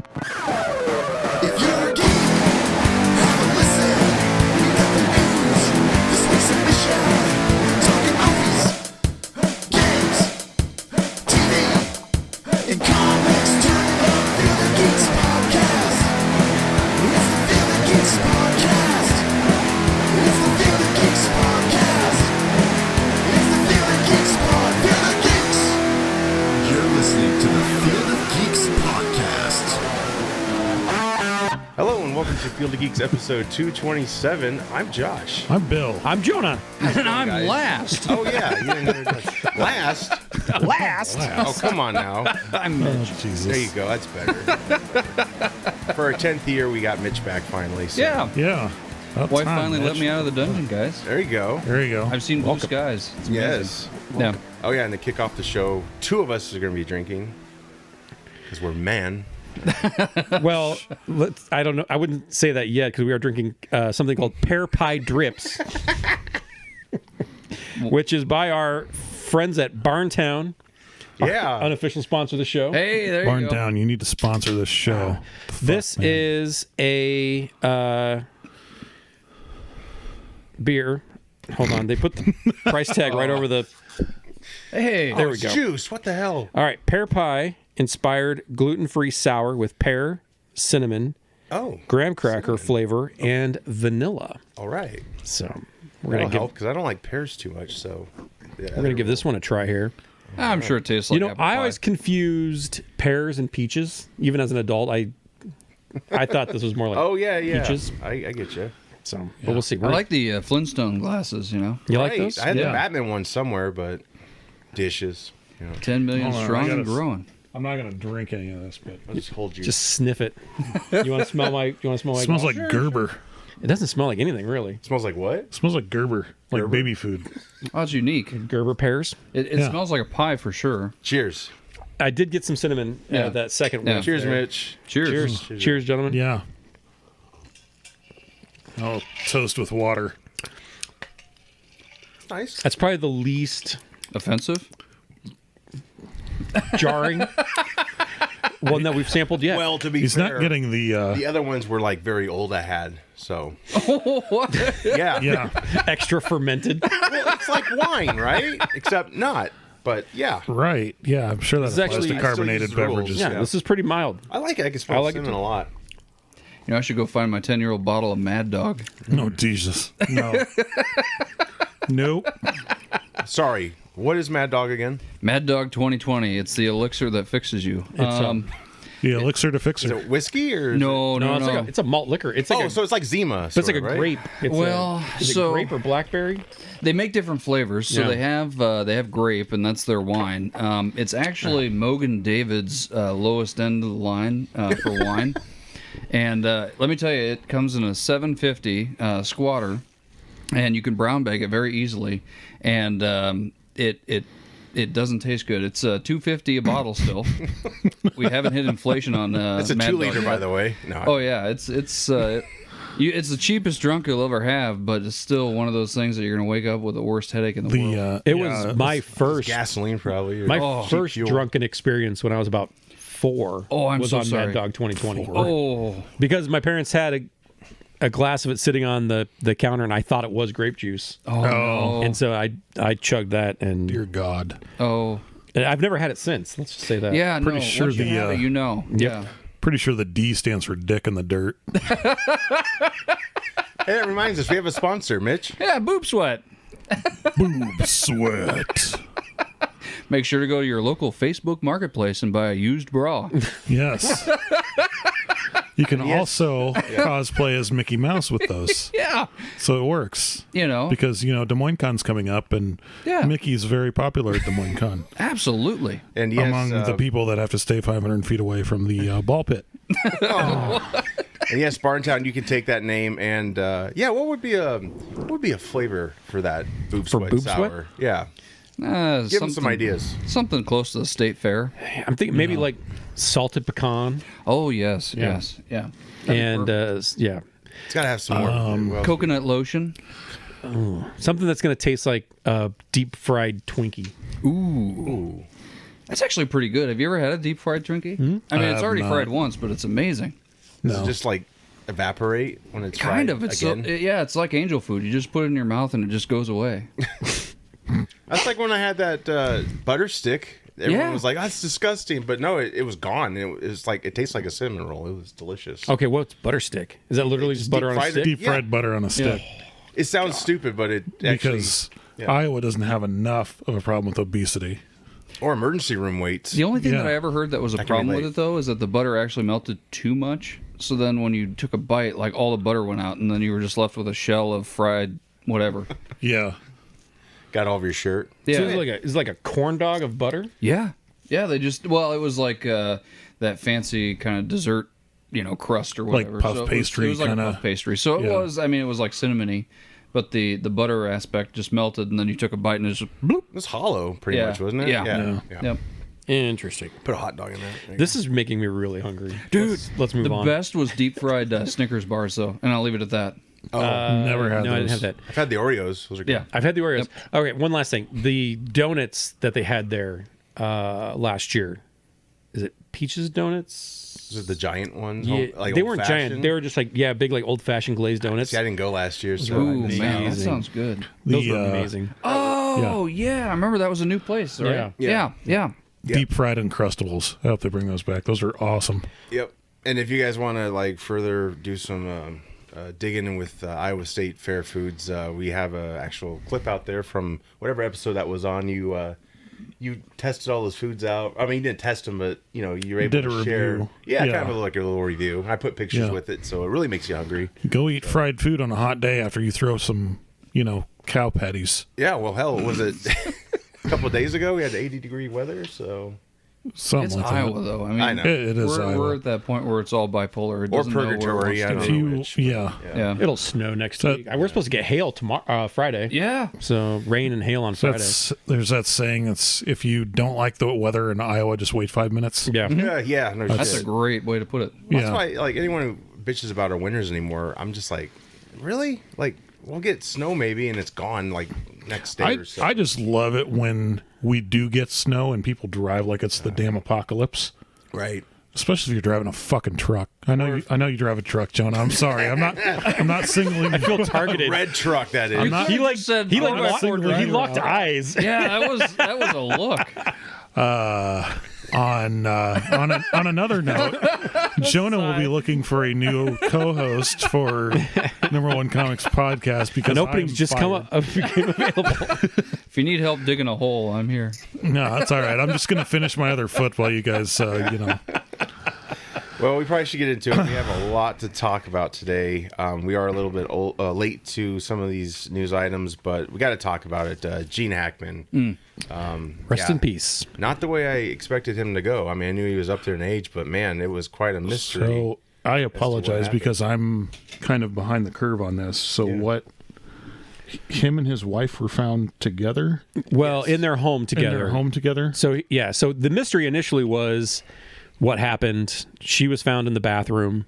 If you're a geek, have a listen. We got the news, this week's submission. Talking movies, games, TV, and comics. Turn it up, Feel the Geeks podcast. It's the Feel the Geeks podcast. It's the Feel the Geeks podcast. It's the Feel the Geeks pod. Feel the Geeks. You're listening to the Feel the Geeks podcast. Hello and welcome to Field of Geeks episode 227. I'm Josh. I'm Bill. I'm Jonah. And I'm guys? last. Oh yeah, you didn't introduce Last? Last. Oh come on now. I'm Mitch. Jesus. There you go. That's better. For our 10th year, we got Mitch back finally. So Yeah. Yeah. About Wife time, finally Mitch. let me out of the dungeon, guys. there you go. There you go. I've seen blue skies. It's amazing. Yes. Yeah. Oh yeah, and to kick off the show, two of us are going to be drinking because we're man. Well, I don't know. I wouldn't say that yet because we are drinking something called pear pie drips, which is by our friends at Barntown, Yeah. unofficial sponsor of the show. Hey, there Barn you go. Down, you need to sponsor this show. This man. is a beer. Hold on, they put the price tag right over the. Hey. There we It's go. juice. What the hell? All right, pear pie inspired gluten-free sour with pear, cinnamon, Oh. graham cracker flavor, and vanilla. All right. So we're That'll gonna give help because I don't like pears too much. So yeah, we're gonna give this one a try here. I'm sure it tastes like You know, apple I pie. always confused pears and peaches. Even as an adult, I thought this was more like Oh yeah, yeah. peaches. I get you. So, but we'll see. I like the Flintstone glasses, you know. You like Right. those? I had the Yeah. Batman one somewhere, but dishes. You know, 10 million Hold on, strong I gotta and growing. I'm not going to drink any of this, but I'll just hold you. Just sniff it. You want to smell my? You want to smell my? it smells like Gerber. It doesn't smell like anything really. smells like what? It smells like Gerber, like baby food. Oh, it's unique. Gerber pears. It Yeah. smells like a pie for sure. Cheers. I did get some cinnamon. Yeah. That second Yeah. one. Cheers, there. Mitch. Cheers. Cheers. Cheers, gentlemen. Yeah. Oh, toast with water. Nice. That's probably the least Offensive? jarring one that we've sampled yet. Well, to be He's fair, not getting the. the other ones were like very old. I had so What? yeah. Yeah. Extra fermented. Well, it's like wine, right? Except not. But yeah, Right. Yeah. I'm sure that This is applies actually- to I still carbonated use the rules. beverages. Yeah, this is pretty mild. I like it. I can smell I like it cinnamon too. a lot. You know, I should go find my 10-year-old bottle of Mad Dog. No, Jesus. No. Nope. Sorry. What is Mad Dog again? Mad Dog 2020. It's the elixir that fixes you. The elixir to fix Is it. it whiskey or? Is No, No, no, no. it's a malt liquor. It's like Oh, so it's like Zima. but it's like a right? grape. It's Well, is it so- grape or blackberry? They make different flavors. So Yeah. they have grape, and that's their wine. It's actually Mogan David's lowest end of the line for wine. And let me tell you, it comes in a 750 squatter, and you can brown bag it very easily. And it doesn't taste good. It's $2.50 a bottle still. We haven't hit inflation on. It's a Mad 2 Dog liter, yet. by the way. No. Oh yeah, it's it's the cheapest drunk you'll ever have, but it's still one of those things that you're gonna wake up with the worst headache in the world. It was my first gasoline, probably. or my cheap first fuel. drunken experience when I was about 4. Oh, I'm was so on sorry. Mad Dog 2020. Oh, Because my parents had a glass of it sitting on the counter, and I thought it was grape juice, no. and so I chugged that, and Dear God. Oh, I've never had it since. Let's just say that. yeah. Pretty no, sure once you the, have it, you know. Yeah. Pretty sure the D stands for dick in the dirt. Hey, that reminds us, we have a sponsor, Mitch. Yeah, boob sweat. Boob sweat. Make sure to go to your local Facebook marketplace and buy a used bra. Yes. You can also cosplay as Mickey Mouse with those. Yeah. So it works. You know. Because, Des Moines Con's coming up, and Yeah. Mickey's very popular at Des Moines Con. Absolutely. And yes, among the people that have to stay 500 feet away from the ball pit. And yes, Barntown, you can take that name and what would be a flavor for that boob For sweat boob sour? sweat? Yeah, give them some ideas. Something close to the state fair. I'm thinking maybe like salted pecan, Oh yes, yes, yeah. and yeah, It's got to have some more. Well, Coconut lotion. something that's going to taste like a deep fried Twinkie. Ooh. That's actually pretty good. Have you ever had a deep fried Twinkie? I mean, it's already fried once, but it's amazing. Does No. it just like evaporate when it's Kind fried of. It's again? yeah, it's like angel food. You just put it in your mouth and it just goes away. That's like when I had that butter stick. Everyone Yeah. was like, "That's disgusting," but no, it was gone. It was like it tastes like a cinnamon roll. It was delicious. Okay, what's butter stick? Is that literally just butter on a deep-fried stick? it. Deep fried butter on a stick. It sounds stupid, but it actually Because Iowa doesn't have enough of a problem with obesity. or emergency room weights. The only thing Yeah. that I ever heard that was a can problem with relate. it, though, is that the butter actually melted too much. So then when you took a bite, like all the butter went out, and then you were just left with a shell of fried whatever. Yeah. Got all of your shirt. Yeah. So it's like a corn dog of butter? Yeah. Yeah, they just, well, it was like that fancy kind of dessert, crust or Like whatever. puff pastry It was like kinda- a puff pastry. So it yeah. was, I mean, it was like cinnamony, but the butter aspect just melted, and then you took a bite and it just bloop. It was hollow, pretty Yeah. much, wasn't it? Yeah. Yeah. Yep. Interesting. Put a hot dog in there. There you This is making me really hungry. Dude, let's move the on. best was deep fried Snickers bars, though, and I'll leave it at that. Never had no, those. I didn't have that. go. I've had the Oreos. Those are good. Yeah. I've had the Oreos. Okay, one last thing. The donuts that they had there last year. Is it Peaches Donuts? Those are the giant ones. Yeah, like they weren't old-fashioned? giant. They were just like big like old fashioned glazed donuts. See, I didn't go last year, so Ooh, I missed man, out. that amazing. sounds good. Those The, were amazing. Oh, yeah. I remember that was a new place, right? Yeah. Yeah. Deep fried Uncrustables. I hope they bring those back. Those are awesome. Yep. And if you guys want to like further do some digging in with Iowa State Fair Foods, we have an actual clip out there from whatever episode that was on. You tested all those foods out. I mean, you didn't test them, but you were able Did to a share. review. Yeah, Yeah. kind of like a little review. I put pictures Yeah. with it, so it really makes you hungry. Go eat fried food on a hot day after you throw some, cow patties. Yeah. Well, hell, was it a couple of days ago? We had 80-degree weather, so Something It's like Iowa, that. though. I mean, I know. It is we're Iowa. at that point where it's all bipolar. It Or doesn't know where it purgatory, wants I to don't be. know. You, which, yeah. Yeah. It'll snow next So- week. We're supposed to get hail tomorrow, Friday. Yeah. So rain and hail on Friday. There's that saying, it's if you don't like the weather in Iowa, just wait 5 minutes. Yeah. yeah. No That's shit. a great way to put it. That's Yeah. why, like, anyone who bitches about our winters anymore, I'm just like, really? Like, we'll get snow maybe, and it's gone, like, next day or so. I just love it when we do get snow and people drive like it's the damn apocalypse. Right. Especially if you're driving a fucking truck. I know you drive a truck, Jonah. I'm sorry. I'm not singling. I feel targeted. Red truck, that is. not- He like said he Ford like Ford he driver. locked eyes. Yeah, that was a look. On another note, Jonah will be looking for a new co-host for Number One Comics podcast because An opening's I'm just fired. If became available. you need help digging a hole, I'm here. No, that's all right. I'm just gonna finish my other foot while you guys, Well, we probably should get into it. We have a lot to talk about today. We are a little bit late to some of these news items, but we got to talk about it. Gene Hackman. Rest in peace. Not the way I expected him to go. I mean, I knew he was up there in age, but man, it was quite a mystery. So I apologize happened. because I'm kind of behind the curve on this. So what? Him and his wife were found together Well, in their home in together. their home together. So yeah, so the mystery initially was what happened. She was found in the bathroom.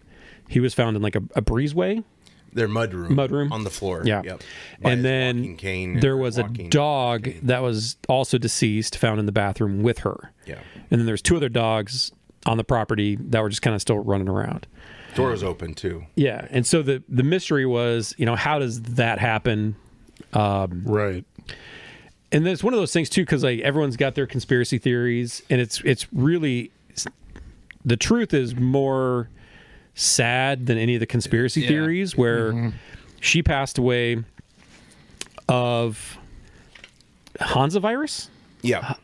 He was found in like a breezeway. Their mudroom Mudroom. on the floor. Yeah. Yep. By And his then walking cane there or was a walking dog cane. that was also deceased, found in the bathroom with her. Yeah. And then there's two other dogs on the property that were just kind of still running around. Door was open too. Yeah. And so the mystery was, how does that happen? Right. And then it's one of those things too, because like everyone's got their conspiracy theories, and it's really the truth is more sad than any of the conspiracy Yeah. theories. Where she passed away of Hansa virus. Yeah.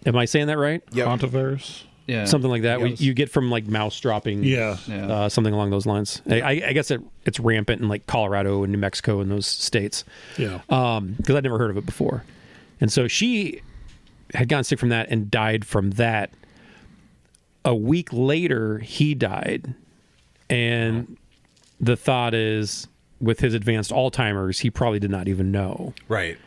Am I saying that right? Yep. Hantavirus. Yeah. Something like that. Yes. You get from like mouse dropping. Yeah. Yeah. Something along those lines. I guess it's rampant in like Colorado and New Mexico and those states. Yeah. Because I'd never heard of it before. And so she had gotten sick from that and died from that. A week later, he died. And the thought is, with his advanced Alzheimer's, he probably did not even know. Right.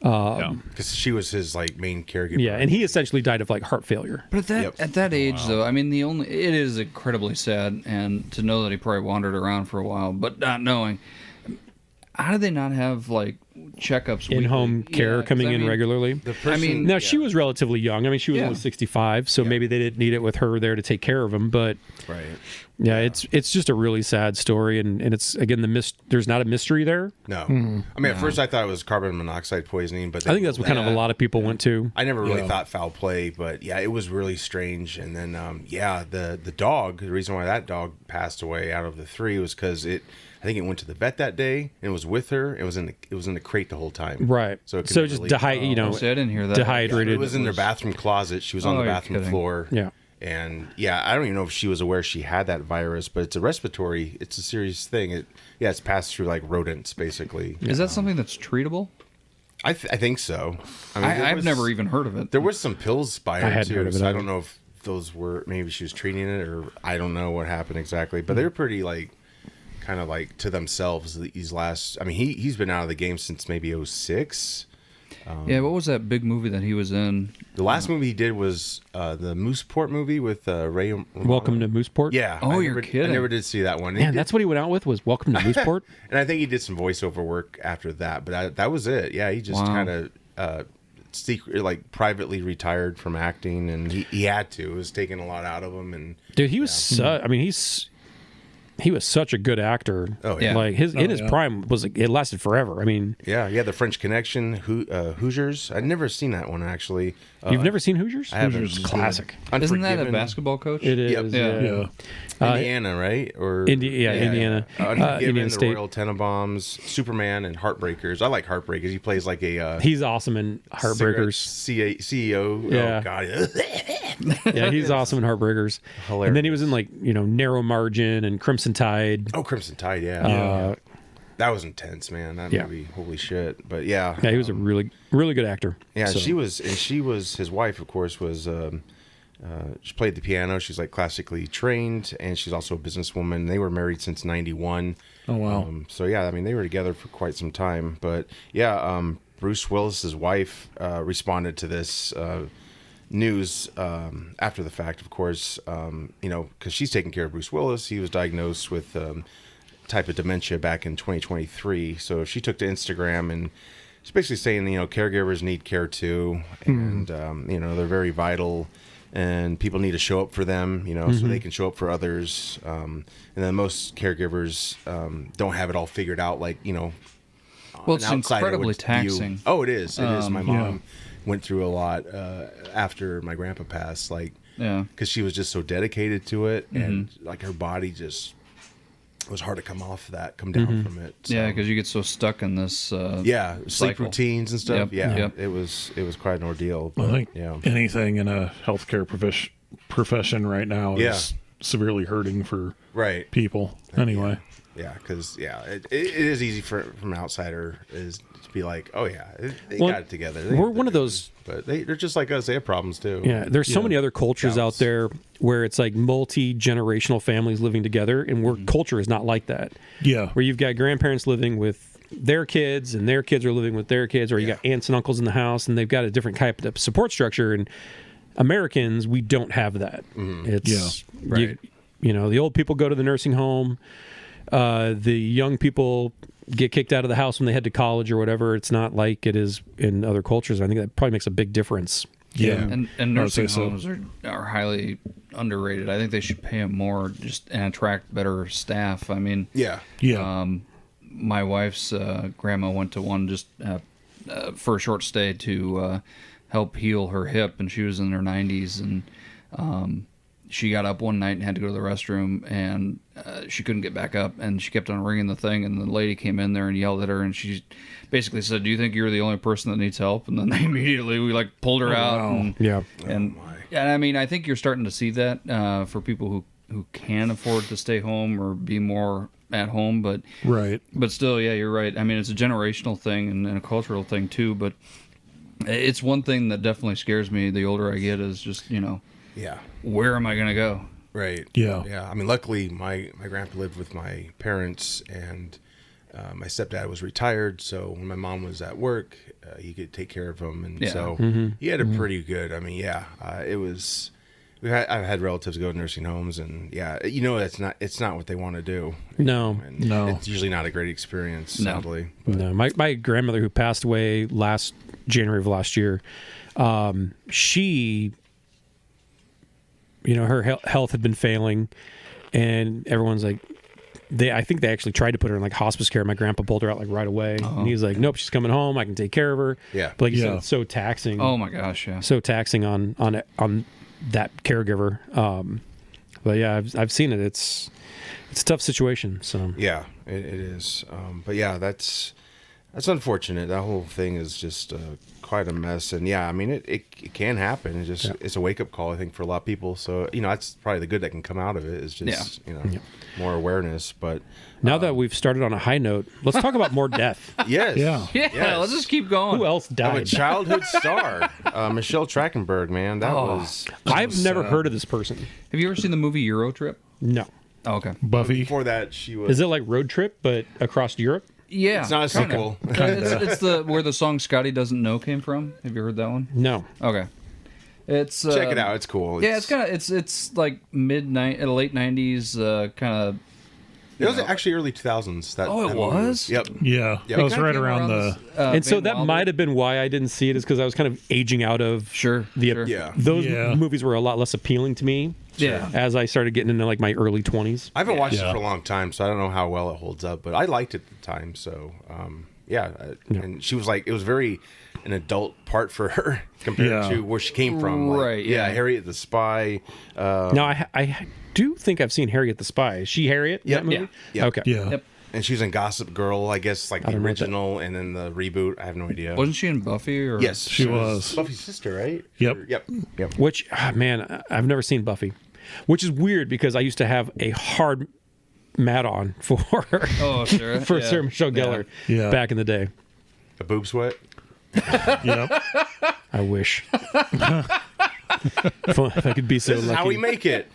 Because she was his like main caregiver. Yeah, and he essentially died of like heart failure. But Yep. at that age, though, I mean, it is incredibly sad, and to know that he probably wandered around for a while, but not knowing, how did they not have like checkups, in-home weekly. care Yeah, 'cause coming I in mean, regularly. The person, I mean, Now, she was relatively young. I mean, she was Yeah. only 65, so maybe they didn't need it with her there to take care of him. But right. yeah, it's just a really sad story, and it's again there's not a mystery there. No, I mean, at first I thought it was carbon monoxide poisoning, but I think that's what kind of a lot of people went to. I never really thought foul play, but yeah, it was really strange. And then, the dog. The reason why that dog passed away out of the 3 was because I think it went to the vet that day and it was with her. It was in the crate the whole time. Right. So it could So never just leave. See, I didn't hear that. dehydrated. It was in their bathroom closet. She was on Oh, the you're bathroom kidding. floor. Yeah. And I don't even know if she was aware she had that virus, but it's a serious thing. It's passed through like rodents, basically. Is that something that's treatable? I think so. I mean, there I've was- never even heard of it. There was some pills by her I hadn't too, heard of it so I either. don't know if those were, maybe she was treating it, or I don't know what happened exactly. But they're pretty like, kind of like to themselves these last. I mean, he's been out of the game since maybe 06. Yeah, what was that big movie that he was in? The last movie he did was the Mooseport movie with Ray. Welcome to Mooseport. Yeah. Oh, I you're never, kidding. I never did see that one. He Man, did- that's what he went out with was Welcome to Mooseport. and I think he did some voiceover work after that, but that was it. Yeah, he just Wow. kind of secret, like privately retired from acting, and he had to. It was taking a lot out of him, and Dude, he was I mean, he was such a good actor. Oh, yeah. Like his prime it lasted forever. I mean, yeah, the French Connection, Hoosiers. I'd never seen that one actually. you've never seen Hoosiers? I haven't. Hoosiers is Classic. Isn't that a Unforgiven. basketball coach? It is. Yep. Yeah. Yeah. Indiana, right? Or Indiana. Unforgiven, Indiana the State. Royal Tenenbaums, Superman, and Heartbreakers. I like Heartbreakers. He plays like a He's awesome in Heartbreakers. CEO. Yeah. Oh God. Yeah, he's awesome in Heartbreakers. Hilarious. And then he was in like Narrow Margin and Crimson Tide. Oh, Crimson Tide. Yeah. That was intense, man. That Yeah. movie, holy shit. But yeah, Yeah, he was a really really good actor. yeah. So- She was his wife, of course. Was she played the piano? She's like classically trained, and she's also a businesswoman. They were married since '91. Oh, wow. So yeah, I mean they were together for quite some time. But yeah, Bruce Willis's wife responded to this news after the fact, of course. Because she's taking care of Bruce Willis. He was diagnosed with type of dementia back in 2023. So she took to Instagram and she's basically saying, caregivers need care too, and they're very vital, and people need to show up for them, so they can show up for others. And then most caregivers don't have it all figured out, like Well, it's an outsider incredibly would view. taxing. Oh, it is. It is. My mom yeah. went through a lot after my grandpa passed, like, Yeah. because she was just so dedicated to it, and like her body just it was hard to come down from it. So. Yeah, because you get so stuck in this. sleep cycle. routines and stuff. Yep, Yeah, yep. it was quite an ordeal. I But, think yeah, anything in a healthcare profession right now Yeah. is severely hurting for right. people. Anyway, Yeah, because it is easy from an outsider is to be like, oh yeah, they Well, got it together. They we're got one of it. those. But they're just like us. They have problems too. Yeah, there's so many other cultures out Scouts. there where it's like multi-generational families living together, and where culture is not like that. yeah, Where you've got grandparents living with their kids, and their kids are living with their kids, or you got aunts and uncles in the house, and they've got a different type of support structure. And Americans, we don't have that. It's Right. the old people go to the nursing home. The young people get kicked out of the house when they head to college or whatever. It's not like it is in other cultures. I think that probably makes a big difference. yeah. And I would nursing say so. homes are highly underrated. I think they should pay them more and attract better staff. I mean, Yeah. Yeah. my wife's grandma went to one just for a short stay to help heal her hip, and she was in her 90s, and she got up one night and had to go to the restroom, and she couldn't get back up, and she kept on ringing the thing, and the lady came in there and yelled at her, and she basically said, "Do you think you're the only person that needs help?" And then they immediately we like pulled her out. wow. And, Yeah. and I mean, I think you're starting to see that for people who can afford to stay home or be more at home, but Right. still, yeah, you're right. I mean, it's a generational thing and a cultural thing too, but it's one thing that definitely scares me the older I get is just, Yeah. where am I going to go? Right. Yeah. Yeah. I mean, luckily, my grandpa lived with my parents, and my stepdad was retired. So when my mom was at work, he could take care of him, and Yeah. so he had a pretty good. I mean, it was I've had relatives go to nursing homes, and it's not what they want to do. No. And No. it's usually not a great experience. No. Sadly. No, my grandmother who passed away last January of last year, she, her health had been failing, and everyone's like, I think they actually tried to put her in like hospice care. My grandpa pulled her out like right away, and he's like, "Nope, she's coming home. I can take care of her." Yeah. but like you said, it's so taxing. Oh my gosh, yeah. So taxing on that caregiver. But yeah, I've seen it. It's a tough situation. So Yeah, it is. But yeah, that's unfortunate. That whole thing is just quite a mess. And yeah, I mean, it can happen. It's a wake up call, I think, for a lot of people. So that's probably the good that can come out of it is just more awareness. But now that we've started on a high note, let's talk about more death. yes, Yeah. Yeah, let's just keep going. Who else I'm a died? childhood star, Michelle Trachtenberg. Man, that was I've never heard of this person. Have you ever seen the movie Euro Trip? No. Oh, okay. Buffy. before that. She was. Is it like Road Trip but across Europe? Yeah. It's not a sequel. It's the where the song Scotty Doesn't Know came from. Have you heard that one? No. Okay. It's Check it out. It's cool. Yeah, it's kind of it's like late 90s kind of. It was actually early 2000s. That Oh, it that movie was? Yep. Yeah. Yeah, That was kinda right came around the. And so Van that Wilder. might have been why I didn't see it, is because I was kind of aging out of Sure. Sure. Yeah. those Yeah. movies were a lot less appealing to me Yeah. as I started getting into like my early 20s. I haven't watched Yeah. it for a long time, so I don't know how well it holds up. But I liked it at the time, so and she was like, it was very an adult part for her compared Yeah. to where she came from. Like, Right, yeah. Harriet the Spy. Now I do think I've seen Harriet the Spy. Is she Harriet? in Yep. that movie? Yeah. Okay. Yeah. Yep. And she was in Gossip Girl, I guess, like the don't know what that- original, and then the reboot. I have no idea. Wasn't she in Buffy or? Yes, She was. Buffy's sister, right? Yep. Yep. Which man, I've never seen Buffy, which is weird because I used to have a hard mat on for Oh, sure. for yeah. Sarah Michelle Gellar Yeah. back in the day. A boob sweat. Yep. I wish. if I could be so This is lucky. how we make it.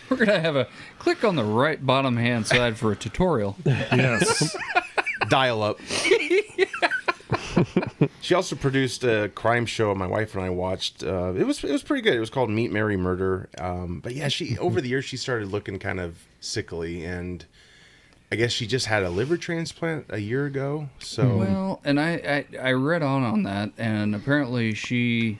We're gonna have a click on the right bottom hand side for a tutorial. Yes. Dial up. She also produced a crime show my wife and I watched. It was pretty good. It was called Meet, Marry, Murder. But yeah, she over the years she started looking kind of sickly, and I guess she just had a liver transplant a year ago. So Well, and I read on that, and apparently she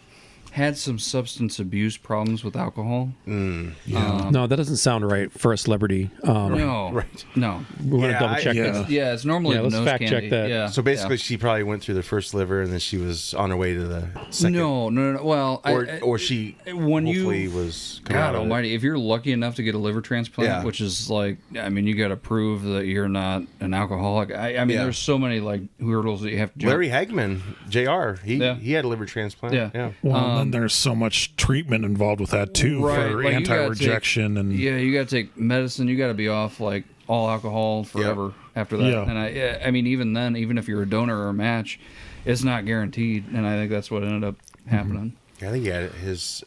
had some substance abuse problems with alcohol. No, that doesn't sound right for a celebrity. No, right. no. We want to Yeah, double check yeah. this. Yeah, it's normally Yeah, the let's nose fact check candy. that. Yeah. So basically, yeah. she probably went through the first liver, and then she was on her way to the second. No. Well, Or she when hopefully you was coming out God of it. Almighty, if you're lucky enough to get a liver transplant, Yeah. which is like, I mean, you got to prove that you're not an alcoholic. I mean, Yeah. there's so many like hurdles that you have to jump. Larry Hackman, Jr. Yeah. He had a liver transplant. Yeah. Yeah. Well, and then there's so much treatment involved with that too, Right, for like, you gotta anti-rejection and Yeah, you got to take medicine. You got to be off like all alcohol forever after that. Yeah. And I mean, even then, even if you're a donor or a match, it's not guaranteed. And I think that's what ended up happening. I think he had his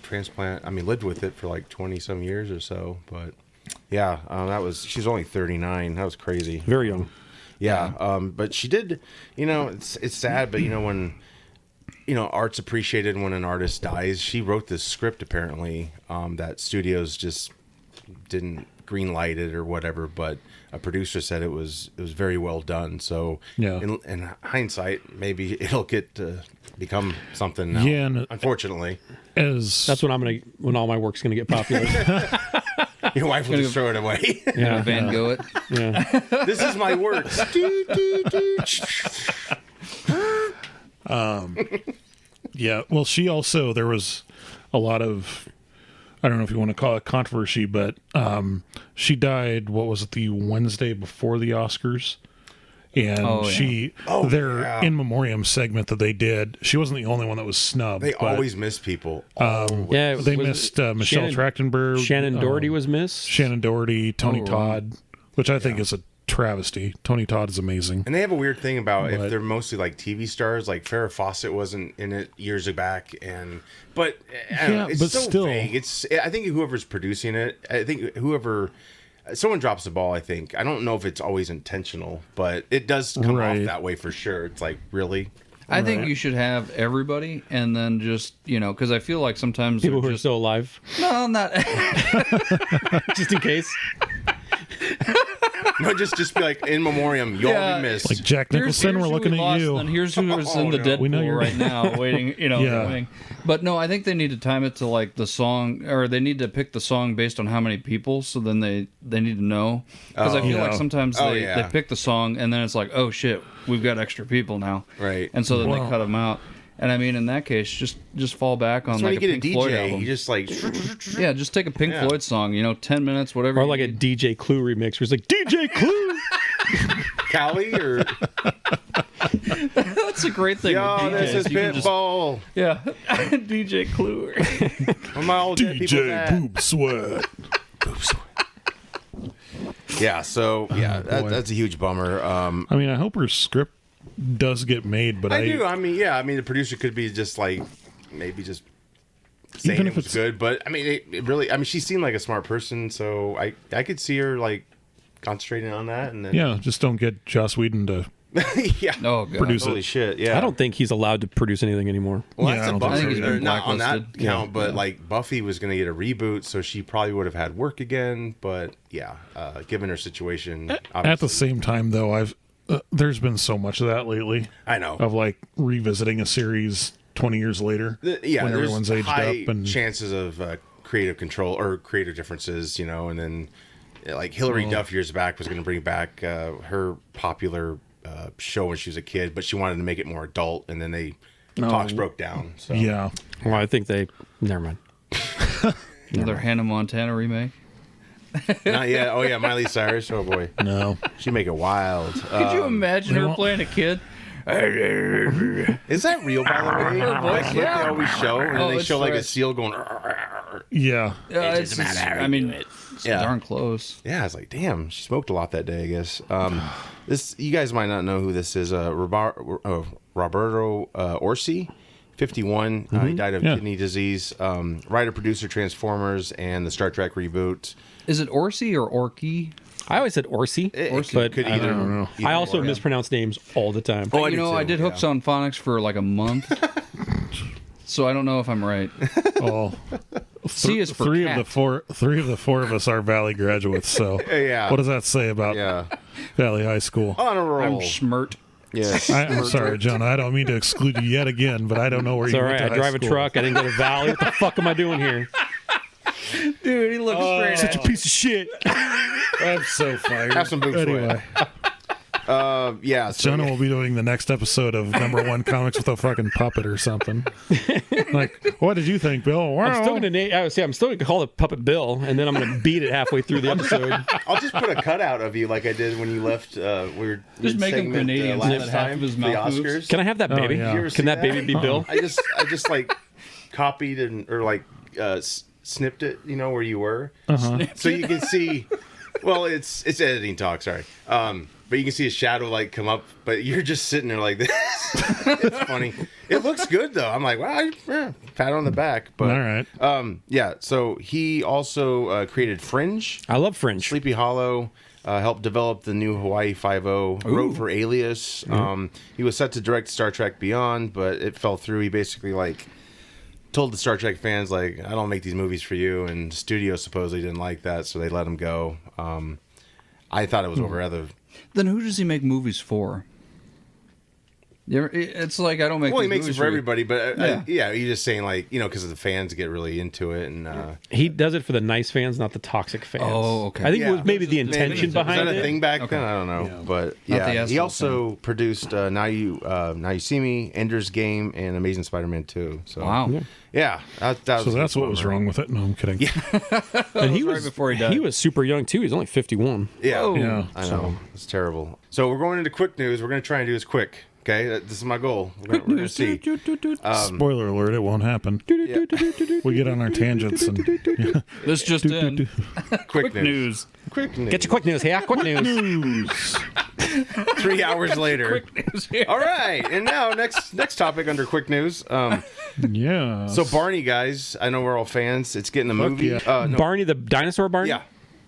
transplant. I mean, lived with it for like 20 some years or so. But yeah, she's only 39. That was crazy. Very young. Yeah. But she did, it's sad, but when, art's appreciated when an artist dies. She wrote this script apparently that studios just didn't green light it or whatever, but a producer said it was very well done. So Yeah. in hindsight, maybe it'll get to become something now. Yeah, and- unfortunately. as That's when all my work's gonna get popular. Your wife will just throw it away. Yeah. Van Gogh it. Yeah. This is my work. yeah. Well, she also there was a lot of I don't know if you want to call it controversy, but she died. What was it? The Wednesday before the Oscars. And Oh, yeah. their in memoriam segment that they did, she wasn't the only one that was snubbed. They but always miss people. Yeah. they missed Michelle Trachtenberg. Shannon Doherty was missed. Shannon Doherty, Tony Oh, Todd, which I think is a travesty. Tony Todd is amazing. And they have a weird thing about if But- they're mostly like TV stars, like Farrah Fawcett wasn't in it years back, but I don't know, it's but so still. vague. I think whoever's producing it, someone drops the ball. I think I don't know if it's always intentional, but it does come off Right. that way for sure. It's like really, I think you should have everybody, and then just because I feel like sometimes People who they're are still alive, no, not just in case. No, just be like in memoriam. You'll be missed. Like Jack Nicholson, we're looking at you. And here's who's in the no. We know Deadpool you're- right now, waiting. Waiting. But no, I think they need to time it to like the song, or they need to pick the song based on how many people. So then they need to know, because I feel like sometimes they pick the song and then it's like, oh shit, we've got extra people now, Right. And so then they cut them out. And I mean, in that case, just fall back on So when like you a get Pink a Floyd DJ, album. you just like Yeah, just take a Pink Yeah. Floyd song, 10 minutes, whatever. Or you like a need. DJ Clue remix where it's like, DJ Clue! Cali or That's a great thing. yo, with DJs. this is You can just- Pitbull. Yeah, DJ Clue. Where my old dead people DJ at? Boob Sweat. Yeah, so yeah, boy. that's a huge bummer. I mean, I hope her script does get made, but I do. I mean, the producer could be just like maybe just saying Even it if was it's- good, but I mean, it really. I mean, she seemed like a smart person, so I could see her like concentrating on that, and then yeah, just don't get Joss Whedon to. yeah. Oh god. Produce Holy it. shit! Yeah, I don't think he's allowed to produce anything anymore. Well, Yeah, I that's a don't bummer. think so I think he's been Not on that blacklisted. count, but like Buffy was going to get a reboot, so she probably would have had work again. But yeah, given her situation, At the obviously- same time, though, I've there's been so much of that lately I know. of like revisiting a series 20 years later. Yeah, when there's everyone's aged high up and chances of creative control or creative differences, and then like Hilary Duff years back was going to bring back her popular show when she was a kid, but she wanted to make it more adult, and then talks broke down. So yeah, Well, I think never mind. Another Hannah Montana remake. not yet. Oh yeah, Miley Cyrus. Oh boy, no, she make it wild. Could you imagine her well- playing a kid? Is that real, by the way? That's what they always show, and then Oh, they it's show like a right. seal going. yeah, I mean, it's Yeah. darn close. Yeah, I was like, damn, she smoked a lot that day, I guess. This you guys might not know who this is. Roberto Orsi, 51. He died of Yeah. kidney disease. Writer, producer, Transformers, and the Star Trek reboot. Is it Orsi or Orky? I always said Orsi, but could I either. don't know. I also mispronounce names all the time. Oh, I You do know, too, I did hooks on phonics for like a month, so I don't know if I'm right. oh, C is for three cat. of the four of us are Valley graduates. So Yeah. what does that say about Yeah, Valley High School? on a I'm roll. schmert. Yes. I'm sorry, John. I don't mean to exclude you yet again, but I don't know where It's you all went right. to I high drive a school. truck. I didn't go to Valley. What the fuck am I doing here? Dude, he looks straight Such a piece of shit. I'm so fired. Have some boob Anyway, yeah. So, Jonah will be doing the next episode of Number One Comics with a fucking puppet or something. Like, what did you think, Bill? Well, I'm still gonna call it Puppet Bill, and then I'm gonna beat it halfway through the episode. I'll just put a cutout of you like I did when you left. We were Just make him mid-segment, Canadian so last that half time of his for the mouth Oscars. moves. Can I have that baby? yeah. You ever see Can that that? baby be Bill? I just like copied or like snipped it, where you were, so you can see. Well, it's editing talk, sorry. But you can see a shadow like come up, but you're just sitting there like this. It's funny. It looks good though. I'm like, wow, pat on the back. But all right. yeah. So he also created Fringe, I love Fringe. Sleepy Hollow. Helped develop the new Hawaii Five-0. Wrote for Alias. He was set to direct Star Trek Beyond, but it fell through. He basically told the Star Trek fans I don't make these movies for you, and the studio supposedly didn't like that, so they let him go. I thought it was over other. Then who does he make movies for? It's like I don't make. Well, he these makes it movies for everybody, but Yeah. he's just saying because the fans get really into it, and He does it for the nice fans, not the toxic fans. Oh, okay. I think it Yeah. was maybe the Maybe. intention Was that behind was that a it. thing back then? I don't know, but Not the yeah, he asshole also produced Now You See Me, Ender's Game, and Amazing Spider-Man 2. So Wow. yeah, that So was that's what was wrong with it. No, I'm kidding. And he right was before he died. He was super young too. He's only 51. Yeah, Whoa. Yeah. I know. It's terrible. So we're going into quick news. We're going to try and do this quick. Okay, this is my goal. We're going to see. Spoiler alert: it won't happen. We get on our tangents and This just in. Quick news. News. Quick news. Get your quick news here. Quick news. 3 hours later. News here. All right, and now next topic under quick news. yeah. So Barney, guys, I know we're all fans. It's getting a movie. yeah. No, Barney, the dinosaur Barney. yeah,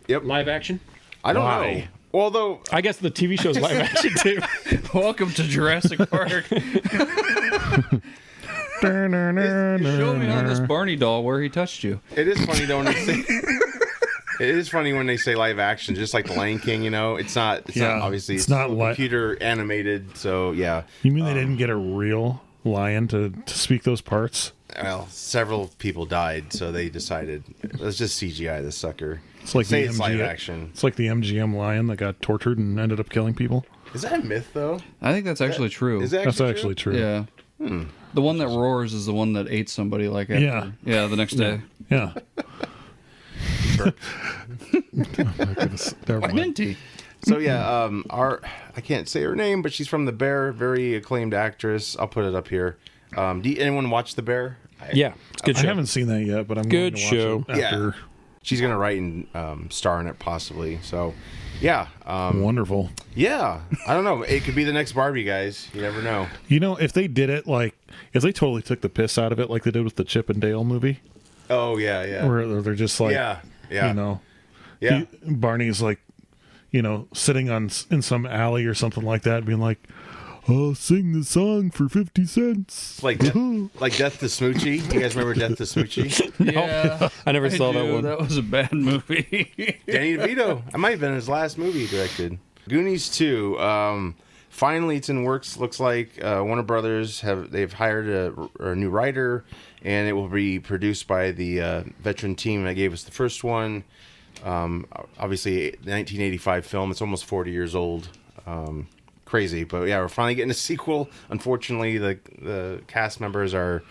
yep. Live action. I don't Why? know. Although I guess the TV show's live action too. Welcome to Jurassic Park. Show me on this Barney doll where he touched you. It is funny though when they say. It is funny when they say live action, just like the Lion King. You know, it's not. It's not obviously. It's not computer animated. So yeah. You mean they didn't get a real lion to speak those parts? Well, several people died, so they decided let's just CGI this sucker. It's like Say the it's live action. It's like the MGM lion that got tortured and ended up killing people. Is that a myth though? I think that's actually true. Is that That's actually true. Yeah. The one that roars is the one that ate somebody like after. Yeah, the next day. Yeah. Oh my goodness. Never mind. Minty. So yeah, I can't say her name, but she's from The Bear, very acclaimed actress. I'll put it up here. Anyone watch The Bear? Yeah, it's a good I show. haven't seen that yet, but I'm Good going to show. watch it after. Yeah. She's gonna write and star in it possibly. So, yeah, Wonderful. yeah. I don't know. It could be the next Barbie, guys. You never know. You know, if they did it if they totally took the piss out of it, like they did with the Chip and Dale movie, Oh yeah, yeah, where they're just like, yeah, yeah, you know, yeah. Barney's like, you know, sitting in some alley or something like that, being like, "I'll sing the song for 50 cents." Like Death to Smoochie. You guys remember Death to Smoochie? Yeah. I never saw that one. That was a bad movie. Danny DeVito. It might have been his last movie he directed. Goonies 2. Finally, it's in works. Looks like Warner Brothers they've hired a new writer, and it will be produced by the veteran team that gave us the first one. Obviously, the 1985 film. It's almost 40 years old. Crazy, but yeah, we're finally getting a sequel. Unfortunately, the cast members are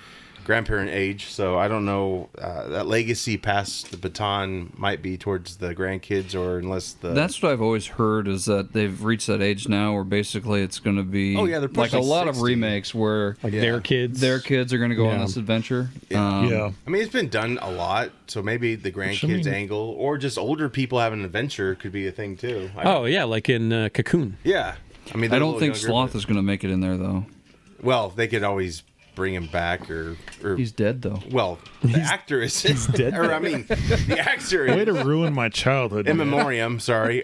grandparent age, so I don't know. That legacy past the baton might be towards the grandkids, or unless the That's what I've always heard, is that they've reached that age now where basically it's going to be they're like pushing a lot 60. of remakes where Their kids. their kids are going to go on Yeah. this adventure. Yeah. I mean, it's been done a lot, so maybe the grandkids angle, or just older people having an adventure could be a thing too. Oh yeah, like in Cocoon. Yeah. I mean, I don't think Sloth is going to make it in there, though. Well, they could always bring him back, or He's dead, though. well, the actor is dead. or I mean, the actor Way is to ruin my childhood. in man. memoriam. Sorry.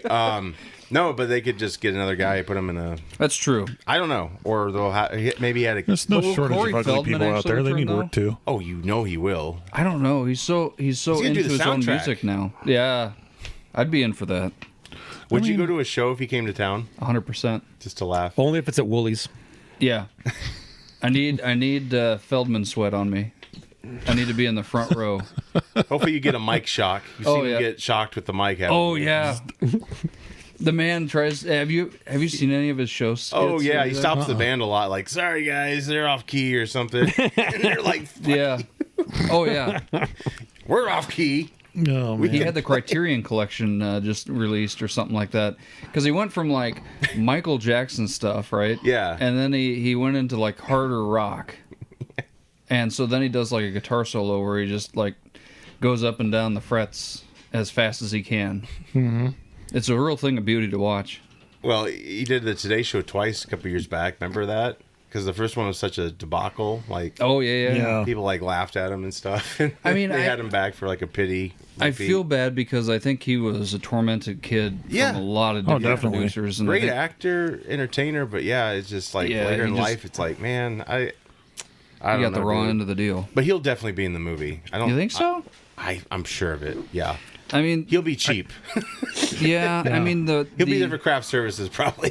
No, but they could just get another guy, put him in a. That's true. I don't know, or they'll maybe he had a. There's no Well, shortage Corey of ugly Feldman people out actually there. They need returned, work too. Oh, you know he will. I don't know. He's so gonna into do the his own soundtrack. music now. Yeah. I'd be in for that. Would you go to a show if he came to town 100%. just to laugh? Only if it's at Woolies. Yeah. I need Feldman sweat on me. I need to be in the front row. Hopefully, you get a mic shock. You've seen him get shocked with the mic. haven't Oh you? yeah. The man tries. Have you seen any of his show skits? Oh yeah, or he anything? stops the band a lot. Like, sorry guys, they're off key or something. And they're like, Yeah. Oh yeah. we're off key. Oh, man. He had the Criterion Collection just released or something like that, because he went from like Michael Jackson stuff, right? Yeah. And then he went into like harder rock, and so then he does like a guitar solo where he just like goes up and down the frets as fast as he can. Mm-hmm. It's a real thing of beauty to watch. Well, he did the Today Show twice a couple years back. Remember that? Because the first one was such a debacle. Like, Oh yeah. Yeah. people like laughed at him and stuff. I mean, they I- had him back for like a pity. I fee. feel bad because I think he was a tormented kid Yeah. from a lot of Oh, different definitely. producers. And I great think- actor, entertainer, but yeah, it's just like Yeah, later he in just- life, it's like, man, I He don't got know, the wrong dude. end of the deal. But he'll definitely be in the movie. I don't. You think so? I'm sure of it. Yeah, I mean, he'll be cheap. yeah. I mean, He'll be there for craft services probably.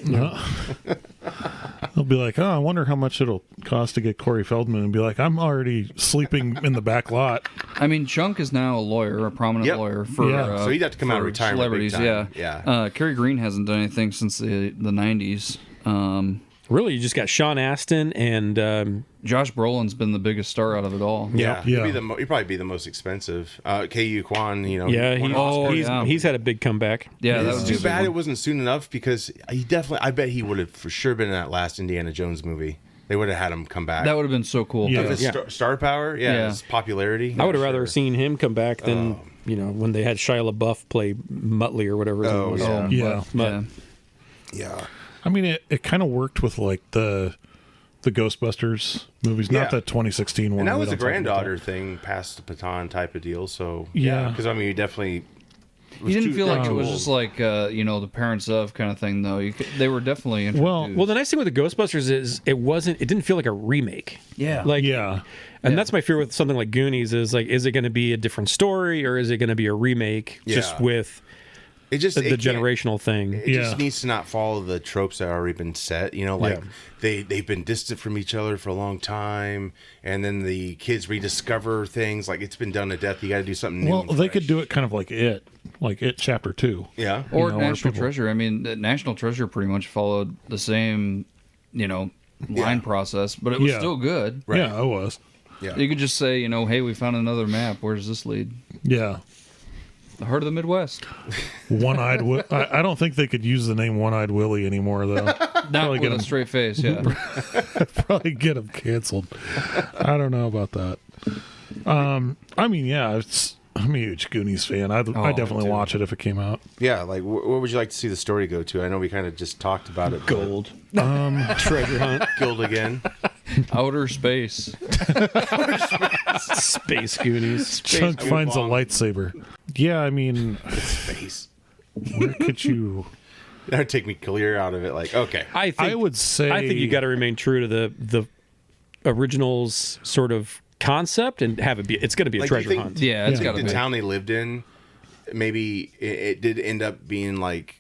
They'll be like, "Oh, I wonder how much it'll cost to get Corey Feldman," and be like, "I'm already sleeping in the back lot." I mean, Chunk is now a lawyer, a prominent Yep. lawyer for. Yeah. So he'd have to come out of for retirement big Celebrities, time. yeah. Yeah. Cary Green hasn't done anything since the '90s. Really, you just got Sean Astin and Josh Brolin's been the biggest star out of it all. Yeah, Yeah. He'd probably be the most expensive. Ku Kwan, you know. yeah, won an Oscar. yeah. he's had a big comeback. Yeah, that It's was too a big bad one. it wasn't soon enough because I bet he would have for sure been in that last Indiana Jones movie. They would have had him come back. That would have been so cool. Yeah. Of his Yeah. star power, Yeah. his popularity. I would have for rather sure. seen him come back than when they had Shia LaBeouf play Muttley or whatever his name Oh, was. yeah. Yeah. yeah. Yeah. I mean, it kind of worked with like the Ghostbusters movies, Yeah. not the 2016 one. And that we was a don't talk about granddaughter thing, past the baton type of deal. So Yeah. because I mean, you definitely You didn't feel like it was cool. just like the parents of kind of thing though. They were definitely introduced. Well, the nice thing with the Ghostbusters is it didn't feel like a remake. yeah, Like, Yeah. and that's my fear with something like Goonies is like, is it going to be a different story or is it going to be a remake just Yeah. with It just the it can't- generational thing? It Yeah. just needs to not follow the tropes that have already been set. You know, like Yeah. they've been distant from each other for a long time, and then the kids rediscover things. Like it's been done to death. You got to do something new. Well, and they could fresh. do it kind of like It Chapter 2. Yeah. or you know, where National people- Treasure. I mean, the National Treasure pretty much followed the same, line process, but it was Yeah. still good. Right. Yeah, it was. Yeah. You could just say, hey, we found another map. Where does this lead? Yeah. The heart of the Midwest. One-eyed. I don't think they could use the name One-Eyed Willie anymore, though. Not Probably with get a 'em- straight face. Yeah. Probably get them canceled. I don't know about that. I mean, yeah, I'm a huge Goonies fan. I'd definitely too. watch it if it came out. Yeah. Like, where would you like to see the story go to? I know we kind of just talked about it. but- Gold. Treasure hunt. Guild again. Outer space. Space Goonies. Chunk Space finds a Wong. lightsaber. Yeah, I mean, Face. where could you? That would take me clear out of it. Like, okay. I would say. I think you got to remain true to the originals sort of concept and have it be. It's going to be a Like, do you treasure think- hunt. Yeah, it's Yeah. got to The be. town they lived in, maybe it did end up being like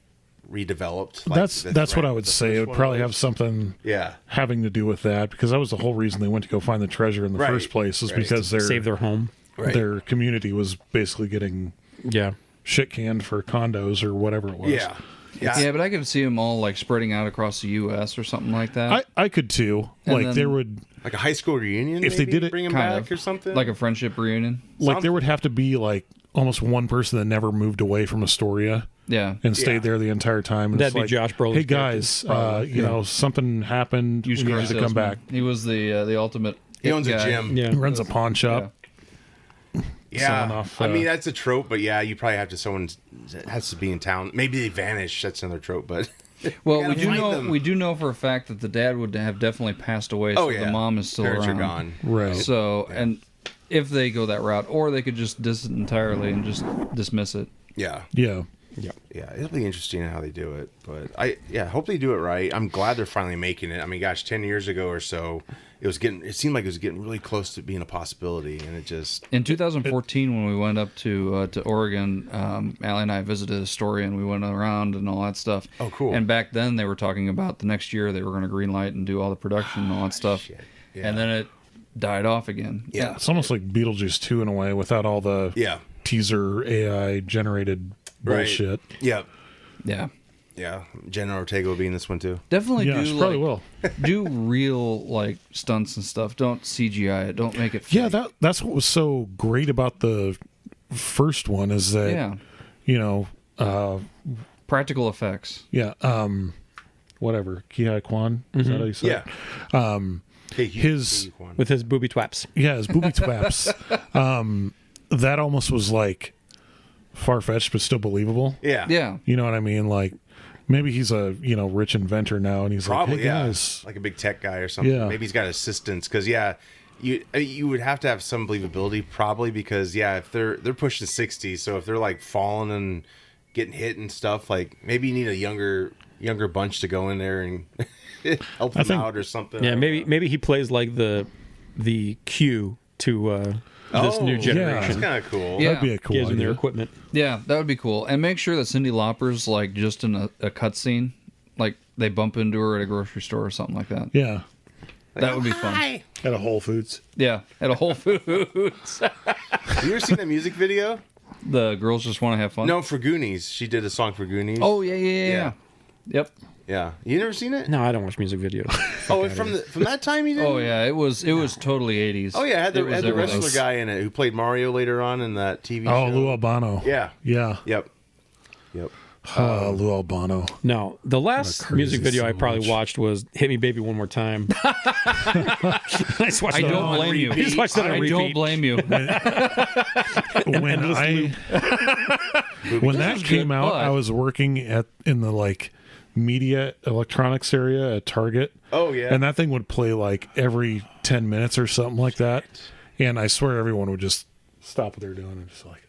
redeveloped. Like, That's what right I with would the say. first It would one probably was. have something Yeah. having to do with that because that was the whole reason they went to go find the treasure in the Right, first place was right. because Save their home. Right. their community was basically getting Yeah. shit canned for condos or whatever it was. Yeah. Yeah. Yeah, but I could see them all like spreading out across the U.S. or something like that. I could too. And Like then- there would Like a high school reunion. If they maybe? did it- bring them Kind back of. or something. Like a friendship reunion. like there would have to be like almost one person that never moved away from Astoria Yeah. and stayed Yeah. there the entire time. And That'd it's be like, Josh Brolin's Hey guys, something happened. Used we car need to come salesman. back. He was the ultimate. he owns a guy. gym. Yeah. He runs a pawn shop. Yeah. selling off, I mean, that's a trope, but yeah, you probably have to. Someone has to be in town. Maybe they vanish. That's another trope, but. Well, You we gotta do find know them. we do know for a fact that the dad would have definitely passed away. So Oh yeah. the mom is still Parents around. are gone. Right. So and if they go that route, or they could just diss it entirely and just dismiss it. Yeah. Yeah. Yeah, it'll be interesting how they do it, but I hope they do it right. I'm glad they're finally making it. I mean, gosh, 10 years ago or so, it seemed like it was getting really close to being a possibility, and it just In 2014, when we went up to Oregon, Allie and I visited Astoria, and we went around and all that stuff. Oh, cool. And back then, they were talking about the next year they were going to greenlight and do all the production and all that stuff. Shit. Yeah. And then it died off again. yeah, It's almost like Beetlejuice 2 in a way without all the yeah, teaser AI generated Right. bullshit. yeah, Yeah. yeah. Jenna Ortega will be in this one too. Definitely Yeah, do she probably like, will. do real like stunts and stuff. Don't CGI it. Don't make it. Yeah, fake. that's what was so great about the first one is that Yeah. you know, Practical effects. yeah, whatever. Ki Kwan, is that how you say Yeah. it? Hey, His- With his booby twaps. Yeah, his booby twaps. That almost was like far fetched but still believable. yeah, Yeah. You know what I mean? Like maybe he's a rich inventor now, and he's probably like, hey yeah, guys, like a big tech guy or something. Yeah. Maybe he's got assistants because you would have to have some believability probably because if they're pushing 60, so if they're like falling and getting hit and stuff, like maybe you need a younger bunch to go in there and help them think- out or something. Yeah, maybe he plays like the Q to this new That's generation. kind of cool. Yeah. that'd be a cool Gives them their idea. equipment. Yeah, that would be cool. And make sure that Cyndi Lauper's like just in a cutscene, like they bump into her at a grocery store or something like that. Yeah, That would be fun. at a Whole Foods. Yeah, at a Whole Foods. Have you ever seen that music video? The girls just want to have fun. No, for Goonies. She did a song for Goonies. Oh yeah. Yep. yeah. You never seen it? No, I don't watch music videos. Oh, from that time you did? Oh yeah, it was totally 80s. Oh yeah, it was had the everything. wrestler guy in it who played Mario later on in that TV Oh, show. Lou Albano. Yeah. Yeah. Yep. Lou Albano. No, the last crazy music video I son of a probably bitch. watched was "Hit Me, Baby, One More Time." I just watched I that don't on blame you. repeat. Just watched that on I repeat. don't blame you. When that was came good, out, but- I was working in the like media electronics area at Target. Oh, yeah. And that thing would play like every 10 minutes or something like that. And I swear everyone would just stop what they're doing and just like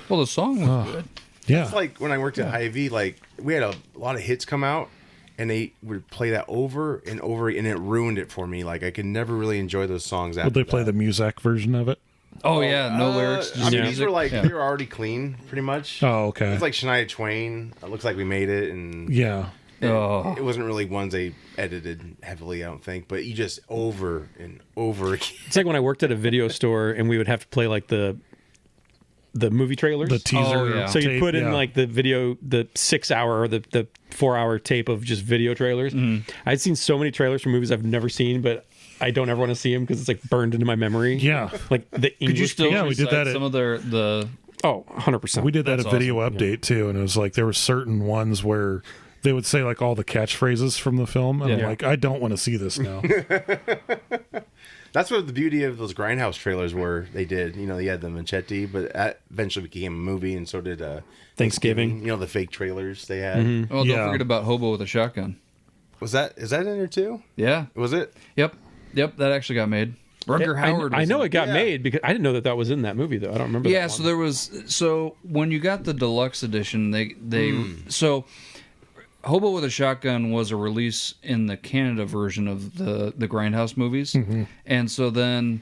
Well, the song was good. Yeah. It's like when I worked at Hy-Vee, like we had a lot of hits come out, and they would play that over and over, and it ruined it for me. Like I could never really enjoy those songs. After Would they play that. the Muzak version of it? Oh yeah, no lyrics. Just I mean, music. these were like Yeah. they were already clean, pretty much. Oh, okay. It's like Shania Twain. It looks like we made it, and Yeah. Oh. it wasn't really ones they edited heavily, I don't think. But you just over and over again. It's like when I worked at a video store and we would have to play like the movie trailers. The teaser. Oh, yeah. So you tape, put in yeah. like the video, the 6 hour or the 4 hour tape of just video trailers. I'd seen so many trailers for movies I've never seen, but I don't ever want to see them because it's like burned into my memory. Yeah. Like the English. Could you still Yeah, we did recite that at- some of the Oh, 100%. We did that That's at Video Update too, and it was like there were certain ones where they would say like all the catchphrases from the film, and I'm Yeah. like, I don't want to see this now. That's what the beauty of those Grindhouse trailers were. They did, you know, they had the machete, but that eventually became a movie, and so did Thanksgiving. You know, the fake trailers they had. Oh, Yeah. don't forget about Hobo with a Shotgun. Is that in there too? Yeah. Was it? Yep. That actually got made. Rutger Howard. I was know in it got Yeah. made because I didn't know that was in that movie though. I don't remember. Yeah, that so one. there was when you got the deluxe edition, so Hobo with a Shotgun was a release in the Canada version of the Grindhouse movies, and so then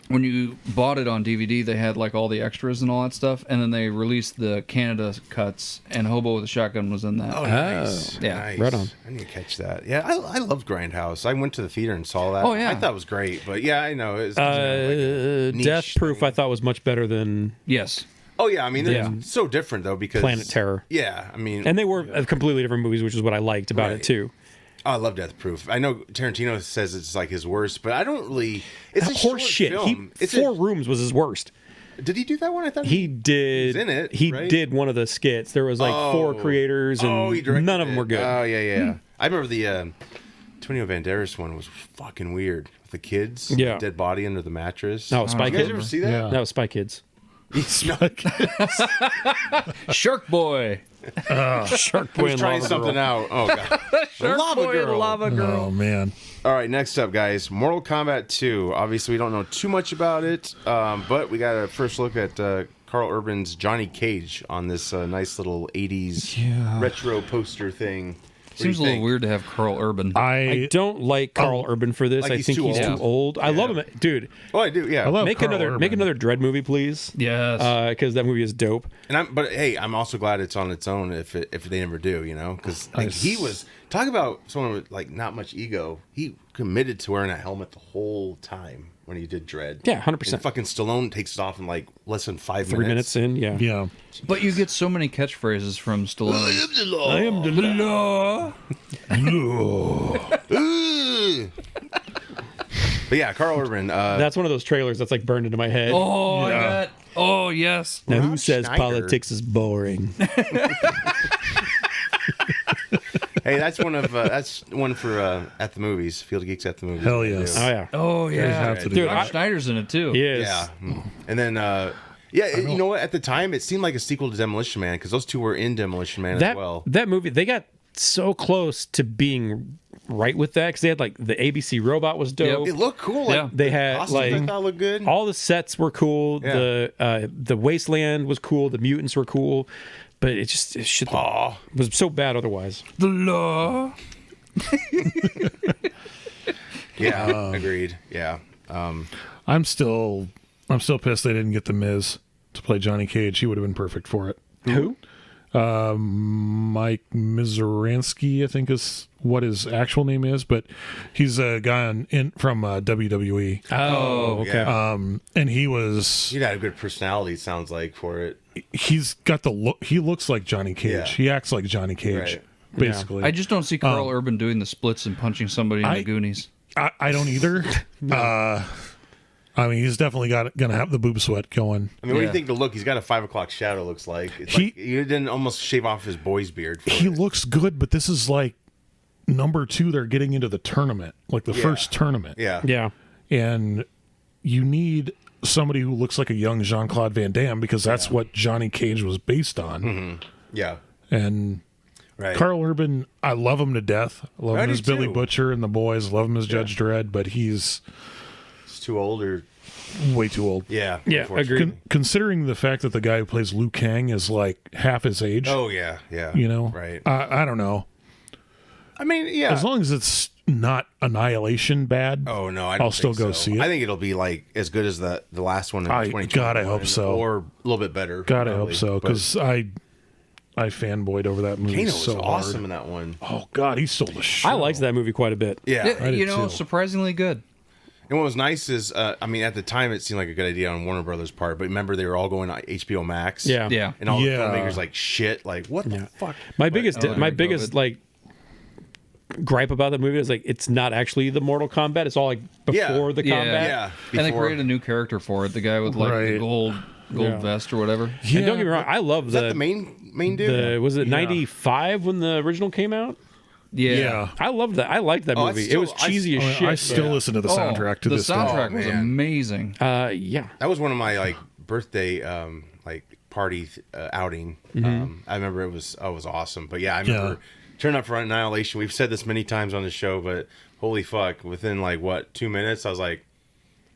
when you bought it on DVD, they had like all the extras and all that stuff, and then they released the Canada cuts, and Hobo with a Shotgun was in that. Oh, nice. yeah. Nice. Right on. I need to catch that. Yeah, I loved Grindhouse. I went to the theater and saw that. Oh, yeah. I thought it was great, but yeah, I know. It's like a niche Death Proof thing. I thought was much better than Yes. Oh yeah, I mean, they're Yeah. so different though because Planet Terror. Yeah, I mean, And they were completely different movies, which is what I liked about Right. it too. oh, I love Death Proof. I know Tarantino says it's like his worst, but I don't really. It's a Horse short shit. film. He It's Four Rooms was his worst. Did he do that one? I thought He did. He's in it, He right? did one of the skits. There was like four creators, and he directed none of them it. were good. Oh yeah. I remember the Antonio Banderas one was fucking weird. With the kids, Yeah. dead body under the mattress. No, Spy Did you guys Kids. ever see that? Yeah. That was Spy Kids. Shark Boy. Shark I Boy was and trying Lava something Girl. out. Oh god. Shark Lava Boy Girl. and Lava Girl. Oh man. All right, next up, guys, Mortal Kombat 2. Obviously, we don't know too much about it, but we got a first look at Carl Urban's Johnny Cage on this nice little 80s retro poster thing. What do Seems a you little think? weird to have Carl Urban. I don't like Carl Urban for this. Like I he's think too he's old. too old. I love him, dude. Oh, I do, yeah. I love Make Carl another Urban. Dredd movie, please. Yes. Because that movie is dope. But hey, I'm also glad it's on its own if they never do, you know, because he was talk about someone with like not much ego. He committed to wearing a helmet the whole time when he did Dredd. Yeah, 100%. And fucking Stallone takes it off in like less than 5 3 minutes in, yeah. Yeah. But you get so many catchphrases from Stallone. I am the law. But yeah, Carl Urban. That's one of those trailers that's like burned into my head. Oh, yeah. Oh, yes. Now, who Rob says Schneider. politics is boring? Hey, that's one for at the movies. Field of Geeks at the movies. Hell yes. Oh yeah, Oh, yeah. have to do Dude, that. Rob Schneider's in it, too. he is. Yeah. And then you know what? At the time, it seemed like a sequel to Demolition Man because those two were in Demolition Man That as well. that movie, they got so close to being right with that because they had like the ABC robot was dope. It looked cool. Like, Yeah. They the had costumes I like thought looked good. all the sets were cool. Yeah. The wasteland was cool. The mutants were cool, but it shit was so bad otherwise. The law. Yeah, agreed. Yeah. I'm still pissed they didn't get the Miz to play Johnny Cage. He would have been perfect for it. Who? Mike Mizransky, I think is what his actual name is, but he's a guy from WWE. Oh, okay. yeah. And he was He'd had a good personality, it sounds like, for it. he's got the look. He looks like Johnny Cage. Yeah. He acts like Johnny Cage, Right. basically. I just don't see Carl Urban doing the splits and punching somebody in the Goonies. I don't either. I mean, he's definitely gonna have the boob sweat going. I mean, what do Yeah. you think the look? He's got a 5 o'clock shadow, looks like. It's He- like you didn't almost shave off his boy's beard. For He it. looks good, but this is like number 2. They're getting into the tournament, like the first tournament. Yeah. Yeah. And you need somebody who looks like a young Jean-Claude Van Damme because that's what Johnny Cage was based on. Yeah. And Right. Carl Urban, I love him to death. I love I him do as Billy too. Butcher and the boys. Love him as Judge Dredd, but he's It's too old or way too old. Yeah. Yeah, unfortunately. agreed. Considering the fact that the guy who plays Liu Kang is like half his age, Oh yeah, yeah. you know, right? I don't know. I mean, yeah. As long as it's not Annihilation bad, Oh no, I don't I'll still think go so. see it. I think it'll be like as good as the last one in I- 2020. God, I hope so. or a little bit better. God, I hope probably. so But because I fanboyed over that movie Kano was so awesome hard. in that one. Oh God, he stole the show. I liked that movie quite a bit. Yeah, I did you know, too. surprisingly good. and what was nice is, I mean, at the time it seemed like a good idea on Warner Brothers' part, but remember they were all going to HBO Max. Yeah. Yeah. and all Yeah. the filmmakers like shit, like what the fuck? My biggest, during my COVID. biggest like gripe about that movie is like it's not actually the Mortal Kombat. It's all like before the combat. Yeah, And they before- created a new character for it. The guy with like the Right. gold Yeah. vest or whatever. Yeah, And don't get me wrong, I love Is that the main dude? the was it Yeah. 95 when the original came out? yeah. I loved that. I liked that Oh, I movie. still- it was cheesy I, as shit. I still listen to the soundtrack to the this day. soundtrack Oh, was man. amazing. Yeah. That was one of my like birthday like party outing. I remember it was awesome. But yeah, I remember turning up for Annihilation. We've said this many times on the show, but holy fuck! Within like 2 minutes, I was like,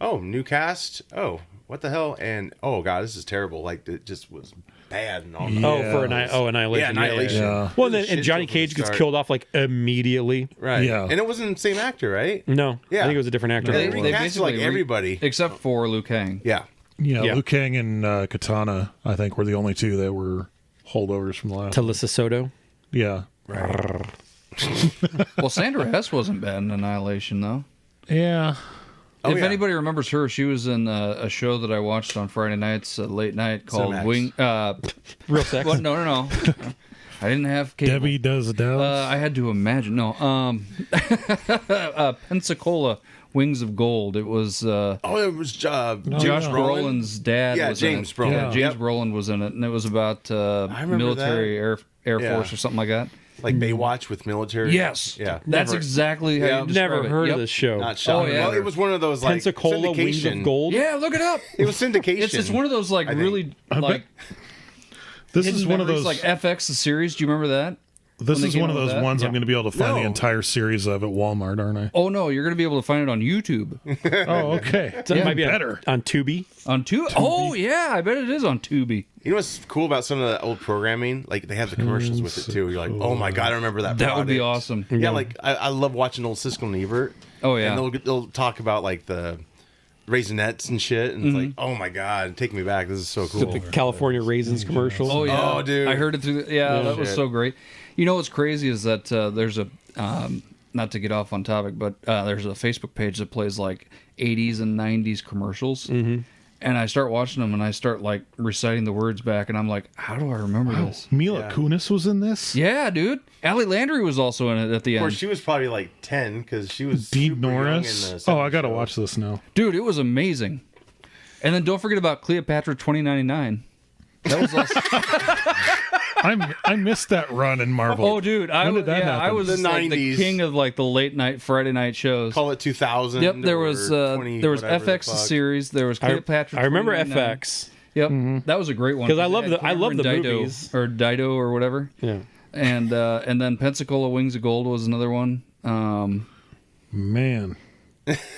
oh, new cast. Oh, what the hell? And oh god, this is terrible. Like it just was bad and all. Yeah. Annihilation. Yeah, Annihilation. Yeah. Well, It was then a and shit Johnny show from Cage the gets start. killed off like immediately. Right. Yeah. And it wasn't the same actor, right? No. Yeah. I think it was a different actor. They They recast basically like everybody. except for Liu Kang. Yeah. Yeah, Yeah. Liu Kang and Katana, I think, were the only two that were holdovers from the last. Talisa Soto. Yeah, Well, Sandra Hess wasn't bad in Annihilation though. yeah. Oh, if yeah. anybody remembers her, she was in a show that I watched on Friday nights, late night, called Cinemax. Wing. Real sex. What? No. I didn't have cable. Debbie does Dallas. I had to imagine. No. Pensacola, Wings of Gold. It was Oh, it was Josh Josh Brolin's dad. Yeah, was James in it. Brolin. Yeah, James Yep. Brolin was in it, and it was about remember military Air Yeah. Force or something like that. like Baywatch with military. Yes. Yeah. That's Never- exactly how Yeah. you describe Never it. heard Yep. of this show. Not shot. Oh, yeah. Well, it was one of those like Pensacola Wings of syndication. Gold. Yeah, look it up. It was syndication. It's one of those like I think. really like this hidden is one of memories, those. like FX the series. Do you remember that? This when they is came one of out with those that? ones I'm Yeah. going to be able to find the No. entire series of at Walmart, aren't I? Oh no, you're going to be able to find it on YouTube. Oh, okay. So it might be better. on Tubi. On Tubi? Oh yeah, I bet it is on Tubi. You know what's cool about some of the old programming? Like they have the commercials with it too. You're like, oh my god, I remember that. That would be product. awesome. Yeah, like I love watching old Siskel and Ebert. Oh, yeah. and they'll talk about like the Raisinets and shit, and it's like, oh my god, take me back. This is so cool. The California Raisins commercial. Oh yeah, Oh, dude. I heard it through. That was Shit. so great. You know what's crazy is that there's a not to get off on topic, but there's a Facebook page that plays like 80s and 90s commercials. Mm-hmm. And I start watching them, and I start like reciting the words back, and I'm like, how do I remember this? Mila Kunis was in this. Yeah, dude. Allie Landry was also in it at the Of course, end. she was probably like 10 because she was Dean super young Norris. in the Oh, I got to 70s watch this now. Dude, it was amazing. And then don't forget about Cleopatra 2099. That was also. I missed that run in Marvel. Oh, dude, I When was did that happen? I was The like the 90s. king of like the late night Friday night shows. Call it 2000. Yep, there was or 20, there was whatever the FX fuck. series. There was I, Cleopatra. I remember 2099. FX. Yep, that was a great one 'Cause I it love had the- I love Cameron the Dido, movies. or Dido or whatever. Yeah. And then Pensacola Wings of Gold was another one. Man.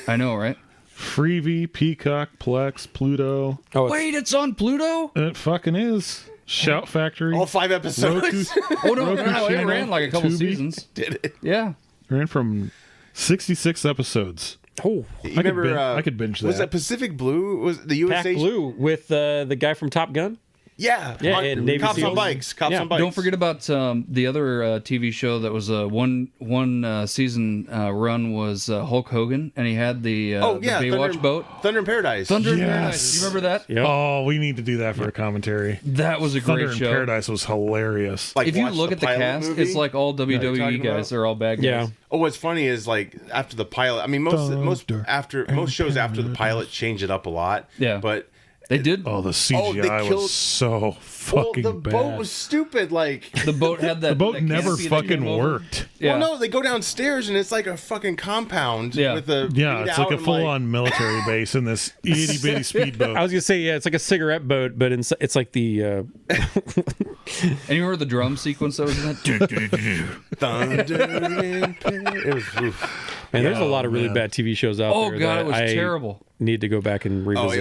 I know, right? Freebie, Peacock, Plex, Pluto. Oh, it's, Wait, it's on Pluto? It fucking is. Shout Factory. All 5 episodes. Oh no, Roku no, it channel, ran like a couple Tubi. seasons. Did it? Yeah. Ran from 66 episodes. oh, You I could binge Was that. that Pacific Blue? Was it the USA? Pack Blue with the guy from Top Gun. Yeah. Yeah, on- and Navy Cops on SEALs. bikes. Cops Yeah. on bikes. Don't forget about the other TV show that was one season run was Hulk Hogan, and he had the Baywatch boat. Thunder in Paradise. Thunder in Yes. Paradise. You remember that? Yep. Oh, we need to do that for a commentary. That was a Thunder great in show. Paradise was hilarious. Like, If you watch look at the pilot cast, movie. it's like all you're WWE talking guys. about? They're all bad guys. Yeah. Oh, what's funny is like after the pilot. I mean, most shows after the pilot change it up a lot. Yeah. but They did. Oh, the they CGI killed- was so well, fucking the bad. boat was stupid. Like, The boat had that. the boat that never canopy that fucking came over. worked. Yeah. well, no, they go downstairs and it's like a fucking compound. Yeah. with a Yeah, it's like a I'm full-on military base in this itty bitty speedboat. I was gonna say yeah, it's like a cigarette boat, but it's like the And you remember the drum sequence that was in that? Thunder in Paradise. It was. Oof. man. There's a lot of really man. bad TV shows out Oh there. god, that it was I terrible. need to go back and revisit.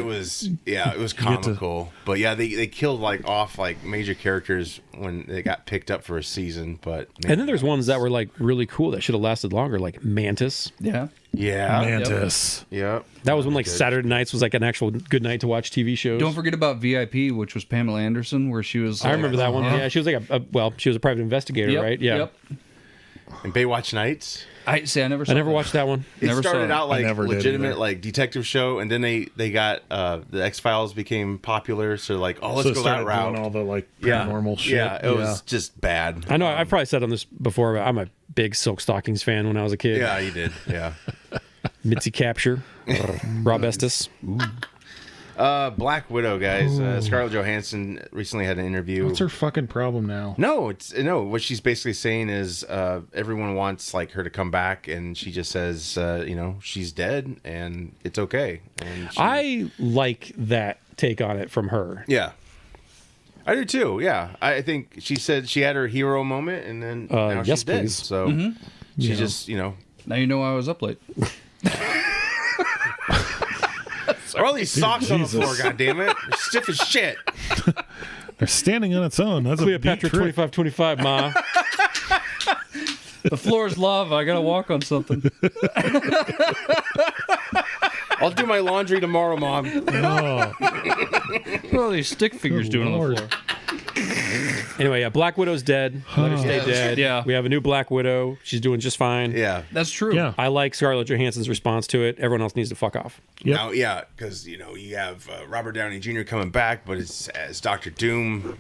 it was comical. But yeah, they killed like off like major characters when they got picked up for a season. But man, And then there's ones that were like really cool that should have lasted longer, like Mantis. Yeah. yeah, Mantis. yep. That was when like Saturday nights was like an actual good night to watch TV shows. Don't forget about VIP, which was Pamela Anderson, where she was. I remember that one. Yeah, she was like she was a private investigator, Yep, right? Yeah. Yep. And Baywatch Nights. I never. Saw I never that. watched that one. It Never saw started it. out like never did legitimate either. like detective show, and then they got the X-Files became popular, so like let's So it go started that route. doing all the like Yeah. paranormal shit. Yeah, it was just bad. I know I've probably said on this before, but I'm a big Silk Stockings fan when I was a kid. Yeah, you did. Yeah. Mitzi Capture, Rob Estes. Black Widow, guys. Scarlett Johansson recently had an interview. What's her fucking problem now? No, what she's basically saying is everyone wants like her to come back, and she just says she's dead and it's okay. And I like that take on it from her. yeah, I do too. Yeah, I think she said she had her hero moment, and then now yes, she's dead. please. So she Yeah. just Now you know I was up late. Are all these socks on the floor? Jesus. God damn it! They're stiff as shit. They're standing on its own. That's Cleopatra a deep trick. 2525, Ma. The floor is lava. I gotta walk on something. I'll do my laundry tomorrow, Mom. Oh, What are all these stick figures doing on the Lord. floor? Anyway, yeah, Black Widow's dead. Let her stay Yeah. dead. Yeah. We have a new Black Widow. She's doing just fine. Yeah. That's true. yeah. I like Scarlett Johansson's response to it. Everyone else needs to fuck off. Yep. Now, yeah, because you have Robert Downey Jr. coming back, but it's as Doctor Doom.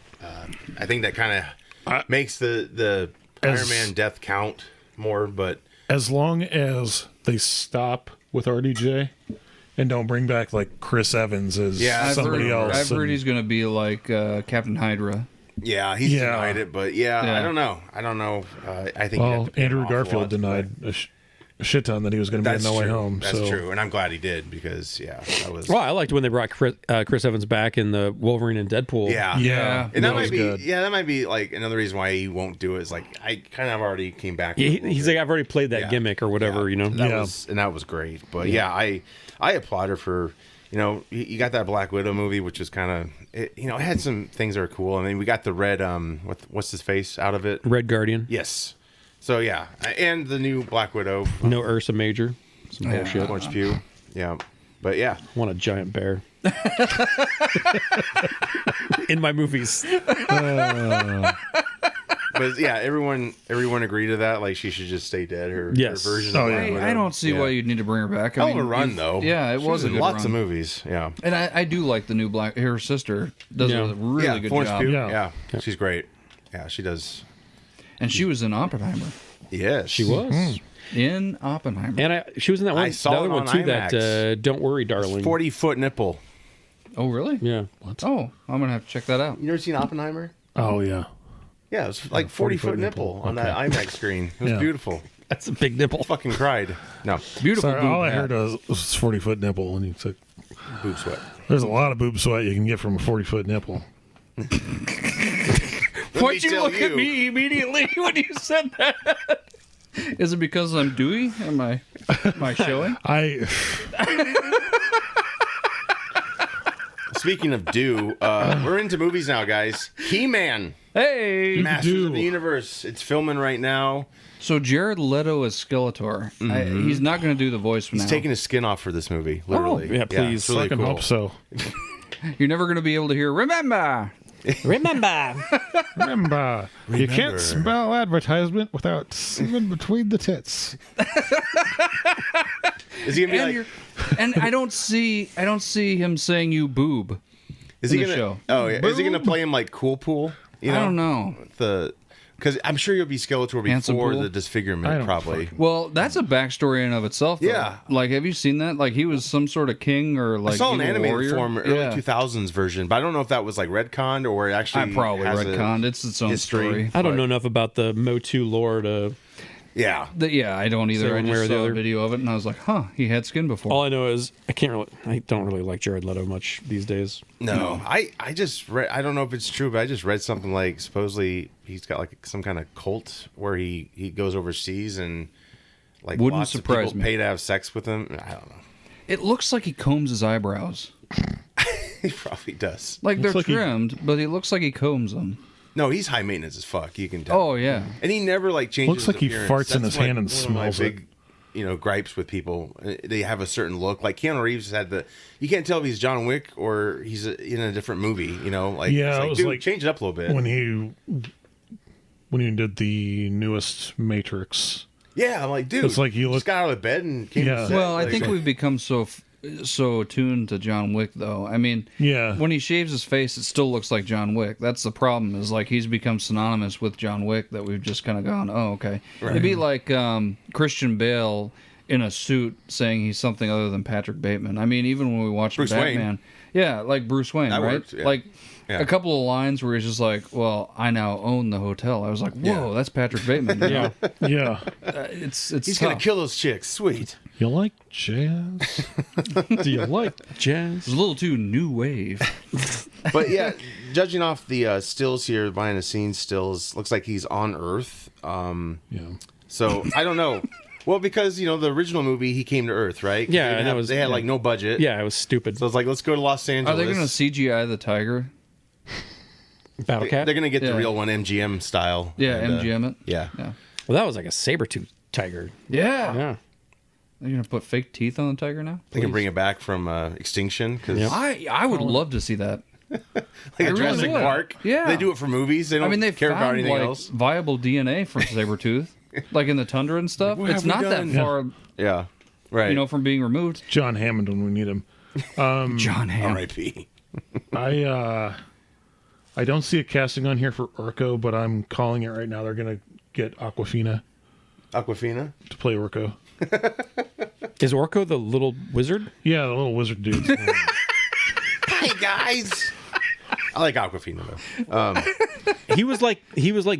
I think that kind of makes the Iron As- Man death count more. But As long as they stop with RDJ and don't bring back like Chris Evans as Yeah, I've somebody else. I've heard and- he's gonna be like Captain Hydra. yeah, he's Yeah. denied it. But yeah, Yeah. I don't know. I think you'd have Well, to pay an Andrew awful Garfield lot, denied a shit ton that he was going to be in That's No Way true. Home. That's so true, and I'm glad he did because that was Well, I liked when they brought Chris Evans back in the Wolverine and Deadpool. yeah. yeah, And that was might be good. that might be like another reason why he won't do it. Is like I kind of already came back. with a little He's bit. like, I've already played that Yeah. gimmick or whatever, Yeah. you know? Yeah. That was great. But yeah, I applaud her for you got that Black Widow movie, which was kind of it had some things that are cool. I mean, we got the red what's his face out of it. Red Guardian. Yes. So yeah, and the new Black Widow. No Ursa Major. Some bullshit. Florence Pugh. Yeah, but yeah, I want a giant bear. In my movies. but yeah, everyone agreed to that. Like she should just stay dead. Her Yes. version. Oh, of yeah. Black Widow. I don't see Yeah. why you'd need to bring her back. I Hell mean, of a run you've- though. Yeah, it She was a in good lots run. of movies. Yeah. And I do like the new Black. Her sister does Yeah. a really good Florence job. Pugh. Yeah. Yeah, she's great. Yeah, she does. And she was in Oppenheimer. Yes, She was. In Oppenheimer. And she was in that one. I saw the other it one on too. That IMAX. Don't Worry, Darling. 40-foot nipple. Oh, really? Yeah. Oh, I'm gonna have to check that out. You never seen Oppenheimer? Oh yeah. Yeah, it was like 40-foot nipple on that IMAX screen. It was Yeah. beautiful. That's a big nipple. Fucking cried. No, Beautiful. Sorry, boob all I hat. heard was 40-foot nipple, and it's like boob sweat. there's a lot of boob sweat you can get from a 40-foot nipple. Why'd you look at me immediately when you said that? Is it because I'm dewy? Am I showing? Speaking of do, we're into movies now, guys. He-Man, Hey. Masters of the Universe. It's filming right now. So Jared Leto is Skeletor. He's not going to do the voice now. He's taking his skin off for this movie, literally. yeah, please. it's really Fucking cool. hope so. You're never going to be able to hear. Remember. Remember. Remember, you can't spell advertisement without semen between the tits. Is he gonna be And, like? you're, and I don't see him saying you boob. Is in he the gonna? show. Oh, yeah. Is he gonna play him like Cool Pool? You I don't know. Because I'm sure you'll be Skeletor Handsome before Pool? the I disfigurement, don't probably. Well, that's a backstory in and of itself. Though. Yeah. Like, have you seen that? Like, he was some sort of king or like I saw an evil animated warrior. form, early Yeah. 2000s version, but I don't know if that was like retconned or it actually. I probably has a retconned. It's its own history. story. I don't But- know enough about the Motu lore to. Yeah. Yeah, I don't either. Say I one way just or the saw a other. video of it and I was like, huh, he had skin before. All I know is I don't really like Jared Leto much these days. No, I just read. I don't know if it's true, but I just read something like supposedly he's got like some kind of cult where he goes overseas and like Wouldn't lots surprise of people me. pay to have sex with him. I don't know. It looks like he combs his eyebrows. He probably does. Like they're Looks like he- trimmed, but it looks like he combs them. No, he's high maintenance as fuck. You can tell. Oh, yeah. And he never like changes. Looks like his he appearance. farts in That's his hand and one of smells my it. big, gripes with people. They have a certain look. Like Keanu Reeves had the. You can't tell if he's John Wick or he's in a different movie. Like Yeah, it's it was dude, like change it up a little bit. when he did the newest Matrix. Yeah, I'm like, dude, It's like you just look- got out of bed and came. Yeah. To set. Well, I Like, think we've become so attuned to John Wick, though. I mean, Yeah. when he shaves his face, it still looks like John Wick. That's the problem. Is like he's become synonymous with John Wick that we've just kind of gone, oh, okay. It'd be like Christian Bale in a suit saying he's something other than Patrick Bateman. I mean, even when we watched Bruce Batman, yeah, like Bruce Wayne, That right? worked, yeah. Like. Yeah. A couple of lines where he's just like, "Well, I now own the hotel." I was like, "Whoa, Yeah. that's Patrick Bateman." You know? Yeah. It's he's tough. gonna kill those chicks. Sweet. You like jazz? Do you like jazz? It's a little too new wave. But yeah, judging off the stills here, behind the scenes stills, looks like he's on Earth. Yeah. So I don't know. Well, because the original movie, he came to Earth, right? 'Cause Yeah, they didn't and it have- was- they had yeah. like no budget. Yeah, it was stupid. So it's like, let's go to Los Are Angeles. they going to CGI the tiger? Battle Cat. They're gonna get Yeah. the real one, MGM style. Yeah, And, MGM it. Yeah. Yeah. Well, that was like a saber-tooth tiger. Yeah. Yeah. Are you gonna put fake teeth on the tiger now? They can Please? bring it back from extinction because Yep. I would love to see that. like I a really Jurassic would. Park. Yeah. They do it for movies. They don't I mean, they care about found anything like else. viable DNA from Sabretooth, like in the tundra and stuff. What It's have we not that done? far, Yeah. Right. from being removed. John Hammond when we need him. John Hamm. R.I.P. I don't see a casting on here for Orko, but I'm calling it right now. They're gonna get Aquafina Aquafina. to play Orko. Is Orko the little wizard? Yeah, the little wizard dude. Hey guys. I like Aquafina though. He was like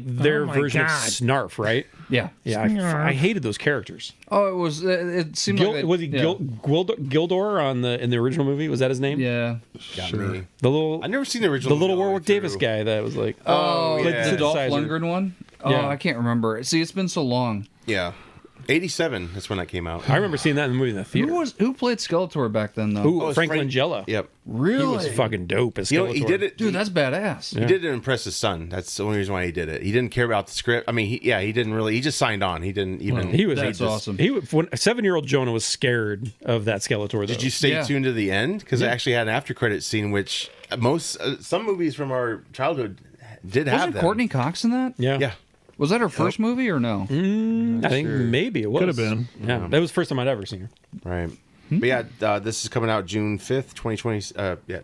their Oh my version of God. Snarf, right? Yeah. Yeah, I hated those characters. Oh, it was. It seemed like they- Was he yeah. Gildor in the original movie? Was that his name? Yeah. Got me. The little I've never seen the original. the little movie all the way Warwick Davis through. guy that was like Oh, yeah. the Dolph synthesizer. Lundgren one. Oh, Yeah. I can't remember. See, it's been so long. Yeah. 87. That's when that came out. I remember seeing that in the movie in the theater. Who played Skeletor back then though? Ooh, Oh, it's Frank Frank- Langella. Yep. Really? He was fucking dope as Skeletor. He did it. Dude, that's badass. He did it to impress his son. That's the only reason why he did it. He didn't care about the script. I mean, he didn't really. He just signed on. He didn't even. He was That's just- awesome. When a 7-year-old Jonah was scared of that Skeletor. Though. Did you stay Yeah. tuned to the end? Because I actually had an after credit scene, which some movies from our childhood did have. Wasn't them. Courtney Cox in that? Yeah. Yeah. Was that her first movie or no? I think maybe it was. Could have been. Yeah, that was the first time I'd ever seen her. Right. But yeah, this is coming out June 5th, 2020.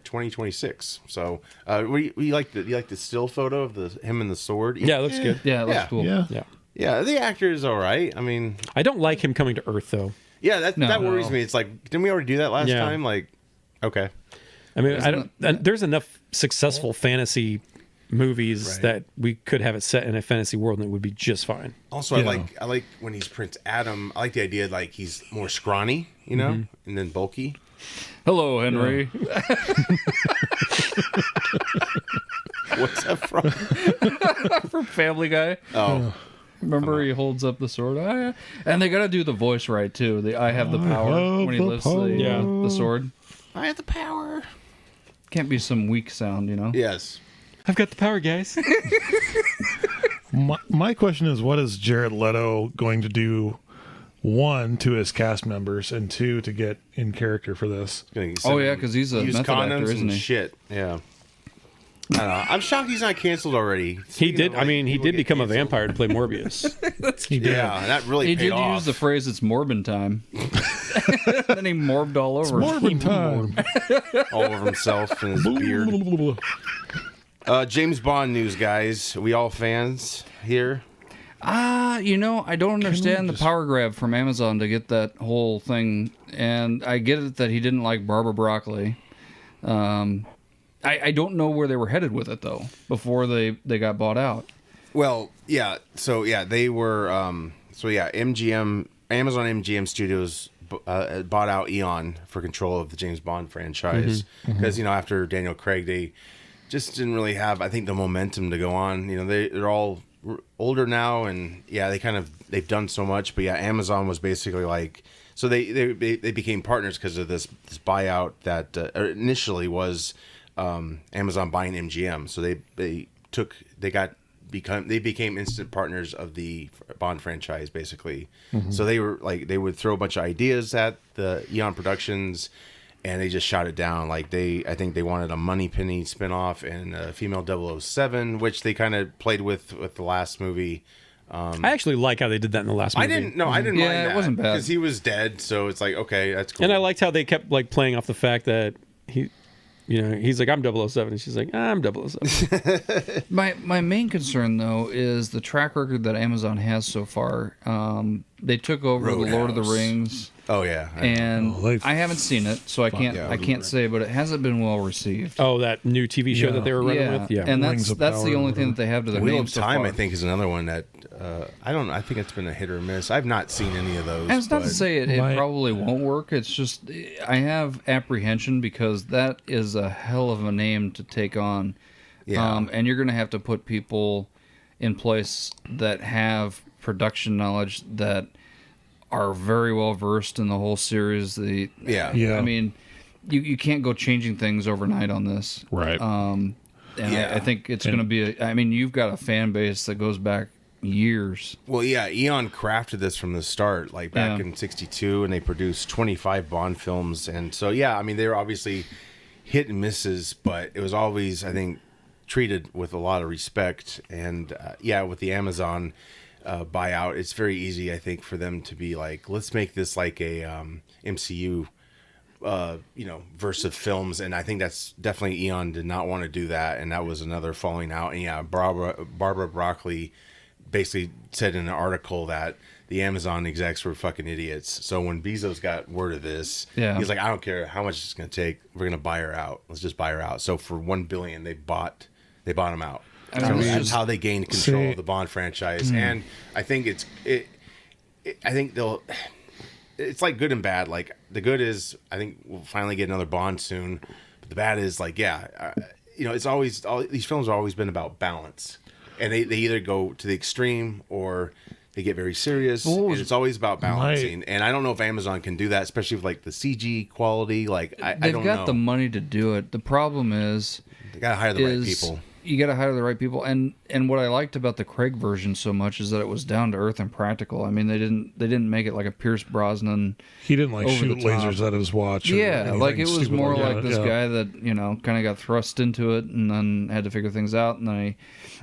2026. So, you like the still photo of him and the sword? Yeah, it looks good. Yeah, it looks Yeah. cool. Yeah. Yeah. Yeah, the actor is all right. I mean, I don't like him coming to Earth though. yeah, that No. worries me. It's like, didn't we already do that last Yeah. time? Like, okay. I mean, I don't. There's enough successful fantasy movies Right. that we could have it set in a fantasy world and it would be just fine. Also, Yeah. I like when he's Prince Adam. I like the idea like he's more scrawny, and then bulky. Hello, Henry. What's that from? From Family Guy. Oh, Remember he holds up the sword? And they got to do the voice right too. The I have the power have when he the lifts power. the sword. I have the power. Can't be some weak sound, Yes. I've got the power, guys. My question is, what is Jared Leto going to do? One, to his cast members, and two, to get in character for this. Oh, yeah, 'cause he's a use method condoms actor, isn't and he? Shit. Yeah. I don't know. I'm shocked he's not canceled already. He did. Speaking of, I mean, he people did get become a canceled. vampire to play Morbius. He did. Yeah, and that really He paid did off. use the phrase "it's Morbin time." Then he morbed all over. Morbin time. all over himself and his beard. James Bond news, guys. Are we all fans here? I don't understand the power grab from Amazon to get that whole thing, and I get it that he didn't like Barbara Broccoli. I don't know where they were headed with it though before they got bought out. Well, yeah. So yeah, they were. MGM, Amazon MGM Studios bought out Eon for control of the James Bond franchise because after Daniel Craig, they just didn't really have, I think, the momentum to go on. They're all older now, and yeah, they've done so much. But yeah, Amazon was basically like, So they became partners because of this buyout that initially was Amazon buying MGM. So they became instant partners of the Bond franchise, basically. So they were like, they would throw a bunch of ideas at the Eon Productions, and they just shot it down. Like I think they wanted a Moneypenny spinoff and a female 007, which they kind of played with the last movie. I actually like how they did that in the last movie. I didn't mind that. It wasn't bad because he was dead. So it's like, okay, that's cool. And I liked how they kept like playing off the fact that he's like, I'm 007, and she's like, I'm 007. My main concern though is the track record that Amazon has so far. They took over the Lord of the Rings. Oh yeah, And I haven't seen it, so I can't say, but it hasn't been well received. Oh, that new TV show that they were running with? Yeah. And Rings of that's the Power only or thing that they have to their Wheel name of so Time, far. I think, is another one that I think it's been a hit or miss. I've not seen any of those. And it's not to but- say it My- probably won't work. It's just I have apprehension because that is a hell of a name to take on. Yeah. And you're going to have to put people in place that have production knowledge that are very well versed in the whole series. Yeah. Yeah. I mean, you can't go changing things overnight on this. Right. And Yeah. I think it's going to be. I mean, you've got a fan base that goes back years. Well, yeah, Eon crafted this from the start, like back in '62, and they produced 25 Bond films. And so, yeah, I mean, they were obviously hit and misses, but it was always, I think, treated with a lot of respect. And yeah, with the Amazon buyout, it's very easy, I think, for them to be like, let's make this like a MCU verse of films. And I think that's definitely, Eon did not want to do that, and that was another falling out. And yeah, Barbara Broccoli basically said in an article that the Amazon execs were fucking idiots. So when Bezos got word of this, he's like, I don't care how much it's going to take, we're going to buy her out. Let's just buy her out. So for $1 billion, they bought him out. I So mean, that's how they gained control of the Bond franchise. And I think I think it's like good and bad. Like the good is, I think we'll finally get another Bond soon. But the bad is like, it's always, these films have always been about balance. And they either go to the extreme or they get very serious. And it's always about balancing. And I don't know if Amazon can do that, especially with like the CG quality. Like I don't know. They've got the money to do it. The problem is they gotta hire the right people. You got to hire the right people. And what I liked about the Craig version so much is that it was down to earth and practical. I mean, they didn't make it like a Pierce Brosnan. He didn't like over shoot the top. lasers at his watch. Or Yeah, anything like it was stupid more that. like this Yeah. guy that kind of got thrust into it and then had to figure things out, and then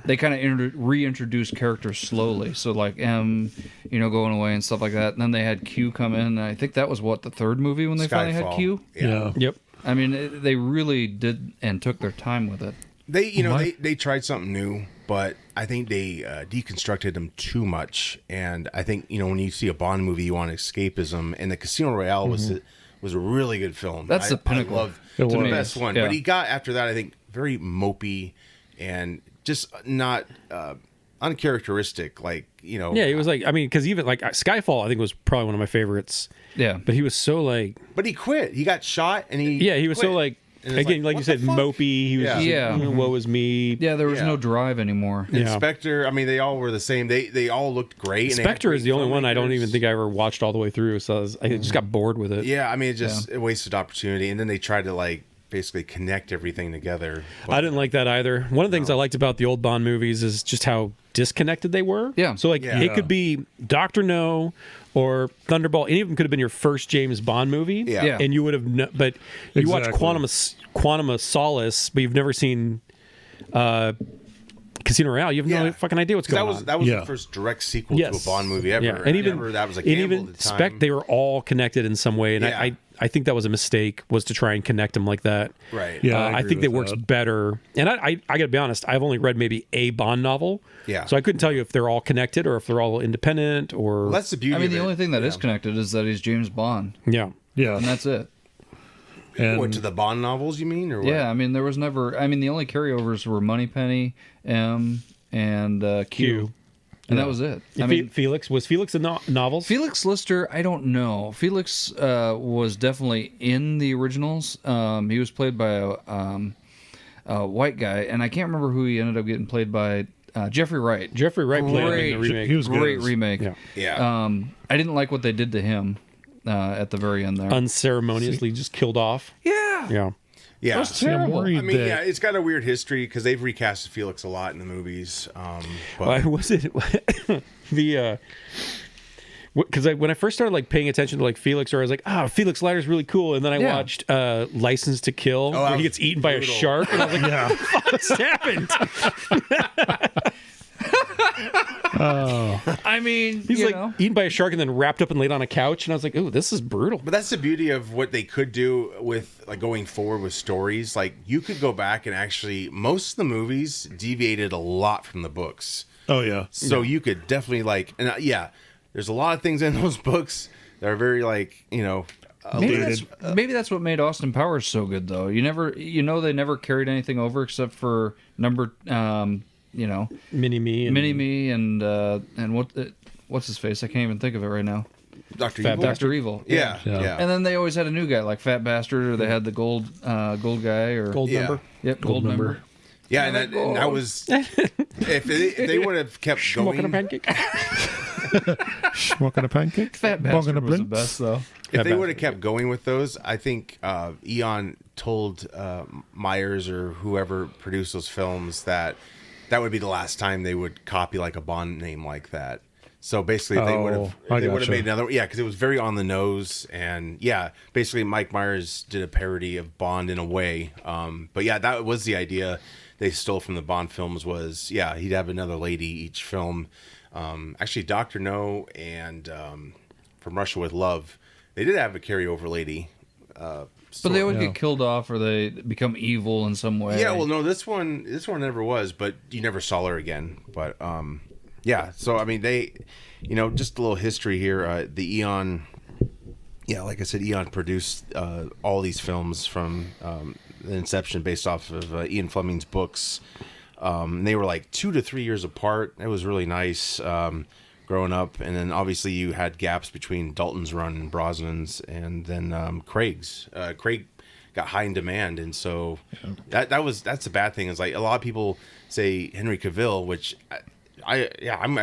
they kind of reintroduced characters slowly. So like M, going away and stuff like that. And then they had Q come in. And I think that was the third movie when they finally had Skyfall. Q. Yeah. Yep. I mean, they really did and took their time with it. They tried something new, but I think they deconstructed them too much. And I think when you see a Bond movie, you want escapism, and the Casino Royale was a really good film. That's the pinnacle. I love It the was. best one. Yeah. But he got after that, I think, very mopey and just not uncharacteristic. Like Yeah, he was like, I mean, because even like Skyfall, I think was probably one of my favorites. Yeah. But he was so like, But he quit. He got shot, and he was quit. so like, And it's again, like you what said, the fuck? mopey. He was, Yeah. just, woe is me. Yeah, there was Yeah. no drive anymore. Yeah. Inspector. I mean, they all were the same. They all looked great. and they had Spectre is great the only one I don't filmmakers. even think I ever watched all the way through. So I just got bored with it. Yeah, I mean, it wasted opportunity, and then they tried to like basically connect everything together. I didn't like that either. One of the things I liked about the old Bond movies is just how disconnected they were. Yeah. So like Yeah. it could be Dr. No or Thunderball. Any of them could have been your first James Bond movie. Yeah. Yeah. And you would have, but you watch Exactly. Quantum of Solace, but you've never seen Casino Royale. You have no Yeah. fucking idea what's going on. That was Yeah. the first direct sequel Yes. to a Bond movie ever. Yeah. And even that was a and gamble even at the time. Spec, they were all connected in some way, and Yeah. I think that was a mistake, was to try and connect them like that. Right. Yeah, I agree think that with works that. better. And I got to be honest, I've only read maybe a Bond novel. Yeah. So I couldn't tell you if they're all connected or if they're all independent or. Well, that's the beauty. I mean, of the it. only thing that is connected is that he's James Bond, Yeah. Yeah. and that's it. And What, to the Bond novels, you mean, or what? Yeah, I mean, there was never. I mean, the only carryovers were Moneypenny, M, and Q, and that was it. I mean, Felix was Felix in novels? Felix Lister, I don't know. Felix was definitely in the originals. He was played by a white guy, and I can't remember who he ended up getting played by. Jeffrey Wright. Jeffrey Wright played him in the Great. remake. He was good Great as- remake. Yeah. Yeah. I didn't like what they did to him. at the very end there. Unceremoniously just killed off. Yeah. Yeah. Yeah. See, I'm I worried mean, that yeah, it's got a weird history because they've recasted Felix a lot in the movies. But Why was it the because when I first started like paying attention to like Felix, or I was like, Felix Leiter's really cool, and then I Yeah. watched License to Kill, that where he was gets eaten by a brutal. shark, and I was like, yeah. what's happened? I mean, He's you like know. eaten by a shark and then wrapped up and laid on a couch, and I was like, oh, this is brutal. But that's the beauty of what they could do with like going forward with stories. Like you could go back and actually most of the movies deviated a lot from the books. Oh yeah. So you could definitely like and there's a lot of things in those books that are very like, Maybe that's what made Austin Powers so good, though. They never carried anything over except for Mini-Me. And Mini-Me and what's his face? I can't even think of it right now. Dr. Fat Evil. Dr. Evil. Yeah. And then they always had a new guy like Fat Bastard, or they had the gold guy, or Gold Yeah. member. Yep, gold member. Yeah, and that was if they would have kept Smoking a going. pancake. Smoking a pancake. Fat Bonging a Bastard was the blintz? best, though. If they would have kept going with those, I think Eon told Myers or whoever produced those films that would be the last time they would copy like a Bond name like that. So basically, if they would I have gotcha. made another, because it was very on the nose, and basically Mike Myers did a parody of Bond in a way. But yeah, that was the idea they stole from the Bond films was he'd have another lady each film. Actually, Dr. No and From Russia with Love, they did have a carryover lady. But they would Yeah. get killed off, or they become evil in some way. Yeah, well, no, this one never was, but you never saw her again. But so I mean, they, just a little history here. The Eon, like I said, Eon produced all these films from the inception, based off of Ian Fleming's books. They were like 2 to 3 years apart. It was really nice growing up, and then obviously you had gaps between Dalton's run and Brosnan's, and then Craig's. Craig got high in demand, and so that's the bad thing. Is like a lot of people say Henry Cavill, which I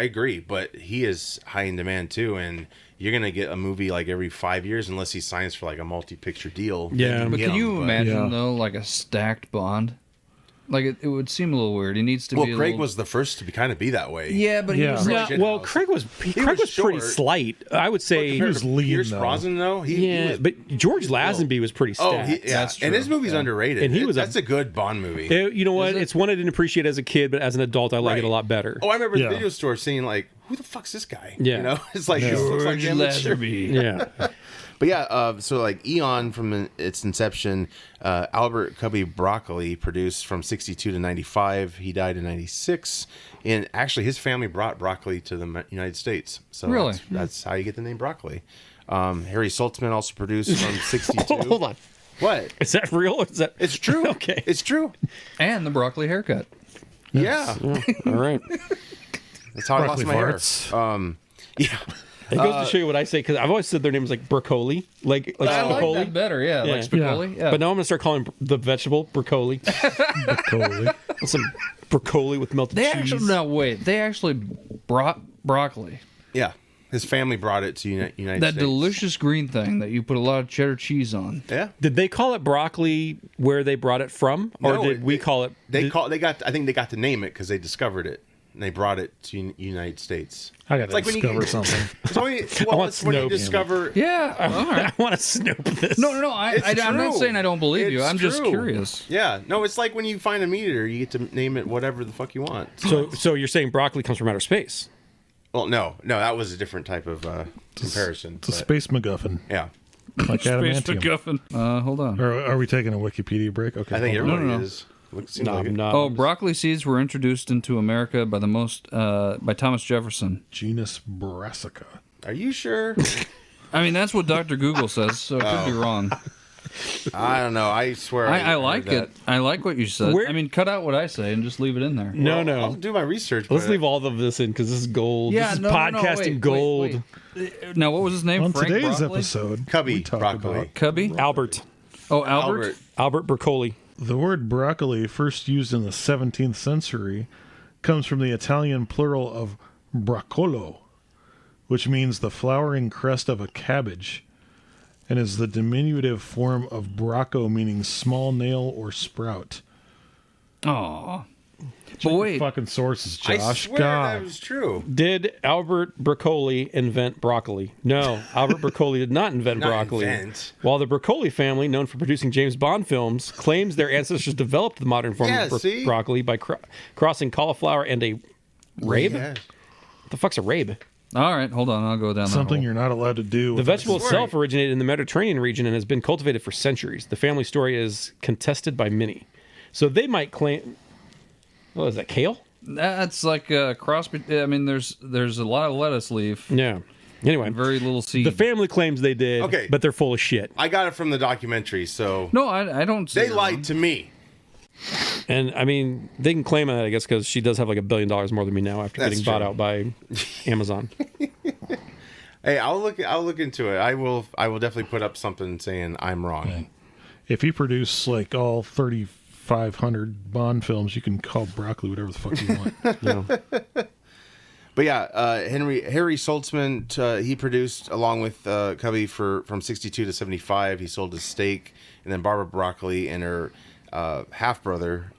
agree, but he is high in demand too, and you're gonna get a movie like every 5 years unless he signs for like a multi-picture deal. Yeah. Then But get can you him, but- imagine, Yeah. though, like a stacked Bond? Like, it would seem a little weird. He needs to Well, be a Craig little... was the first to kind of be that way. Yeah, but he Yeah. was like... Yeah, well, Craig was was pretty short. slight. I would say. Compared was to lean, Pierce though. Brosnan, though, he was, But George Lazenby was pretty oh, stacked. That's and his true. movie's underrated. And he was that's a good Bond movie. You know what? Is it? It's one I didn't appreciate as a kid, but as an adult, I like it a Right. lot better. Oh, I remember Yeah. the video store seeing like, who the fuck's this guy? Yeah. It's like this looks like George amateur. Lazenby. Yeah. But yeah, so like Eon from its inception, Albert Cubby Broccoli produced from 62 to 95. He died in 96. And actually, his family brought broccoli to the United States. So Really? that's how you get the name broccoli. Harry Saltzman also produced from 62. Hold on. What? Is that real? Or is that? It's true. Okay. It's true. And the broccoli haircut. Yeah. All right. That's how Broccoli I farts. lost my hair. Yeah. It goes to show you what I say, because I've always said their names like broccoli, like I like Spicoli. that better, yeah. Yeah. Like Spicoli, yeah. But now I'm gonna start calling the vegetable broccoli. Totally. Some broccoli with melted They cheese. actually... No, wait. They actually brought broccoli. Yeah. His family brought it to United That States. delicious green thing that you put a lot of cheddar cheese on. Yeah. Did they call it broccoli where they brought it from, or No, did we call it? I think they got to name it because they discovered it. And they brought it to United States. I gotta It's like when you- discover something. It's only, it's when you Snoke. discover. Yeah, all right. I want to snoop this. No. It's I'm not true. saying I don't believe you. It's I'm just true. curious. Yeah, no, it's like when you find a meat eater, you get to name it whatever the fuck you want. So you're saying broccoli comes from outer space? Well, no, that was a different type of comparison. It's a but- space MacGuffin, yeah, like adamantium. Hold on. Are we taking a Wikipedia break? Okay. I think hold on. everybody no. is. Seems No, like I'm it. not. Oh, broccoli seeds were introduced into America by by Thomas Jefferson. Genus Brassica. Are you sure? I mean, that's what Dr. Google says, so it could be wrong. I don't know. I swear. I heard like that. it. I like what you said. Where- I mean, cut out what I say and just leave it in there. No, no. I'll do my research. Let's but- leave all of this in because this is gold. Yeah, this is no, podcasting wait, gold. wait. Now, what was his name? On Frank today's Broccoli? episode, Cubby we talk broccoli. about Cubby? Albert Oh, Albert? Broccoli. the word broccoli, first used in the 17th century, comes from the Italian plural of braccolo, which means the flowering crest of a cabbage. and is the diminutive form of Brocco, meaning small nail or sprout. Aw. But wait, Fucking sources, I Josh. swear God. that was true. Did Albert Broccoli invent broccoli? No, Albert Broccoli did not invent Not broccoli. invent. While the Broccoli family, known for producing James Bond films, claims their ancestors developed the modern form Yeah, of see? broccoli by crossing cauliflower and a rabe? Yeah. What the fuck's a rabe? all right, hold on. I'll go down that Something hole. you're not allowed to do. The with vegetable swear. itself originated in the Mediterranean region and has been cultivated for centuries. The family story is contested by many. So they might claim... What is that, kale? That's like a cross. I mean, there's a lot of lettuce leaf, Yeah. Anyway, very little seed. the family claims they did, Okay. but they're full of shit. I got it from the documentary, so No, I don't. see they it lied wrong. to me. And I mean, they can claim that, I guess, because she does have like $1 billion more than me now after That's getting bought true. out by Amazon. Hey, I'll look into it. I will definitely put up something saying I'm wrong. If you produce like all 3,500 Bond films, you can call broccoli whatever the fuck you want. You know? But yeah, Harry Saltzman, he produced along with Cubby from 62 to 75. He sold his stake, and then Barbara Broccoli and her half brother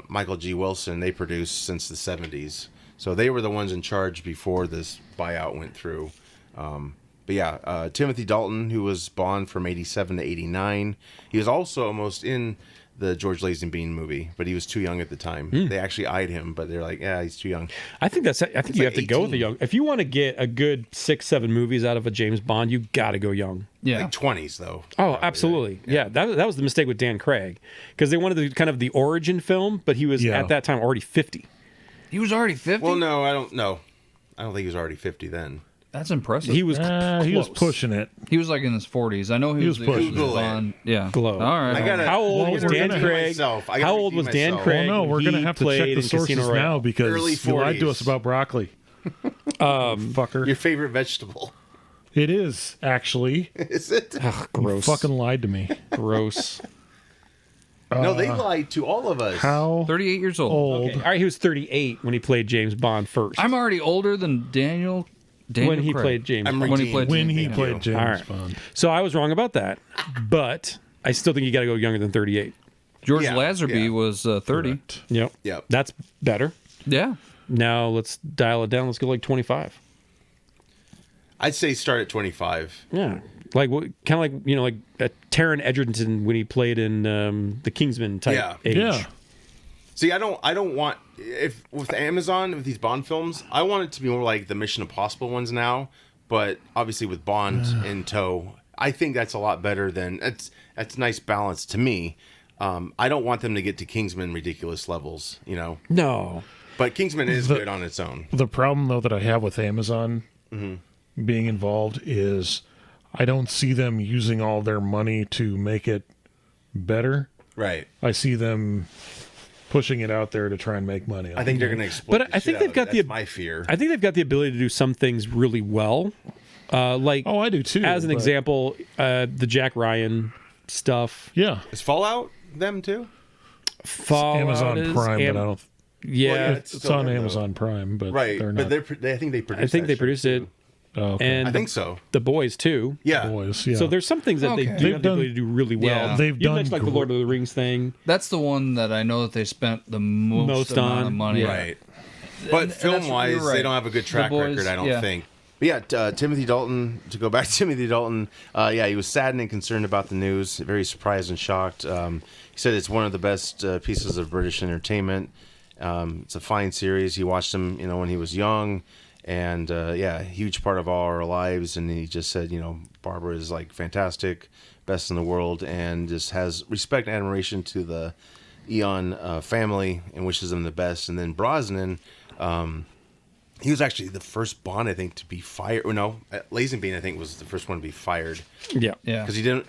Michael G. Wilson, they produced since the 70s. So they were the ones in charge before this buyout went through. But yeah, Timothy Dalton, who was Bond from 87 to 89, he was also almost in the George Lazenby movie, but he was too young at the time. They actually eyed him, but they're like, yeah, he's too young. I think you like have to go with the 18. young. If you want to get a good 6-7 movies out of a James Bond, you got to go young. Yeah. Like 20s, though. Oh, absolutely. Yeah, that was the mistake with Dan Craig, because they wanted kind of the origin film, but he was Yeah. at that time already 50. He was already 50. Well, no, I don't know. I don't think he was already 50 then. That's impressive. He was He was close. pushing it. He was like in his 40s. I know he was pushing the it. Bond. Yeah. Glow. All right. I gotta- How old Well, was we're Dan gonna- Craig? myself. I gotta How old redeem was Dan myself. Craig? Well, no, we're when going to he have to check played the in sources Casino now Royale? because Early you lied to 40s. us about broccoli. Fucker. Your favorite vegetable. It is, actually. Is it? Ugh, You gross. fucking lied to me. Gross. No, they lied to all of us. How 38 years old. old? Okay. All right, he was 38 when he played James Bond first. I'm already older than Daniel when he Craig. played James I'm Bond. When he redeemed. played When he Thank you. played James All right. Bond. So I was wrong about that, but I still think you got to go younger than 38. George Yeah, Lazenby yeah. was 30. Correct. Yep. Yep. That's better. Yeah. Now let's dial it down. Let's go like 25. I'd say start at 25. Yeah. Like kind of like, like Taron Egerton when he played in the Kingsman type Yeah. age. Yeah. See, I don't want, if with Amazon with these Bond films, I want it to be more like the Mission Impossible ones now, but obviously with Bond in tow, I think that's a lot better than that's a nice balance to me. I don't want them to get to Kingsman ridiculous levels, No. but Kingsman is good on its own. The problem, though, that I have with Amazon being involved is I don't see them using all their money to make it better. Right. I see them pushing it out there to try and make money. I think they're going to exploit. But the I think shit they've out got of it. the- That's my fear. I think they've got the ability to do some things really well. Like, Oh, I do too. as an but- example, the Jack Ryan stuff. Yeah. Is Fallout them too? Fallout Amazon is Prime, but I don't. Yeah, Well, yeah, It's still on them, though. Amazon Prime, but Right, they're but not. I think they produced. I think that they shit, produced it, too. Oh, okay. and I think so. the boys too. Yeah. Boys, yeah. So there's some things that they Okay. do They've have the done- ability to do really well. Yeah. They've You done mentioned like the Lord of the Rings thing. That's the one that I know that they spent the most amount on, of money. yeah. Right. But And that's- film wise, you're right. they don't have a good track The boys, record, I don't yeah. think. But yeah, Timothy Dalton, to go back to Timothy Dalton, he was saddened and concerned about the news, very surprised and shocked. He said it's one of the best pieces of British entertainment. It's a fine series. He watched them, when he was young. And a huge part of all our lives. And he just said, Barbara is like fantastic, best in the world, and just has respect and admiration to the Eon family and wishes them the best. And then Brosnan, he was actually the first Bond, I think, to be fired. No, Lazenby, I think, was the first one to be fired Yeah, Yeah. because he didn't.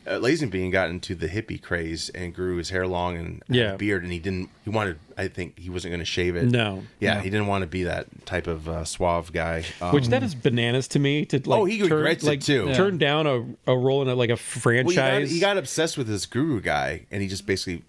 Lazenby got into the hippie craze and grew his hair long and had Yeah. a beard, and he didn't. He wanted. I think he wasn't going to shave it. No. Yeah, No. he didn't want to be that type of suave guy. Which that is bananas to me to like. he regrets it, too. Turn down a role in like a Well, franchise. he got obsessed with this guru guy, and he just basically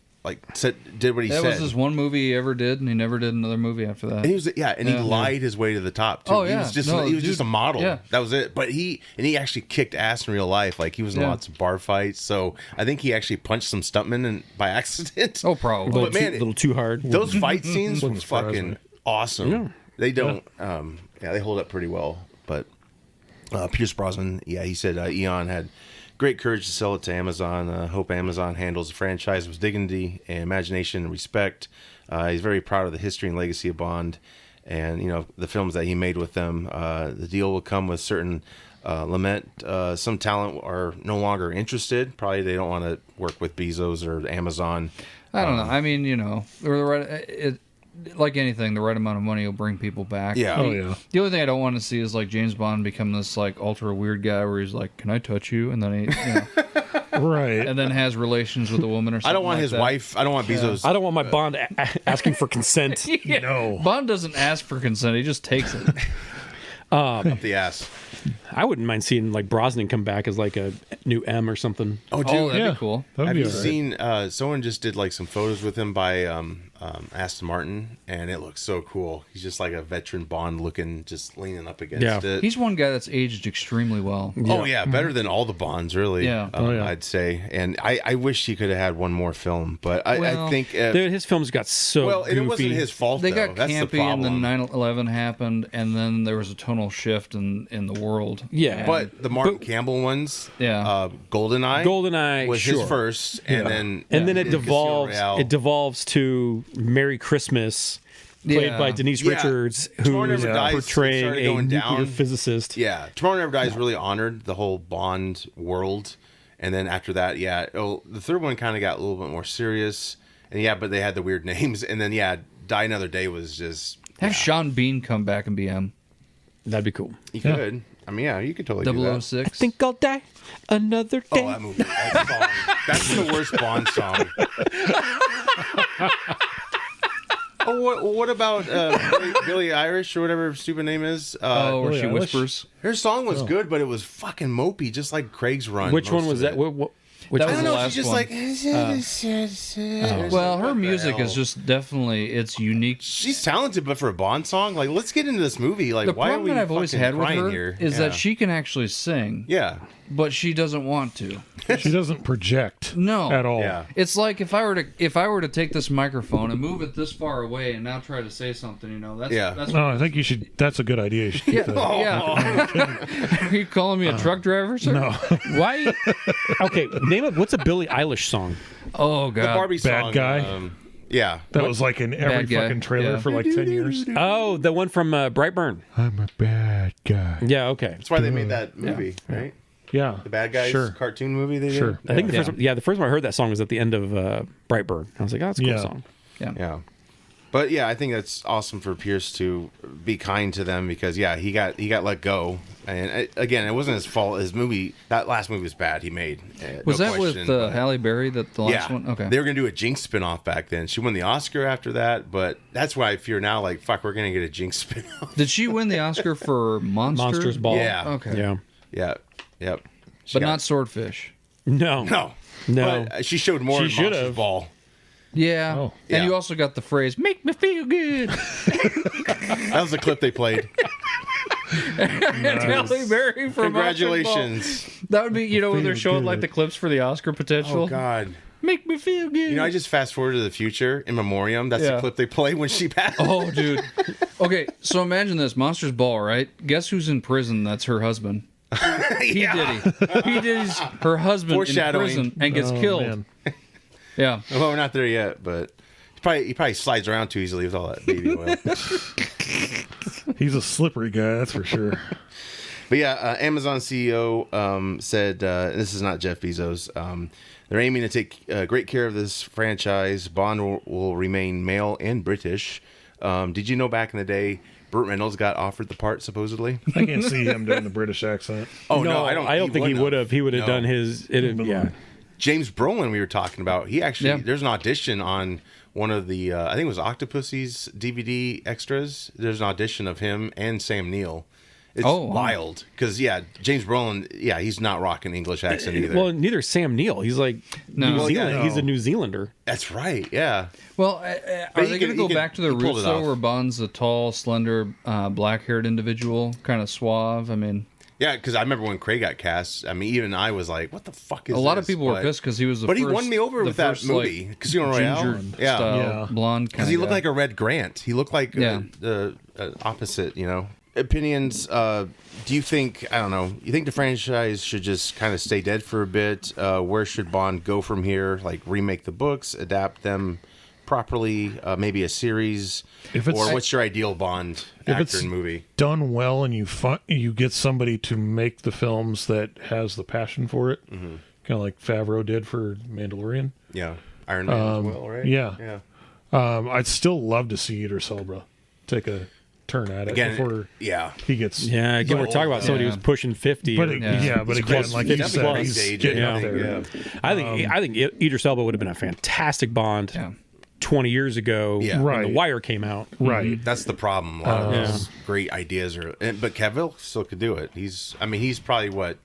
did what he That said. was his one movie he ever did, and he never did another movie after that. And he was he lied his way to the top too. Oh, He yeah. was just No, he was dude, just a model. yeah. That was it. But he actually kicked ass in real life. Like he was in Yeah. lots of bar fights. So I think he actually punched some stuntmen by accident. Oh, probably. But man, a little too hard. those fight scenes were Wouldn't surprise fucking me. awesome. Yeah. They don't. They hold up pretty well. But Pierce Brosnan, he said Eon had great courage to sell it to Amazon. Hope Amazon handles the franchise with dignity and imagination and respect. He's very proud of the history and legacy of Bond, and the films that he made with them. The deal will come with certain lament. Some talent are no longer interested. Probably they don't want to work with Bezos or Amazon. I don't know. I mean, like anything, the right amount of money will bring people back. Yeah. Oh yeah. The only thing I don't want to see is like James Bond become this like ultra weird guy where he's like, "Can I touch you?" and then he, Right. and then has relations with a woman or something. I don't want like his that. wife. I don't want Bezos. I don't want my Bond asking for consent. Yeah. No. Bond doesn't ask for consent; he just takes it. Up the ass. I wouldn't mind seeing like Brosnan come back as like a new M or something. Oh, dude. Oh, that'd Yeah. be cool. That'd Have be you all right. seen? Someone just did like some photos with him by Aston Martin, and it looks so cool. He's just like a veteran Bond looking, just leaning up against Yeah. it. He's one guy that's aged extremely well. Oh yeah, better than all the Bonds, really. Yeah. Oh, yeah. I'd say. And I wish he could have had one more film, but I Well, think. Dude, his films got so well, goofy. and it wasn't his fault. They though. got That's the campy, and then problem. 9/11 happened, and then there was a tonal shift in the world. Yeah. But the Martin Campbell ones, Yeah. GoldenEye, GoldenEye was sure. his first, and then And then it Casino devolves. Royale. It devolves to Merry Christmas, played Yeah. by Denise Yeah. Richards, Tomorrow who is Never Dies portraying started a going nuclear down. physicist. Yeah, Tomorrow Never Dies really honored the whole Bond world, and then after that, the third one kind of got a little bit more serious, and but they had the weird names, and then Die Another Day was just Have Sean Bean come back and be M. That'd be cool. you could. I mean, you could totally do that. 006. Think I'll die another day. Oh, that movie, that song, that's the worst Bond song. Oh, what about Billie Irish or whatever her stupid name is? where Billie she Eilish? whispers. Her song was good, but it was fucking mopey, just like Craig's Run. Which one most was of that? it. Which That I was don't the know. last She's just one. like. Well, her What the music is hell? just definitely it's unique. She's talented, but for a Bond song, like, let's get into this movie. Like, The why are problem we that I've always fucking had with crying her here? is Yeah. that she can actually sing, Yeah. but she doesn't want to. She doesn't project. No. At all. Yeah. It's like if I were to take this microphone and move it this far away and now try to say something, that's Yeah. that's No, I think you should. That's a good idea. You should keep that. yeah. Are you calling me a truck driver, sir? No. Why? Okay, what's a Billie Eilish song? Oh The god. Barbie Bad song. Guy? Yeah. That was like in every Bad guy. fucking trailer Yeah. for like 10 years. Oh, the one from Brightburn. I'm a bad guy. Yeah, okay. That's why they made that movie, right? Yeah. The Bad Guys Sure. cartoon movie they did. Sure. I think the Yeah. first one I heard that song was at the end of Brightburn. I was like, oh, that's a cool Yeah. song. Yeah. But I think that's awesome for Pierce to be kind to them because he got let go, and again, it wasn't his fault. That last movie was bad. He made Was no that question, with but- Halle Berry? That the last one? Okay. They were gonna do a Jinx spinoff back then. She won the Oscar after that, but that's why I fear now. Like, fuck, we're gonna get a Jinx spinoff. Did she win the Oscar for Monsters Ball. Yeah. Okay. Yeah. Yep. She But got- not Swordfish. No. no. No. But she showed more. She in should Monsters have. Ball. Yeah. Oh. And Yeah. you also got the phrase "make me feel good." That was the clip they played. Halle Berry for Monsters Ball. Congratulations. That would be, when they're Feel showing good. like the clips for the Oscar potential. Oh God. Make me feel good. I just fast forward to the future in memoriam. That's Yeah. the clip they play when she passed. Oh, dude. Okay, so imagine this: Monsters Ball, right? Guess who's in prison? That's her husband. He did her husband in Foreshadowing. prison and gets Oh, killed. man. Yeah. Well, we're not there yet, but he probably slides around too easily with all that baby oil. He's a slippery guy, that's for sure. But Amazon CEO said this is not Jeff Bezos. They're aiming to take great care of this franchise. Bond will remain male and British. Did you know back in the day, Burt Reynolds got offered the part supposedly? I can't see him doing the British accent. Oh no, I don't think he would have. He would have No. done his. Yeah. James Brolin, we were talking about. He actually Yeah. there's an audition on one of the I think it was Octopussy's DVD extras. There's an audition of him and Sam Neill, It's wild because James Brolin, he's not rocking English accent either. Well, neither is Sam Neill. He's like New Zealand. no. He's a New Zealander. That's right. Yeah. Well, are they going to go back to their he pulled roots it though, off. where Bond's a tall, slender, black-haired individual, kind of suave? I mean, Yeah, because I remember when Craig got cast. I mean, even I was like, "What the fuck is?" a lot this? of people were pissed because he was the But first. he won me over the with that first, movie, Casino Royale. ginger Yeah. style, Yeah. blonde. Because he looked like a Red Grant. He looked like the opposite, Opinions. Do you think, I don't know, you think the franchise should just kind of stay dead for a bit? Where should Bond go from here? Like remake the books, adapt them properly, maybe a series? Or what's your ideal Bond actor and movie? Done well, and you get somebody to make the films that has the passion for it, kind of like Favreau did for Mandalorian. Yeah. Iron Man as well, right? Yeah. I'd still love to see Idris Elba take a turn at it before he gets. Yeah, again, we're talking about somebody who's pushing 50. But but again, like you said, he's getting up there. I think Idris Elba would have been a fantastic Bond 20 years ago when The Wire came out. Right. That's the problem. A lot of those great ideas but Cavill still could do it. He's probably what,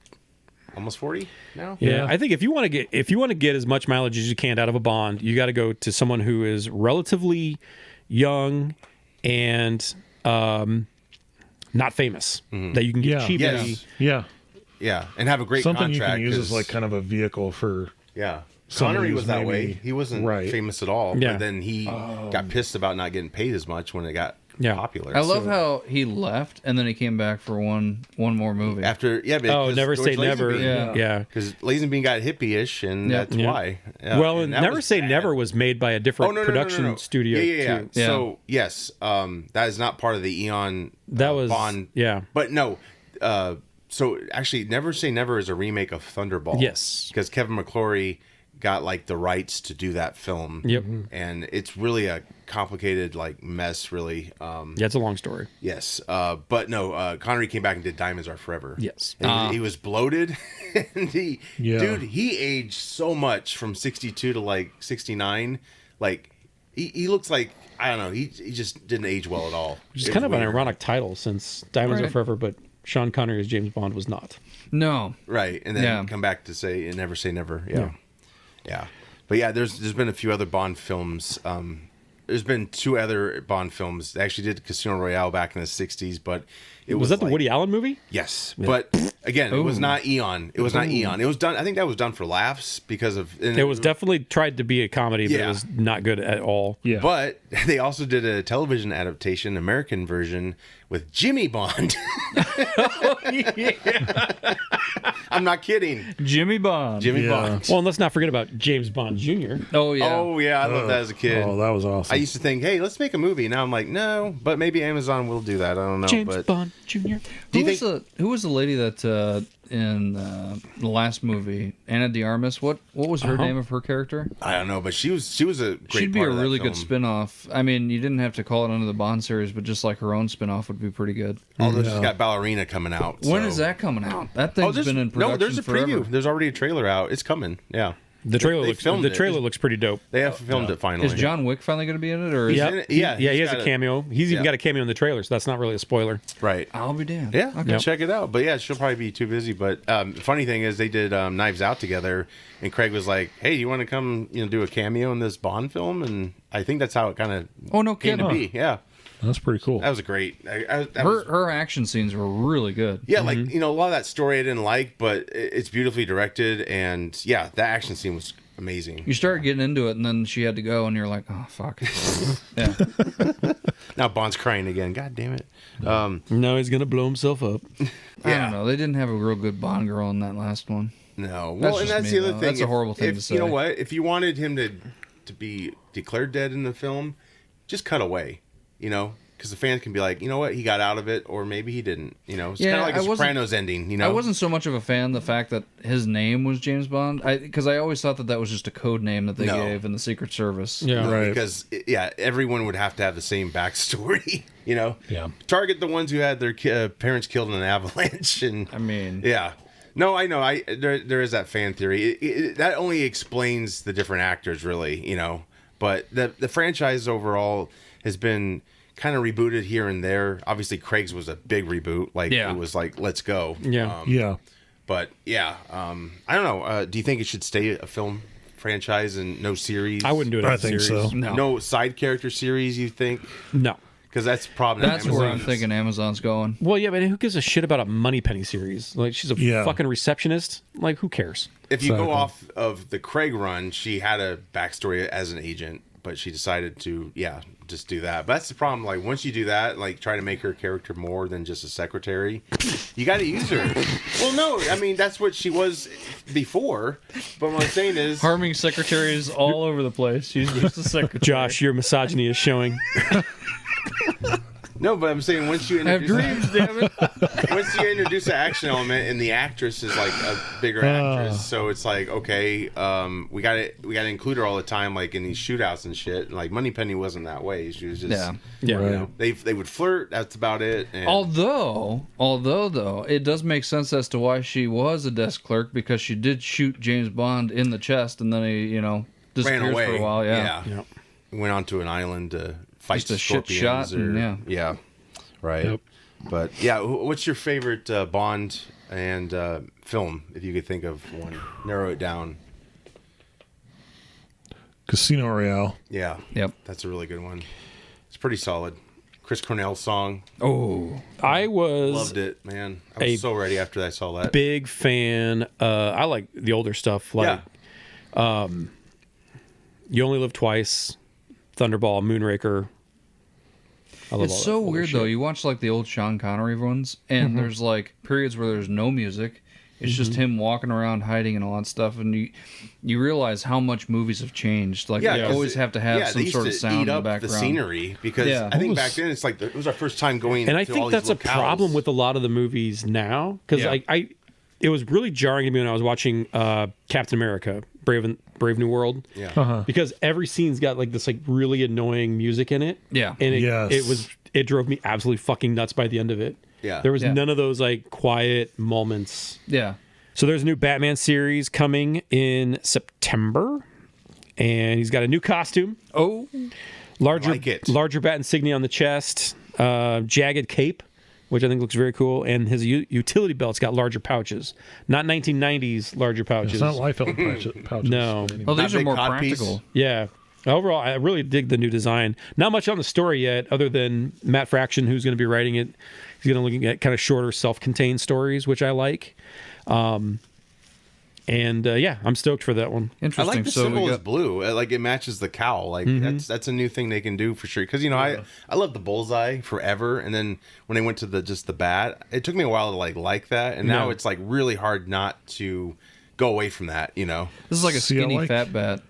almost 40 now? Yeah, I think if you want to get as much mileage as you can out of a Bond, you got to go to someone who is relatively young and not famous that you can get cheaply. Yeah, and have a great something contract. You can use as like kind of a vehicle for. Yeah. Connery was that way. He wasn't right. famous at all. Yeah. But then he got pissed about not getting paid as much when it got popular. I love how he left and then he came back for one more movie. After Never Say Never. Yeah. Because Lazenby got hippie-ish, and that's why. Well, and Never Say Never was made by a different production studio. Yeah. Too. So yes, that is not part of the Eon. That was Bond. Yeah. But no. So actually, Never Say Never is a remake of Thunderball. Yes. Because Kevin McClory got like the rights to do that film. Yep. And it's really a complicated like mess, really. It's a long story. Yes. But no, Connery came back and did Diamonds Are Forever. Yes. And he was bloated. And he aged so much from 62 to like 69. Like he looks like, I don't know, he just didn't age well at all. Which is kind of an ironic title since Diamonds Are Forever, but Sean Connery as James Bond was not. No. Right. And then come back to Never Say Never. Yeah. But yeah, there's been a few other Bond films. There's been 2 other Bond films. They actually did Casino Royale back in the 60s, but it was that the like, Woody Allen movie? Yes. But again, it was not Eon. It was not Eon. It was done, I think that was done for laughs because of... It was definitely tried to be a comedy, but it was not good at all. Yeah. But they also did a television adaptation, American version, with Jimmy Bond. I'm not kidding. Jimmy Bond. Jimmy Bond. Well, and let's not forget about James Bond Jr. Oh, yeah. Oh, yeah. I loved that as a kid. Oh, that was awesome. I used to think, hey, let's make a movie. Now I'm like, no, but maybe Amazon will do that. I don't know. James but Bond Jr. Who was the lady that in the last movie, Anna de Armas? What was her name of her character? I don't know, but she was a great She'd be part a of that really film. good spin-off. I mean, you didn't have to call it under the Bond series, but just like her own spin-off would be pretty good. Although she's got Ballerina coming out. When so. is that coming out? That thing's been in production No, there's a forever. preview. There's already a trailer out. It's coming. Yeah. The trailer They looks pretty dope. They have filmed it finally. Is John Wick finally going to be in it, or is in it? it? Yeah, he he's has got a cameo. He's even got a cameo in the trailer, so that's not really a spoiler. Right. I'll be damned. Yeah, Okay. check it out. But yeah, she'll probably be too busy. But funny thing is, they did Knives Out together, and Craig was like, "Hey, you want to come, do a cameo in this Bond film?" And I think that's how it kind of came to be. Yeah, That's pretty cool. that was great. Her action scenes were really good. Yeah, like a lot of that story I didn't like, but it's beautifully directed, and yeah, that action scene was amazing. You started getting into it, and then she had to go, and you're like, oh, fuck. Yeah. Now Bond's crying again. God damn it. No, he's gonna blow himself up. I don't know. They didn't have a real good Bond girl in that last one. No. That's Well, and just that's me, the other though. thing. That's a horrible thing to say. You know what? If you wanted him to be declared dead in the film, just cut away. Because the fans can be like, you know what, he got out of it, or maybe he didn't. It's kind of like a Sopranos ending. I wasn't so much of a fan the fact that his name was James Bond, because I always thought that was just a code name that they gave in the Secret Service. Yeah, No, right. Because everyone would have to have the same backstory. Yeah. Target the ones who had their parents killed in an avalanche, and I mean, yeah. No, I know. There is that fan theory. That only explains the different actors, really. But the franchise overall has been kind of rebooted here and there. Obviously, Craig's was a big reboot. Like Yeah. it was like, let's go. Yeah. Yeah. But yeah, I don't know. Do you think it should stay a film franchise and no series? I wouldn't do it. I as a think series. so. No. Side character series. You think? No. Because that's the problem. That's where I'm Amazon's- thinking Amazon's going. Well, yeah, but who gives a shit about a Moneypenny series? Like, she's a Yeah. fucking receptionist. Like, who cares? If you go Exactly. off of the Craig run, she had a backstory as an agent, but she decided to, just do that. But that's the problem. Like, once you do that, like, try to make her character more than just a secretary, you got to use her. Well, no, I mean, that's what she was before. But what I'm saying is, Harming secretaries all over the place. She's just a secretary. Josh, your misogyny is showing. no, but I'm saying once you I have introduce, dreams, damn it. once you introduce an action element and the actress is like a bigger actress, so it's like, okay, we got to include her all the time, like in these shootouts and shit. And like Moneypenny wasn't that way. She was just, Yeah. Yeah. Right. you know, they would flirt. That's about it. And Although though, it does make sense as to why she was a desk clerk, because she did shoot James Bond in the chest, and then he, ran disappears away for a while. Yeah. Yep. Went onto an island to fight Just a shit scorpions. shot and, yeah, right. Yep. But yeah, what's your favorite Bond and film? If you could think of one, narrow it down. Casino Royale. Yeah, Yep. that's a really good one. It's pretty solid. Chris Cornell's song, Oh, I was loved it, man. I was A so ready after I saw that. big fan. I like the older stuff, like You Only Live Twice, Thunderball, Moonraker. I love it's all so that older weird shit. though. You watch like the old Sean Connery ones, and there's like periods where there's no music. It's just him walking around hiding and all that stuff, and you realize how much movies have changed. Like they 'cause always have to have they some used sort of to sound eat in the up background. the scenery because Yeah. I think What back was- then it's like it was our first time going. And I to all think these that's a locales. problem with a lot of the movies now, because Yeah. it was really jarring to me when I was watching Captain America, Brave New World. Yeah. Because every scene's got like this like really annoying music in it. Yeah. And Yes. it drove me absolutely fucking nuts by the end of it. Yeah. There was Yeah. none of those like quiet moments. Yeah. So there's a new Batman series coming in September, and he's got a new costume, Oh, Like it. larger bat insignia on the chest, jagged cape, which I think looks very cool, and his utility belt's got larger pouches, not 1990s larger pouches. It's not Liefeld pouches. No. oh, these That are big more cod piece? practical. Yeah. Overall, I really dig the new design. Not much on the story yet, other than Matt Fraction, who's going to be writing it. He's going to look at kind of shorter, self-contained stories, which I like. Yeah, I'm stoked for that one. I Interesting. like the so symbol we is got, blue. Like it matches the cowl. Like that's a new thing they can do for sure. Because I love the bullseye forever, and then when they went to the bat, it took me a while to like that, and now Yeah. it's like really hard not to go away from that. this is like a See, I skinny like- fat bat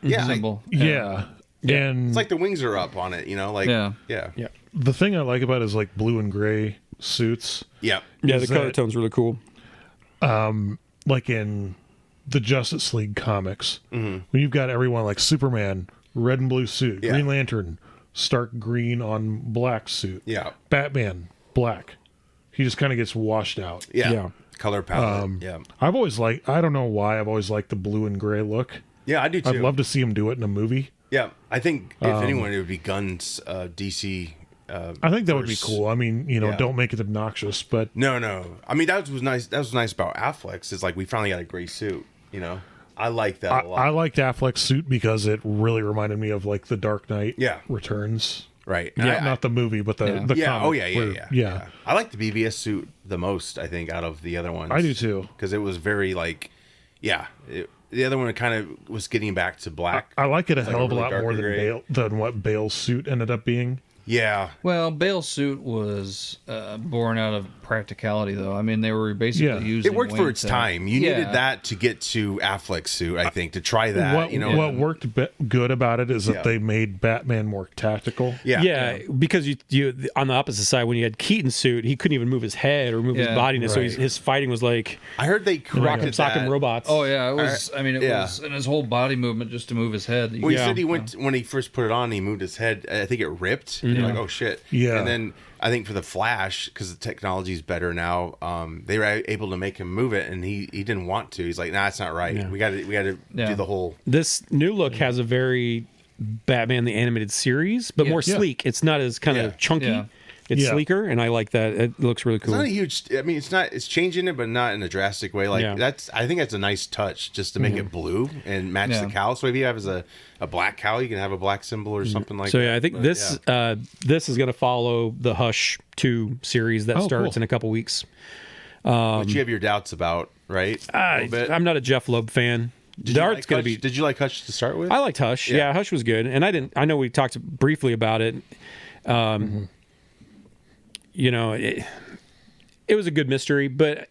Yeah, symbol. Yeah. And it's like the wings are up on it. Like Yeah. yeah, Yeah. the thing I like about it is like blue and gray suits. yeah. Yeah, the Is color that- tone's really cool. Like in the Justice League comics, Mm-hmm. when you've got everyone like Superman, red and blue suit, Yeah. Green Lantern, stark green on black suit, Yeah. Batman, black. He just kind of gets washed out. Yeah. Yeah. Color palette. yeah. I've always liked, I don't know why, I've always liked the blue and gray look. Yeah, I do too. I'd love to see him do it in a movie. Yeah, I think if anyone, it would be Gunn's DC. I think that would be Verse. cool. I mean, Yeah. don't make it obnoxious, but No. I mean, that was nice. That was nice about Affleck's. Is like we finally got a gray suit. I like that a lot. I liked Affleck's suit because it really reminded me of like the Dark Knight Yeah. Returns. right. Yeah, not the movie, but the Yeah. the Yeah. comic Oh yeah. where- Yeah. I like the BVS suit the most. I think out of the other ones. I do too. Because it was very like, the other one kind of was getting back to black. I like it a like hell a of a really lot darker more gray. than what Bale's suit ended up being. Yeah. Well, Bale's suit was born out of practicality, though. I mean, they were basically Yeah. using It worked for Wayne its to- time. You Yeah. needed that to get to Affleck's suit, I think, to try that. What worked good about it is that Yeah. they made Batman more tactical. Yeah. Yeah, because you on the opposite side, when you had Keaton's suit, he couldn't even move his head or move his Yeah. body, and so Right. his fighting was like I heard they rock'em corrected sock'em that. robots. Oh yeah, it was. I mean, it Yeah. was, and his whole body movement just to move his head. Well, he Yeah. said he went when he first put it on. He moved his head. I think it ripped. And you're like, oh shit. Yeah. And then I think for the Flash, because the technology is better now, they were able to make him move it, and he didn't want to. He's like, nah, it's not right. Yeah. We got to Yeah. do the whole. This new look has a very Batman the Animated Series, but more sleek. It's not as kind of chunky. Yeah. It's sleeker, and I like that. It looks really cool. It's not a huge. I mean, it's changing it, but not in a drastic way. Like I think that's a nice touch, just to make it blue and match the cowl. So if you have a black cowl, you can have a black symbol or something like that. So yeah, I think this is going to follow the Hush 2 series that starts in a couple weeks. Which you have your doubts about, right? I'm not a Jeff Loeb fan. The art's going to be. Did you like Hush to start with? I liked Hush. Yeah, Hush was good, and I know we talked briefly about it. You know, it was a good mystery, but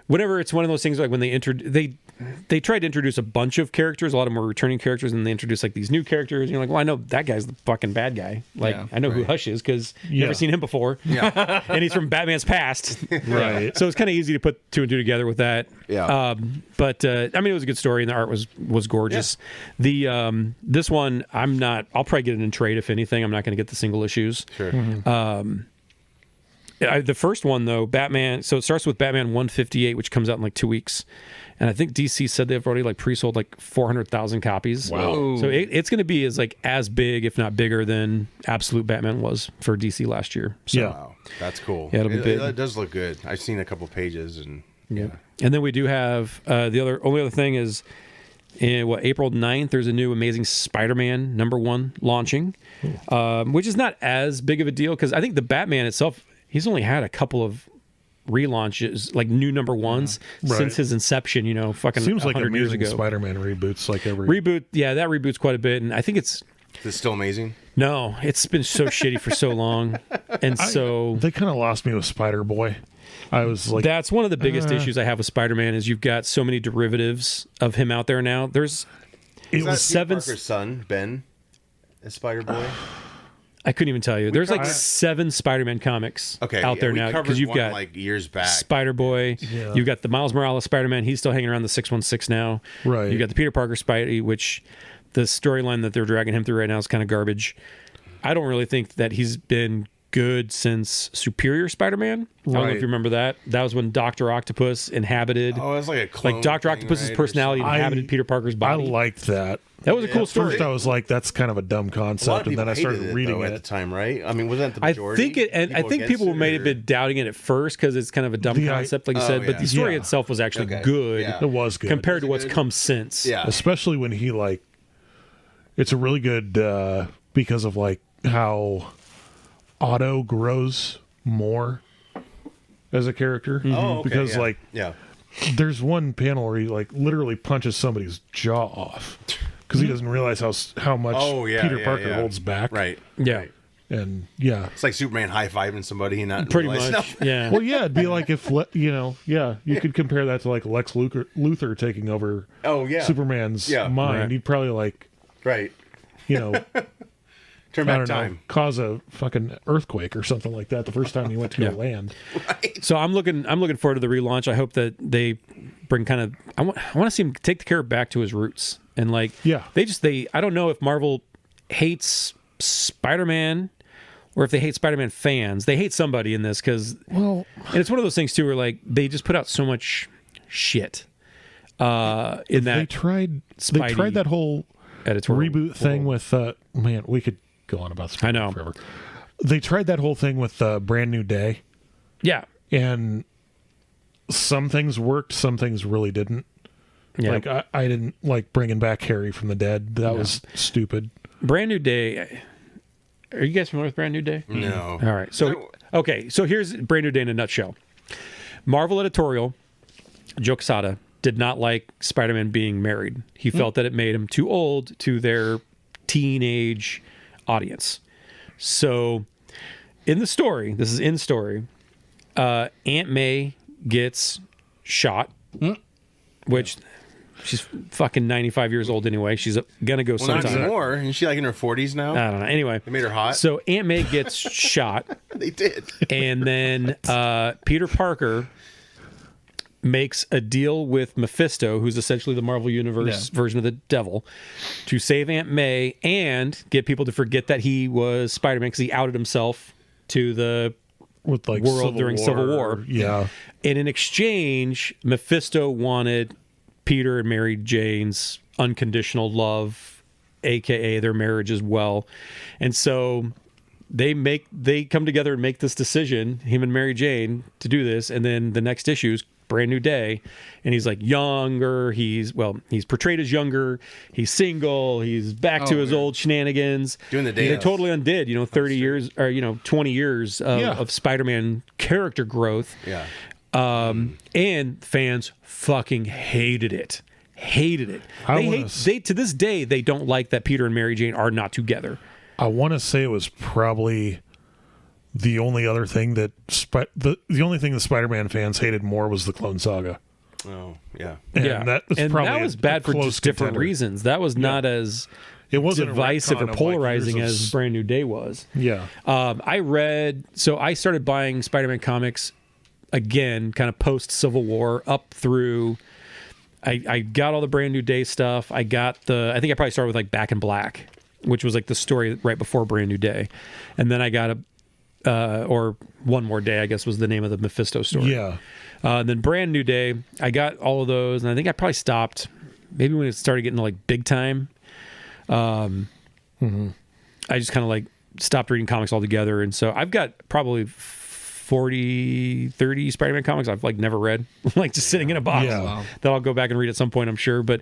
whenever it's one of those things like when they tried to introduce a bunch of characters, a lot of them were returning characters, and they introduced like these new characters. And you're like, well, I know that guy's the fucking bad guy. Like, I know who Hush is because you've never seen him before. Yeah, and he's from Batman's past. Right. So it's kind of easy to put 2 and 2 together with that. Yeah. But I mean, it was a good story, and the art was gorgeous. Yeah. The this one, I'll probably get it in trade if anything. I'm not going to get the single issues. Sure. The first one though, Batman. So it starts with Batman 158, which comes out in like 2 weeks, and I think DC said they've already like pre-sold like 400,000 copies. Wow! So it's going to be as big, if not bigger, than Absolute Batman was for DC last year. So, Wow, that's cool. Yeah, it'll be big. It does look good. I've seen a couple pages and And then we do have the only other thing is in April 9th, there's a new Amazing Spider-Man #1 launching, which is not as big of a deal because I think the Batman itself. He's only had a couple of relaunches, like new #1s, since his inception. You know, fucking seems like 100 years Amazing ago. Spider-Man reboots like every Reboot. Yeah, that reboots quite a bit, and I think it's Is it still amazing? no, it's been so shitty for so long, and so they kind of lost me with Spider-Boy. I was like, that's one of the biggest issues I have with Spider-Man is you've got so many derivatives of him out there now. There's Is that seven. Peter Parker's son, Ben, as Spider-Boy? I couldn't even tell you. There's like 7 Spider-Man comics out there now because you've got like years back. Spider-Boy. Yeah. You've got the Miles Morales Spider-Man. He's still hanging around the 616 now. Right. You got the Peter Parker Spidey, which the storyline that they're dragging him through right now is kind of garbage. I don't really think that he's been good since Superior Spider-Man. I don't know if you remember that. That was when Dr. Octopus inhabited. Oh, it's like a clone like Dr. thing, Octopus's right, or personality something? inhabited Peter Parker's I body. liked that. That was a cool At story. first, I was like, "That's kind of a dumb A lot concept," of and then people I started hated reading it, though, at the time, right? I mean, wasn't that the I majority? think it, and I think people may have been doubting it at first because it's kind of a dumb The concept, like you Oh, said. But yeah. the story Yeah. itself was actually Okay. good Yeah. It was good compared to what's good? come since. Yeah. especially when he like. It's a really good because of like how Otto grows more as a character. Oh, okay, because yeah. like yeah. there's one panel where he like literally punches somebody's jaw off because he doesn't realize how much Oh, yeah, Peter yeah, Parker yeah. holds back. Right. Yeah. And yeah. It's like Superman high-fiving somebody and not Pretty realizing- much. Yeah. Well, yeah, it'd be like if you could compare that to like Lex Luthor taking over Oh, yeah. Superman's mind. Right. He'd probably like Right. I Turn back don't time. know, cause a fucking earthquake or something like that the first time he went to go land. So I'm looking forward to the relaunch. I hope that they bring kind of I want to see him take the character back to his roots and like they I don't know if Marvel hates Spider-Man or if they hate Spider-Man fans. They hate somebody in this and it's one of those things too where like they just put out so much shit in that They tried Spidey that whole editorial reboot thing with man, we could go on about Spider-Man I know. forever. They tried that whole thing with Brand New Day, Yeah. and some things worked, some things really didn't. Yeah. Like I didn't like bringing back Harry from the dead. That was stupid. Brand New Day. Are you guys familiar with Brand New Day? No. All right. So here's Brand New Day in a nutshell. Marvel editorial, Joe Quesada, did not like Spider-Man being married. He felt that it made him too old to their teenage audience. So in the story, this is in story, Aunt May gets shot, which she's fucking 95 years old anyway. She's gonna go Well, not sometime. anymore. Isn't she like in her 40s now? I don't know. Anyway, They made her hot. so Aunt May gets shot, They did. and then Peter Parker makes a deal with Mephisto, who's essentially the Marvel Universe version of the devil, to save Aunt May and get people to forget that he was Spider-Man because he outed himself to the With like world during Civil War. Yeah. And in exchange, Mephisto wanted Peter and Mary Jane's unconditional love aka their marriage as well. And so they come together and make this decision, him and Mary Jane, to do this. And then the next issue's brand new day, and he's like younger. He's portrayed as younger. He's single. He's back to his old shenanigans. Doing the dance. They totally undid, 30 years or 20 years of Spider-Man character growth. Yeah. And fans fucking hated it. They to this day they don't like that Peter and Mary Jane are not together. I want to say it was probably the only other thing that the only thing the Spider-Man fans hated more was the Clone Saga. Oh, yeah. And that was bad for just different reasons. That was not as it wasn't divisive or polarizing as Brand New Day was. Yeah. I started buying Spider-Man comics again, kind of post Civil War up through. I got all the Brand New Day stuff. I think I probably started with like Back in Black, which was like the story right before Brand New Day, and then I got or One More Day, I guess was the name of the Mephisto story. Yeah. And then Brand New Day, I got all of those, and I think I probably stopped maybe when it started getting to like big time. I just kind of like stopped reading comics altogether, and so I've got probably 30 Spider-Man comics I've like never read, like just sitting in a box that I'll go back and read at some point, I'm sure. But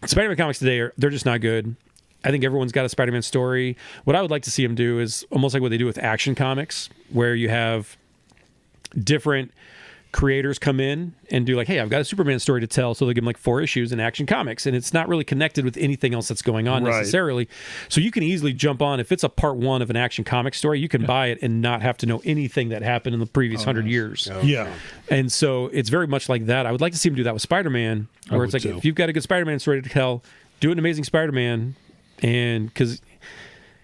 Spider-Man comics today they're just not good. I think everyone's got a Spider-Man story. What I would like to see them do is almost like what they do with Action Comics, where you have different creators come in and do like, hey, I've got a Superman story to tell, so they give them like 4 issues in Action Comics, and it's not really connected with anything else that's going on necessarily. So you can easily jump on, if it's a part 1 of an Action Comic story, you can buy it and not have to know anything that happened in the previous 100 years. Yeah. And so it's very much like that. I would like to see him do that with Spider-Man, where it's like, if you've got a good Spider-Man story to tell, do an Amazing Spider-Man. And because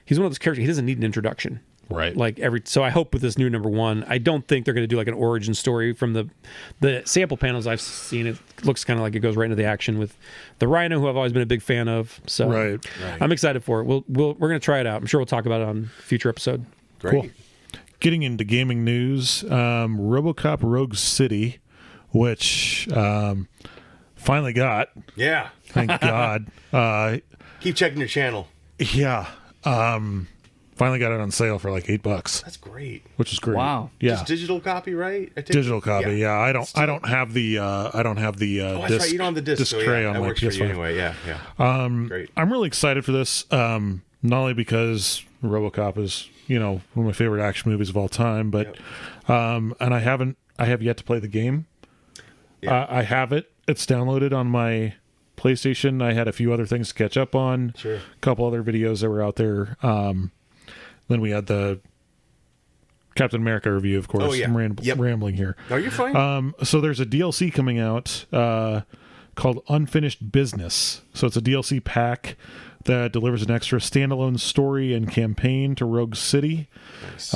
he's one of those characters, he doesn't need an introduction, right? Like so I hope with this new #1, I don't think they're going to do like an origin story. From the sample panels I've seen, it looks kind of like it goes right into the action with the Rhino, who I've always been a big fan of. So I'm excited for it. We're going to try it out. I'm sure we'll talk about it on a future episode. Great. Cool. Getting into gaming news, RoboCop Rogue City, which finally got. Yeah. Thank God. Keep checking your channel. Yeah. Finally got it on sale for like $8. That's great. Which is great. Wow. Yeah. Just digital copy, right? Digital copy. Yeah. I don't have the that's disc. right. You don't have the disc tray on my works for PS5. you anyway. Yeah. Great. I'm really excited for this. Not only because RoboCop is, one of my favorite action movies of all time, but and I have yet to play the game. Yeah. I have it. It's downloaded on my PlayStation. I had a few other things to catch up on. Sure. A couple other videos that were out there. Then we had the Captain America review, of course. Oh, yeah. I'm rambling here. No, you're fine. So there's a DLC coming out called Unfinished Business. So it's a DLC pack that delivers an extra standalone story and campaign to Rogue City. Nice.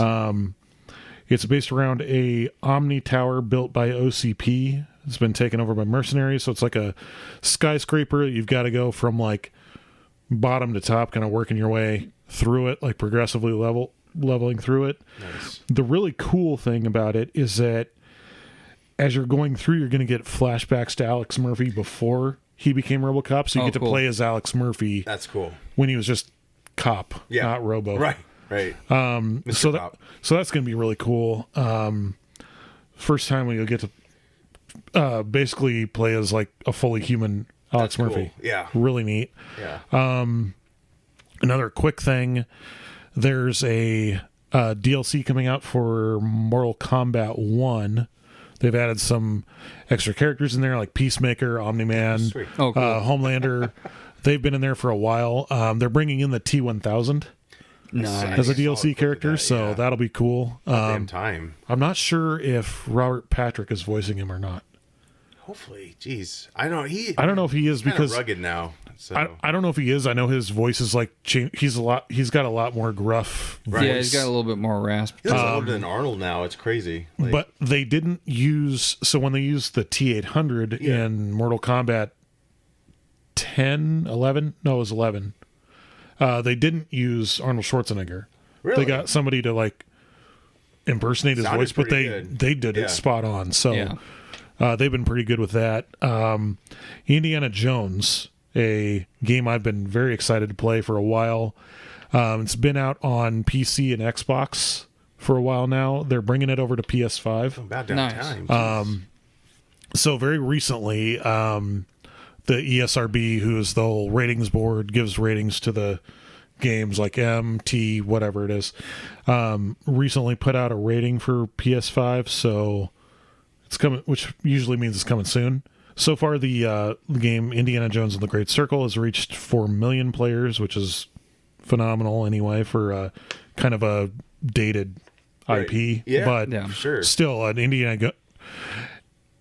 It's based around a Omni Tower built by OCP. It's been taken over by mercenaries, so it's like a skyscraper. You've got to go from like bottom to top, kind of working your way through it, like progressively leveling through it. Nice. The really cool thing about it is that as you're going through, you're going to get flashbacks to Alex Murphy before he became RoboCop, so you get to play as Alex Murphy. That's cool. When he was just cop, not Robo. Right. So that's going to be really cool. First time when you'll get to basically play as like a fully human Alex Murphy. Cool. Yeah. Really neat. Yeah. Another quick thing, there's a DLC coming out for Mortal Kombat 1. They've added some extra characters in there like Peacemaker, Omni-Man, Sweet. Oh, cool. Homelander. They've been in there for a while. They're bringing in the T-1000 as a DLC character, so that'll be cool. Damn time. I'm not sure if Robert Patrick is voicing him or not. Hopefully, jeez. I don't know if he is because rugged now. So. I don't know if he is. I know his voice is like he's got a lot more gruff voice. Yeah, he's got a little bit more rasp. He looks older than Arnold now. It's crazy. But they didn't use when they used the T-800 in Mortal Kombat 10, 11. No, it was 11. They didn't use Arnold Schwarzenegger. Really? They got somebody to like impersonate his voice, but they did it spot on. So they've been pretty good with that. Indiana Jones a game I've been very excited to play for a while. It's been out on PC and Xbox for a while now. They're bringing it over to PS5. About damn Nice. time. Jeez. So very recently, the ESRB, who is the whole ratings board, gives ratings to the games like M, T, whatever it is, recently put out a rating for PS5. So it's coming, which usually means it's coming soon. So far, the game Indiana Jones and the Great Circle has reached 4 million players, which is phenomenal anyway for kind of a dated IP. Yeah, but yeah. For sure. still, an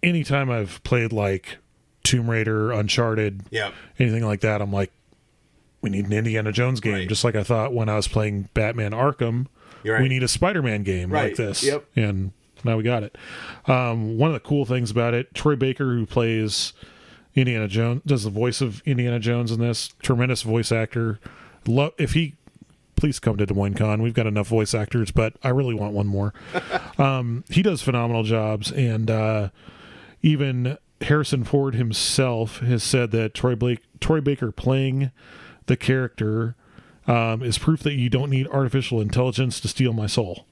anytime I've played like Tomb Raider, Uncharted, Yeah. anything like that, I'm like, we need an Indiana Jones game. Right. Just like I thought when I was playing Batman Arkham, You're right. we need a Spider-Man game Right. like this. Yep. And now we got it. One of the cool things about it, Troy Baker, who plays Indiana Jones, does the voice of Indiana Jones in this. Tremendous voice actor. If he please come to Des Moines Con. We've got enough voice actors, but I really want one more. He does phenomenal jobs, and even Harrison Ford himself has said that Troy Baker playing the character is proof that you don't need artificial intelligence to steal my soul.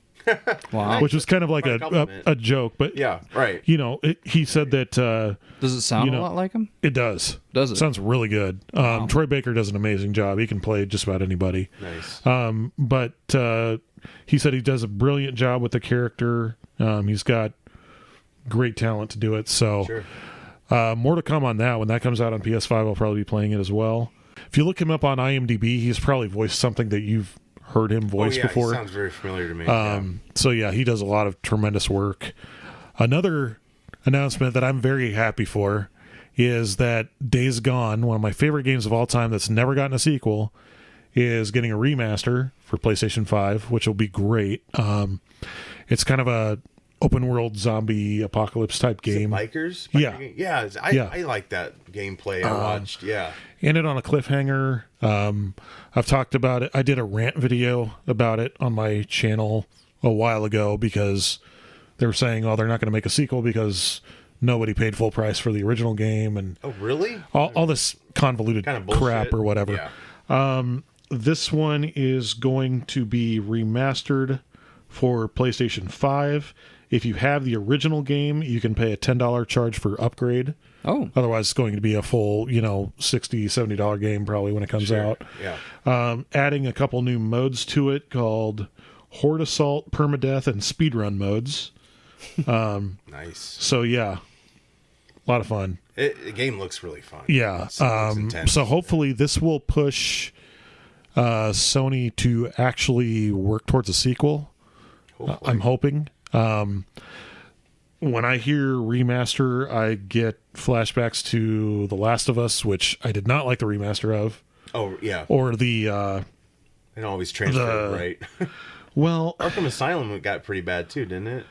Wow. Which was kind of like Quite a compliment. a joke, but Yeah, right. you know, he said that Does it sound you know, a lot like him? it does. Does it? Sounds really good. Troy Baker does an amazing job. He can play just about anybody. Nice. But he said he does a brilliant job with the character. He's got great talent to do it. So Sure. more to come on that. When that comes out on PS5, I'll probably be playing it as well. If you look him up on IMDb, he's probably voiced something that you've heard him voice before. He sounds very familiar to me. So yeah, he does a lot of tremendous work. Another announcement that I'm very happy for is that Days Gone, one of my favorite games of all time that's never gotten a sequel, is getting a remaster for PlayStation 5, which will be great. It's kind of a open world zombie apocalypse type game. Bikers? Yeah. Biker game? Yeah, I like that gameplay I watched. Yeah. Ended on a cliffhanger. I've talked about it. I did a rant video about it on my channel a while ago because they were saying, oh, they're not going to make a sequel because nobody paid full price for the original game and Oh, really? all this convoluted Kind of bullshit. crap or whatever. Yeah. This one is going to be remastered for PlayStation 5. If you have the original game, you can pay a $10 charge for upgrade. Oh, Otherwise, it's going to be a full, $60, $70 game probably when it comes out. Yeah. Adding a couple new modes to it called Horde Assault, Permadeath, and Speedrun modes. Nice. So, yeah, a lot of fun. The game looks really fun. Yeah. It looks intense. So, hopefully, this will push Sony to actually work towards a sequel. Hopefully. I'm hoping. When I hear remaster, I get flashbacks to The Last of Us, which I did not like the remaster of, Oh, yeah. or the It always transferred, right? well, Arkham Asylum got pretty bad too, didn't it?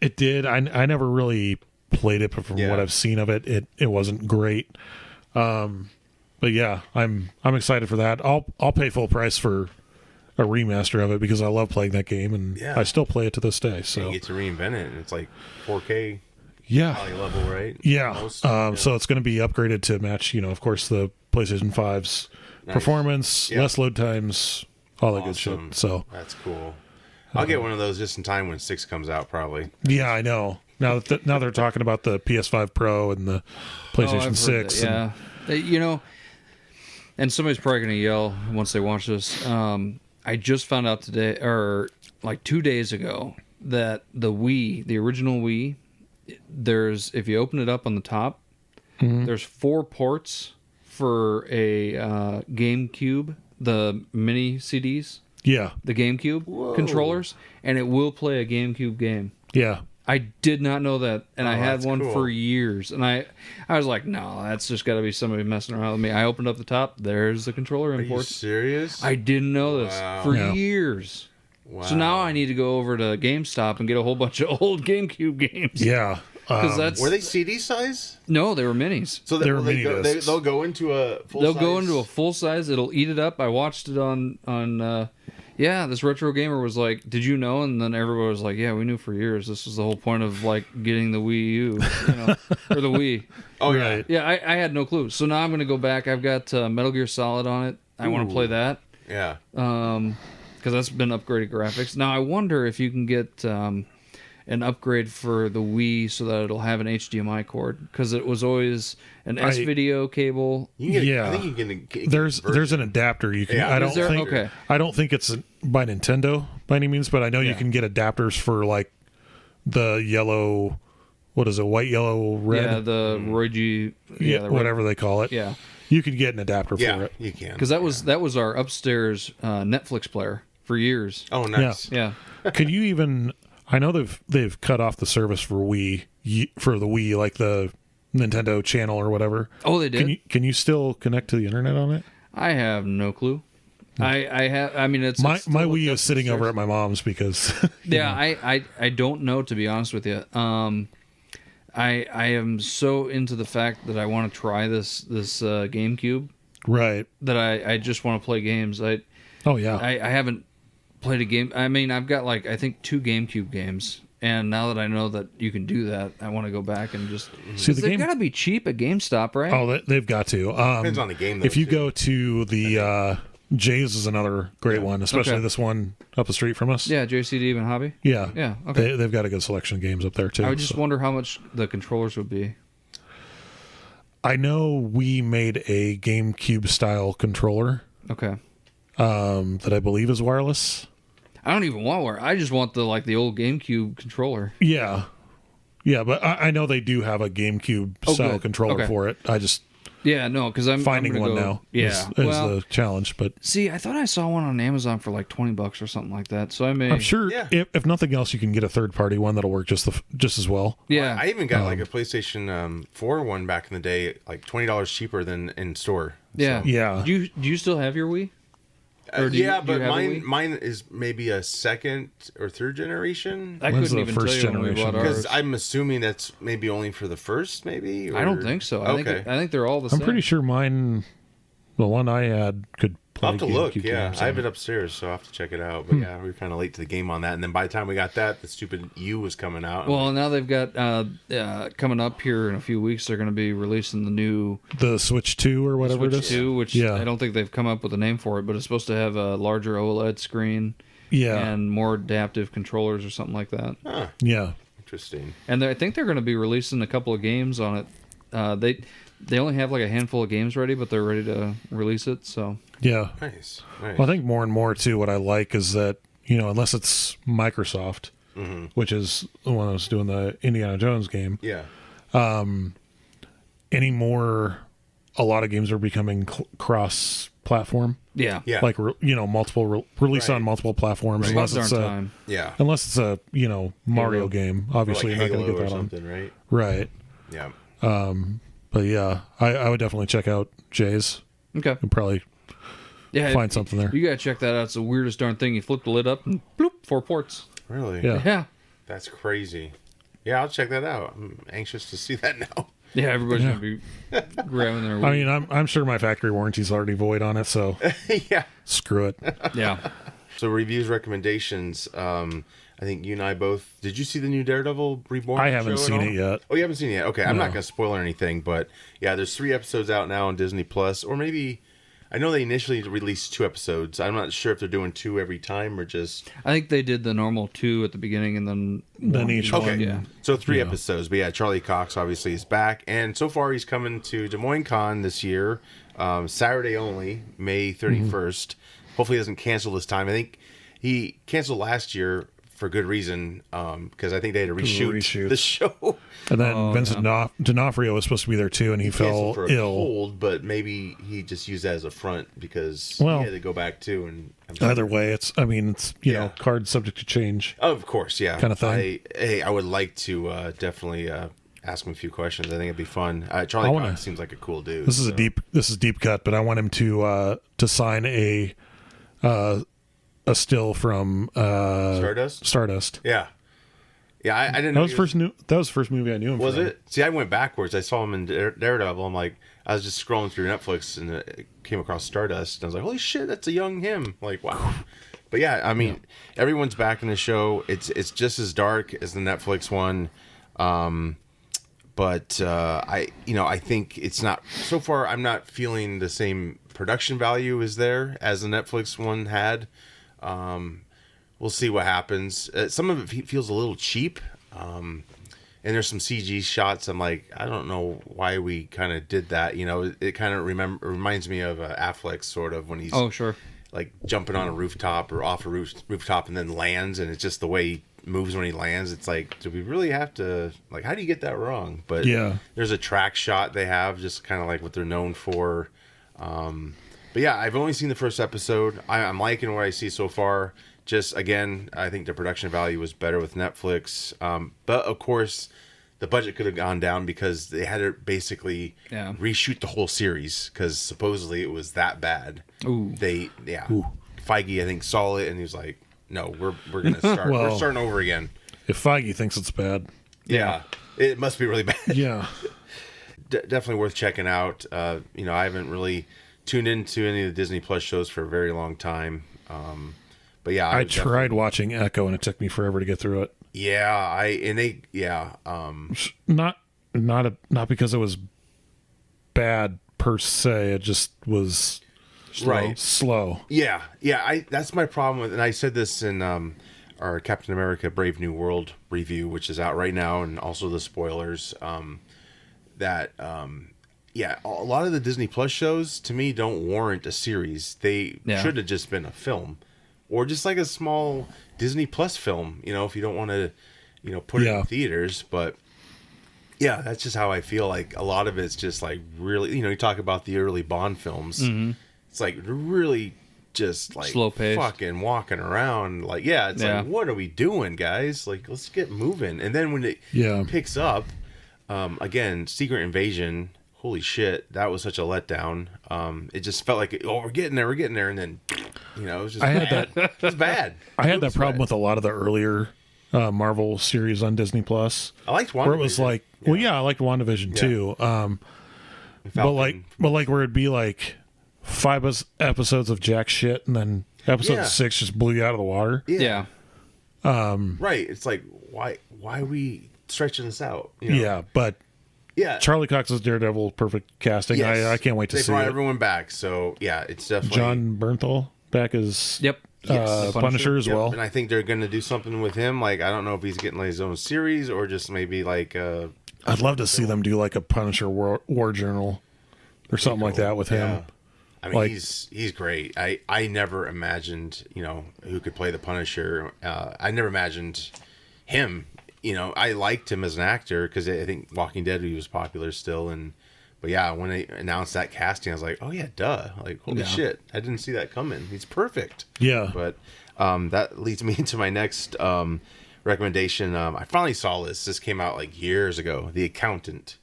it did. I never really played it, but from Yeah. what I've seen of it, it wasn't great. But yeah, I'm excited for that. I'll pay full price for a remaster of it because I love playing that game and Yeah. I still play it to this day. You So get to reinvent it, and it's like 4K yeah. poly level, right? Yeah. Almost. Yeah. So it's going to be upgraded to match, of course, the PlayStation 5's performance, Yeah. less load times, all that good Awesome. shit. So, That's cool. I'll get one of those just in time when 6 comes out, probably. yeah, I know. Now they're talking about the PS5 Pro and the PlayStation I've heard 6. that, yeah. And somebody's probably going to yell once they watch this. I just found out today, or like 2 days ago, that the Wii, the original Wii, if you open it up on the top, there's 4 ports for a GameCube, the mini CDs, Yeah. the GameCube controllers, and it will play a GameCube game. Yeah. I did not know that, and I had that's one cool. for years, and I was like, no, that's just got to be somebody messing around with me. I opened up the top, there's the controller Are you imports. serious? I didn't know this Wow. for Yeah. years. Wow. So now I need to go over to GameStop and get a whole bunch of old GameCube games. Yeah. Because that's Were they CD size? no, they were minis. So They were will mini discs. they'll go into a full They'll size? go into a full size. It'll eat it up. I watched it on Yeah, this retro gamer was like, "Did you know?" And then everybody was like, "Yeah, we knew for years. This was the whole point of like getting the Wii U, or the Wii." Oh yeah. Right. Yeah, I had no clue. So now I'm gonna go back. I've got Metal Gear Solid on it. I want to play that Yeah. because that's been upgraded graphics. Now I wonder if you can get an upgrade for the Wii so that it'll have an HDMI cord, because it was always an S video cable. You can get, Yeah. I think you can get There's an adapter you can. Yeah. I don't Is there? think. Okay. I don't think it's by Nintendo by any means, but I know you Yeah. can get adapters for like the yellow. What is it? White, yellow, red. Yeah, the Roy G. Yeah, the whatever they call it. Yeah, You could get an adapter for Yeah, it. you can. because that was our upstairs Netflix player for years. Oh, nice. Yeah. Could you even? I know they've cut off the service for for the Wii, like the Nintendo channel or whatever. Oh, they did. Can you still connect to the internet on it? I have no clue. I have. I mean, it's My still my hooked Wii up is to sitting the over stairs. at my mom's because Yeah, I don't know, to be honest with you. I am so into the fact that I want to try this GameCube right. that I just want to play games. I Oh yeah. haven't played a game. I mean, I've got like I think 2 GameCube games, and now that I know that you can do that, I want to go back and just. See, the They've game- got to be cheap at GameStop, right? Oh, they've got to. Depends on the game, though, If you too. go to the Jay's is another great one, especially Okay. this one up the street from us. Yeah, JCD even Hobby. Yeah. Yeah, okay. They've got a good selection of games up there too. I would just so. wonder how much the controllers would be. I know we made a GameCube style controller Okay. that I believe is wireless. I don't even want one. I just want the old GameCube controller. Yeah. Yeah, but I know they do have a GameCube Oh, style good. controller Okay. for it. I just Yeah, no, because I'm finding I'm one gonna go, now Yeah, is well, the challenge. But see, I thought I saw one on Amazon for like $20 or something like that. So I may. I'm sure Yeah. if nothing else, you can get a third party one that'll work just as well. Yeah, I even got like a PlayStation 4 one back in the day, like $20 cheaper than in store. yeah, Yeah. Do you still have your Wii? Or do you- Yeah, do you but have a Wii? mine is maybe a second or third generation. I When's couldn't the even tell first you when we generation? bought Because ours. I'm assuming that's maybe only for the first, maybe. I don't or- think so. Okay. I think they're all the I'm same. pretty sure mine, the one I had, could play I'll have to look. GameCube Yeah, games I have on it upstairs, so I will have to check it out. But yeah, we were kind of late to the game on that. And then by the time we got that, the stupid U was coming out. Well, now they've got coming up here in a few weeks. They're going to be releasing the new The Switch 2 or whatever Switch it is. 2, which Yeah. I don't think they've come up with a name for it, but it's supposed to have a larger OLED screen Yeah. and more adaptive controllers or something like that. Yeah. Interesting. And I think they're going to be releasing a couple of games on it. They only have like a handful of games ready, but they're ready to release it. So Yeah. Nice. Nice. Well, I think more and more too. What I like is that unless it's Microsoft, which is the one that was doing the Indiana Jones game, yeah. anymore, a lot of games are becoming cross-platform. yeah, Yeah. Like multiple release Right. on multiple platforms. Right. Unless darn it's a time. Yeah. unless it's a Mario Halo. game. Or Obviously, like you're not going Halo to or get that on. something, right? Right. Yeah. But yeah, I would definitely check out Jay's. Okay. And probably Yeah, find something there. You gotta check that out. It's the weirdest darn thing. You flip the lid up and bloop, 4 ports. Really? Yeah. Yeah. That's crazy. Yeah, I'll check that out. I'm anxious to see that now. Yeah, everybody's gonna be grabbing their. I mean, I'm sure my factory warranty's already void on it, so Yeah. screw it. yeah. So reviews, recommendations. I think you and I both. Did you see the new Daredevil Reborn? I haven't show at seen all? it yet. Oh, you haven't seen it yet? Okay, I'm No. not going to spoil anything, but yeah, there's 3 episodes out now on Disney Plus, or maybe I know they initially released 2 episodes. I'm not sure if they're doing 2 every time or just I think they did the normal 2 at the beginning and then Each okay. one. Yeah. So 3 Yeah. episodes, but yeah, Charlie Cox obviously is back, and so far he's coming to Des Moines Con this year, Saturday only, May 31st. Hopefully he doesn't cancel this time. I think he canceled last year for good reason, because I think they had to reshoot the show. And then Vincent D'Onofrio was supposed to be there too, and he fell Canceled for a ill. cold, but maybe he just used that as a front because Well, he had to go back too. And Either way, it's Yeah. card subject to change. of course, yeah, Kinda thing. I would like to definitely ask him a few questions. I think it'd be fun. Charlie wanna- Cox seems like a cool dude. This is a deep cut, but I want him to sign a still from Stardust. Stardust. Yeah, yeah. I didn't That know was he that was the first movie I knew him Was from. it? See, I went backwards. I saw him in Daredevil. I'm like, I was just scrolling through Netflix and came across Stardust, and I was like, holy shit, that's a young him. Like, wow. But yeah, I mean, everyone's back in the show. It's just as dark as the Netflix one. But I think it's not so far. I'm not feeling the same production value is there as the Netflix one had. We'll see what happens. Some of it feels a little cheap. And there's some CG shots. I'm like, I don't know why we kind of did that. It kind of reminds me of Affleck sort of when he's like jumping on a rooftop or off a rooftop and then lands, and it's just the way he moves when he lands. It's like, do we really have to, like, how do you get that wrong? But there's a track shot they have, just kind of like what they're known for. But yeah, I've only seen the first episode. I'm liking what I see so far. Just, again, I think the production value was better with Netflix. But, of course, the budget could have gone down because they had to basically reshoot the whole series because supposedly it was that bad. Ooh. Feige, I think, saw it and he was like, no, we're going to start. We're starting over again. If Feige thinks it's bad. Yeah. It must be really bad. Yeah. Definitely worth checking out. I haven't really tuned into any of the Disney Plus shows for a very long time. But yeah, I tried watching Echo and it took me forever to get through it. Not because it was bad per se. It just was slow. Yeah. That's my problem with, and I said this in our Captain America: Brave New World review, which is out right now, and also the spoilers. A lot of the Disney Plus shows to me don't warrant a series. They should have just been a film. Or just like a small Disney Plus film, if you don't want to, put it in theaters. But yeah, that's just how I feel. Like a lot of it's just like really, you talk about the early Bond films. Mm-hmm. It's like really just like slow pace, fucking walking around. Like, like, what are we doing, guys? Like, let's get moving. And then when it picks up, again, Secret Invasion. Holy shit, that was such a letdown. It just felt like, we're getting there, and then, it was just it was bad. I had that problem with a lot of the earlier Marvel series on Disney Plus. I liked WandaVision. Where it was like, I liked WandaVision too. But like where it'd be like 5 episodes of jack shit, and then episode 6 just blew you out of the water. Yeah. Right. It's like, why are we stretching this out? Yeah, but. Yeah, Charlie Cox's Daredevil, perfect casting. Yes. I can't wait to see it. They brought everyone back, so yeah, it's definitely John Bernthal back as Punisher as well. And I think they're going to do something with him. Like, I don't know if he's getting like his own series or just maybe like. I'd love to see them do like a Punisher War Journal or something like that with him. I mean, he's great. I never imagined who could play the Punisher. I never imagined him. I liked him as an actor because I think Walking Dead he was popular still, but yeah, when they announced that casting, I was like, oh yeah, duh, like holy shit, I didn't see that coming. He's perfect. Yeah, but that leads me into my next recommendation. I finally saw this. This came out like years ago. The Accountant.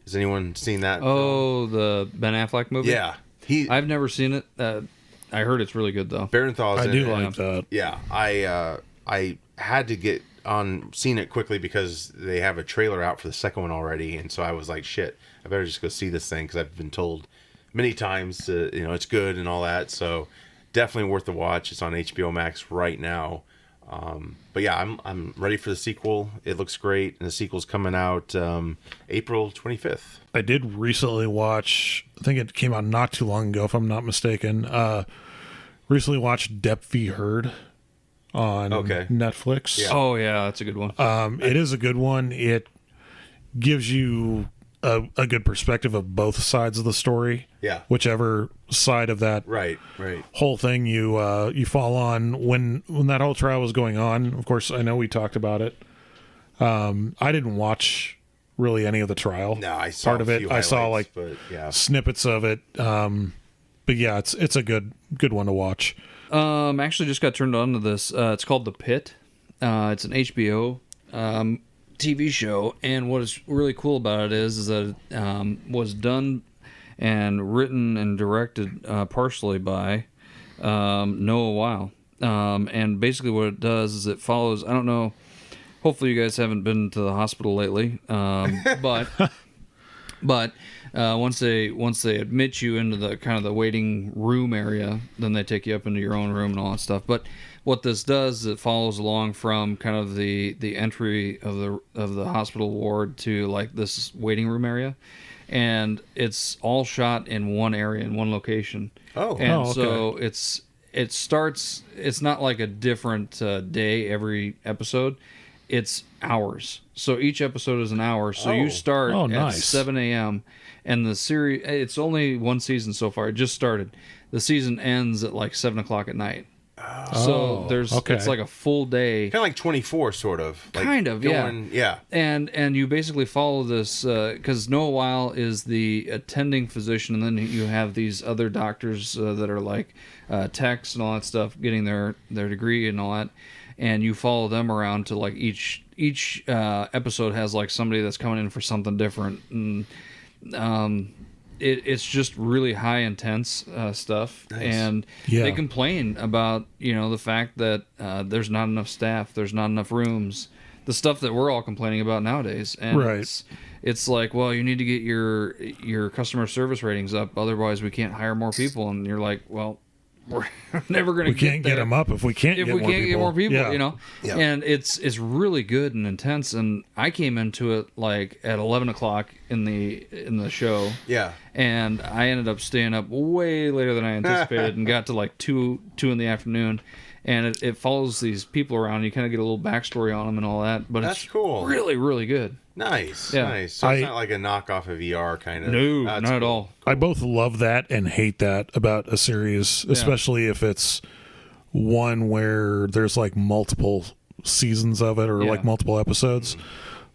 Has anyone seen that? Oh, the Ben Affleck movie. Yeah, I've never seen it. I heard it's really good though. Barenthal's I in do it. like that. Yeah, I had to get on seeing it quickly because they have a trailer out for the second one already, and so I was like, shit, I better just go see this thing because I've been told many times it's good and all that. So definitely worth the watch. It's on HBO Max right now. But yeah, I'm ready for the sequel. It looks great, and the sequel's coming out April 25th. I did recently watch, I think it came out not too long ago if I'm not mistaken, recently watched Dep v. Heard on Netflix. Yeah. Oh yeah, that's a good one. It is a good one. It gives you a good perspective of both sides of the story. Yeah. Whichever side of that right whole thing you fall on. When that whole trial was going on, of course, I know we talked about it. I didn't watch really any of the trial. No, I saw part of it. I saw like snippets of it. But yeah, it's a good one to watch. Actually just got turned on to this. It's called The Pit. It's an HBO TV show, and what is really cool about it is that it was done and written and directed partially by Noah Weil. And basically what it does is it follows, I don't know, hopefully you guys haven't been to the hospital lately, but once they admit you into the kind of the waiting room area, then they take you up into your own room and all that stuff. But what this does, it follows along from kind of the entry of the hospital ward to like this waiting room area, and it's all shot in one area in one location. Oh. And okay. so it starts. It's not like a different day every episode. It's hours. So each episode is an hour. So you start at nice. 7 a.m. and the series. It's only one season so far. It just started. The season ends at like 7 o'clock at night. So it's like a full day. Kind of like 24, sort of. Like Kind of, yeah. And you basically follow this because Noah Weil is the attending physician, and then you have these other doctors that are like techs and all that stuff, getting their degree and all that, and you follow them around to like each episode has like somebody that's coming in for something different, and it's just really high intense stuff. Nice. And they complain about the fact that there's not enough staff, there's not enough rooms, the stuff that we're all complaining about nowadays. And it's like, well, you need to get your customer service ratings up, otherwise we can't hire more people. And you're like, well, we're never going to We can't get them up if we can't get more people. get more people, Yeah. And it's really good and intense. And I came into it like at 11 o'clock in the show. Yeah. And I ended up staying up way later than I anticipated and got to like 2 in the afternoon. And it follows these people around. You kind of get a little backstory on them and all that. But That's it's cool. really, really good. Nice. Yeah. Nice. So it's not like a knockoff of ER kind of. No, That's not at cool. all. I both love that and hate that about a series, especially if it's one where there's like multiple seasons of it or like multiple episodes.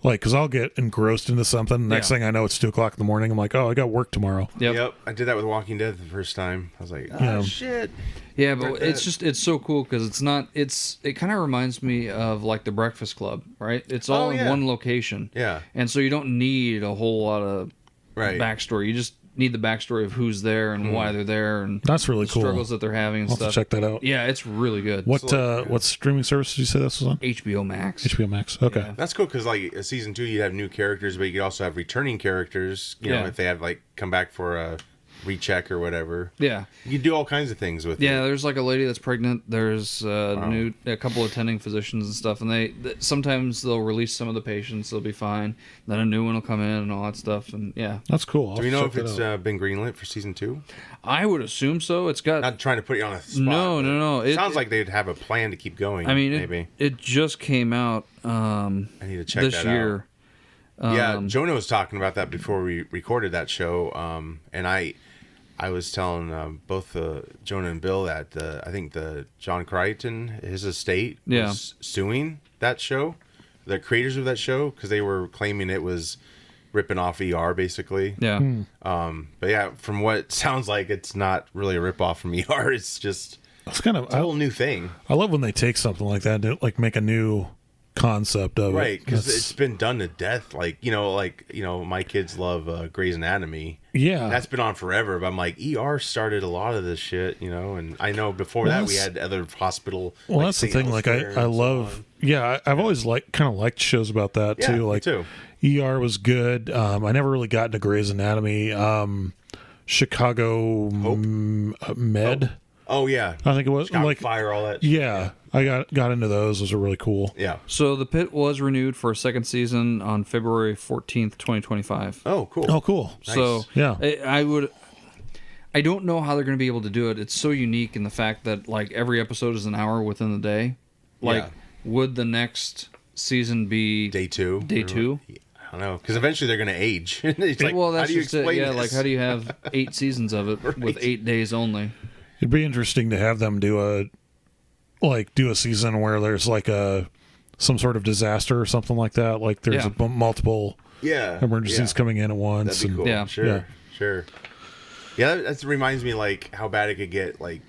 Like, because I'll get engrossed into something. Next thing I know, it's 2 o'clock in the morning. I'm like, oh, I got work tomorrow. Yep. I did that with Walking Dead the first time. I was like, oh, shit. Yeah, but it's so cool because it kind of reminds me of like the Breakfast Club, right? It's all in one location. Yeah. And so you don't need a whole lot of backstory. You just need the backstory of who's there and why they're there and That's really the cool. struggles that they're having and I'll stuff. have to check that out. Yeah, it's really good. What streaming service did you say this was on? HBO Max. HBO Max. Okay. Yeah. That's cool because like season 2, you'd have new characters, but you could also have returning characters. You know, if they have like come back for a recheck or whatever. Yeah. You do all kinds of things with it. Yeah, there's like a lady that's pregnant. There's a couple attending physicians and stuff, and they sometimes they'll release some of the patients. They'll be fine. Then a new one will come in and all that stuff. And That's cool. Do we know if it's been greenlit for season 2? I would assume so. It's got Not trying to put you on a spot. no. It sounds like they'd have a plan to keep going. I mean, maybe it just came out I need to check this that year. out. Jonah was talking about that before we recorded that show, and I was telling both Jonah and Bill that I think the John Crichton, his estate, was suing that show, the creators of that show, because they were claiming it was ripping off ER, basically. Yeah. But yeah, from what it sounds like, it's not really a rip off from ER. It's just It's kind of a whole new thing. I love when they take something like that and like make a new concept of Right, it. because it's been done to death. Like my kids love Grey's Anatomy. Yeah. That's been on forever. But I'm like, ER started a lot of this shit, and I know before that we had other hospital. Well, like that's the St. thing. Like Elsewhere I and so love. on. Yeah, I've always kind of liked shows about that Yeah, too. me Like too. ER was good. I never really got into Grey's Anatomy. Chicago Med. Oh yeah, I think it was Chicago like Fire, all that. Yeah, I got into those. Those are really cool. Yeah. So The Pit was renewed for a second season on February 14th, 2025. Oh, cool. Oh, cool. So Yeah. I don't know how they're going to be able to do it. It's so unique in the fact that like every episode is an hour within the day. Like, would the next season be Day 2? Day 2? I don't know, because eventually they're going to age. It's like, Well, how that's do you just it. explain Yeah, this? like how do you have 8 seasons of it with 8 days only? It'd be interesting to have them do a season where there's like some sort of disaster or something like that. Like there's multiple emergencies coming in at once. That'd be cool. Yeah. Sure. Yeah, that reminds me like how bad it could get. Like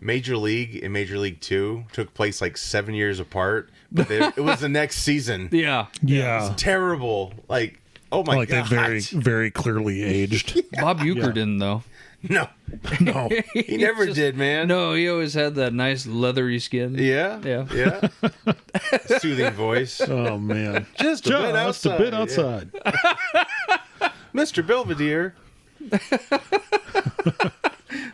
Major League and Major League 2 took place like 7 years apart, but it was the next season. Yeah. Yeah. Terrible. Like, oh my Like god. they very, very clearly aged. Bob Uecker didn't though. No, No. he never did, man. No, he always had that nice leathery skin. Yeah. Soothing voice. Oh man. Just a bit outside. a bit outside. Mr. Belvedere.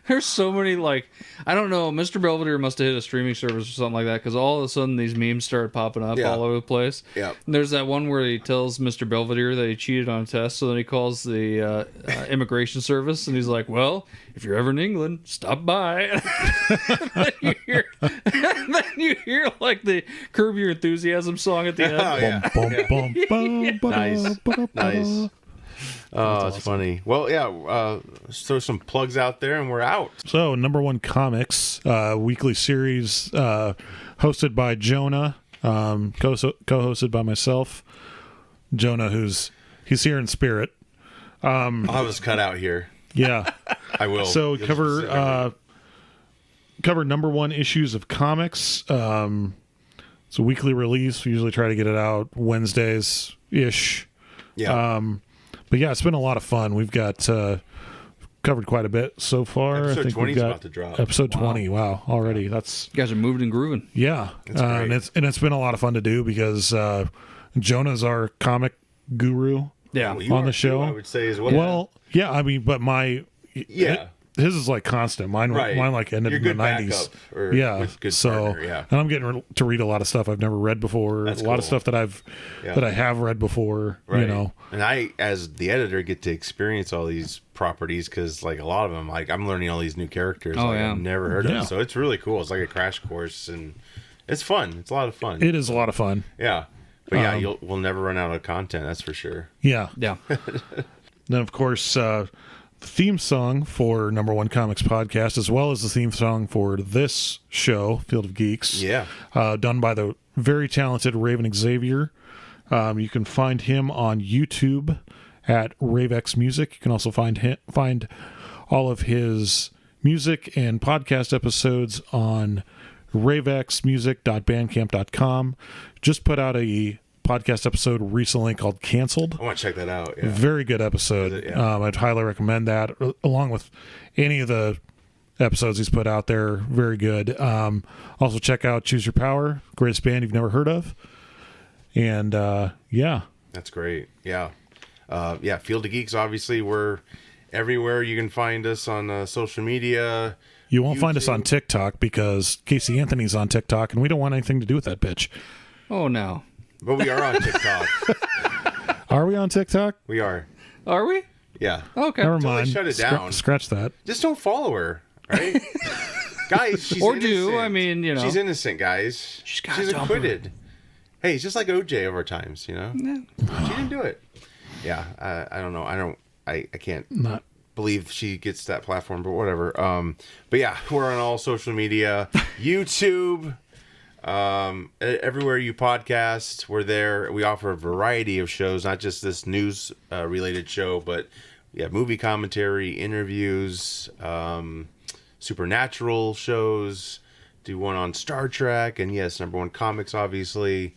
There's so many, like, I don't know, Mr. Belvedere must have hit a streaming service or something like that, because all of a sudden these memes started popping up Yeah. all over the place. Yeah. And there's that one where he tells Mr. Belvedere that he cheated on a test, so then he calls the immigration service, and he's like, well, if you're ever in England, stop by. And then you hear, like, the Curb Your Enthusiasm song at the end. Oh, yeah. Bum, bum, bum, ba-da, Nice. ba-da, ba-da. Nice. Oh, it's funny. Well, yeah, let's throw some plugs out there and we're out. So, Number One Comics, weekly series hosted by Jonah, co-hosted by myself. Jonah, he's here in spirit. I'll have us cut out here. Yeah. I will. So You'll cover just- cover number one issues of comics. It's a weekly release. We usually try to get it out Wednesdays ish. yeah. But yeah, it's been a lot of fun. We've got covered quite a bit so far. Episode I think 20 we've is got about to drop. episode 20. Wow, already that's You guys are moving and grooving. yeah. great. And it's been a lot of fun to do because Jonah's our comic guru. Yeah. Well, you on are the too, show. I would say as well. Well, yeah, I mean, but yeah. his is like constant. Mine Right. like ended You're in the good 90s. backup, or Yeah. with good so, partner, yeah. and I'm getting to read a lot of stuff I've never read before. That's a lot of cool. stuff that I have read before. Right. You know. And I, as the editor, get to experience all these properties because, like, a lot of them, like, I'm learning all these new characters. Oh, like, yeah. I've never heard Yeah. of. So it's really cool. It's like a crash course, and it's fun. It's a lot of fun. It is a lot of fun. Yeah. But yeah, we'll never run out of content. That's for sure. Yeah. Yeah. Then, of course, the theme song for Number One Comics Podcast, as well as the theme song for this show, Field of Geeks, Yeah. done by the very talented Raven Xavier. You can find him on YouTube at Ravex Music. You can also find all of his music and podcast episodes on ravexmusic.bandcamp.com. Just put out a podcast episode recently called Canceled. I want to check that out. Yeah. Very good episode. Is it? Yeah. I'd highly recommend that, along with any of the episodes he's put out there. Very good. Also, check out Choose Your Power, greatest band you've never heard of. And yeah, That's great. Yeah. Yeah. Field of Geeks, obviously, we're everywhere. You can find us on social media. you won't find us on YouTube. TikTok because Casey Anthony's on TikTok, and we don't want anything to do with that bitch. Oh, no. But we are on TikTok. Are we on TikTok? We are. Are we? Yeah. Okay. Never Until they mind. shut it down. Scratch that. Just don't follow her, right? Guys, she's Or innocent. do. I mean, you know. She's innocent, guys. She's got a dumper. acquitted. Hey, it's just like OJ over times, you know? She didn't do it. Yeah, I don't know. I can't Not. believe she gets that platform, but whatever. But yeah, we're on all social media, YouTube, everywhere you podcast, we're there. We offer a variety of shows, not just this news related show, but yeah, movie commentary, interviews, supernatural shows, do one on Star Trek, and yes, Number One Comics, obviously.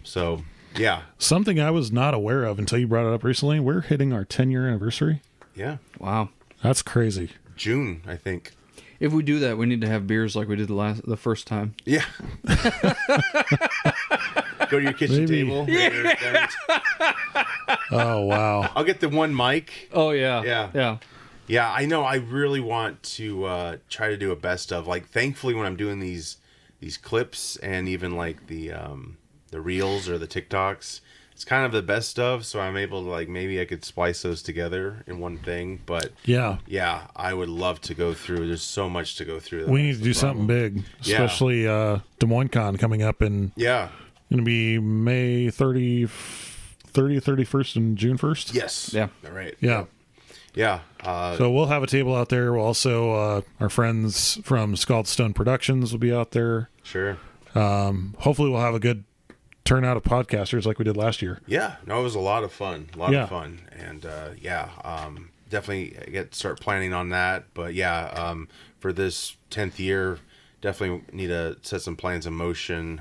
So yeah, Something I was not aware of until you brought it up recently. We're hitting our 10-year anniversary. yeah, Wow. That's crazy. June, I think. If we do that, we need to have beers like we did the first time. Yeah. Go to your kitchen Maybe. table. Oh, wow. I'll get the one mic. Oh, yeah. Yeah. Yeah. Yeah, I know. I really want to try to do a best of. Like, thankfully, when I'm doing these clips and even like the reels or the TikToks, it's kind of the best of. So I'm able to, like, maybe I could splice those together in one thing. But Yeah. yeah, I would love to go through. There's so much to go through. We need to do something big, Yeah. especially Des Moines Con coming up in Yeah. going to be May 30th, 31st, and June 1st. Yes. Yeah. All right. Yeah. Yeah. So we'll have a table out there. We'll also, our friends from Scald Stone Productions will be out there. Sure. Hopefully we'll have a good turnout of podcasters like we did last year. Yeah, no, it was a lot of fun. A lot Yeah. of fun. And definitely start planning on that. But yeah, for this 10th year, definitely need to set some plans in motion.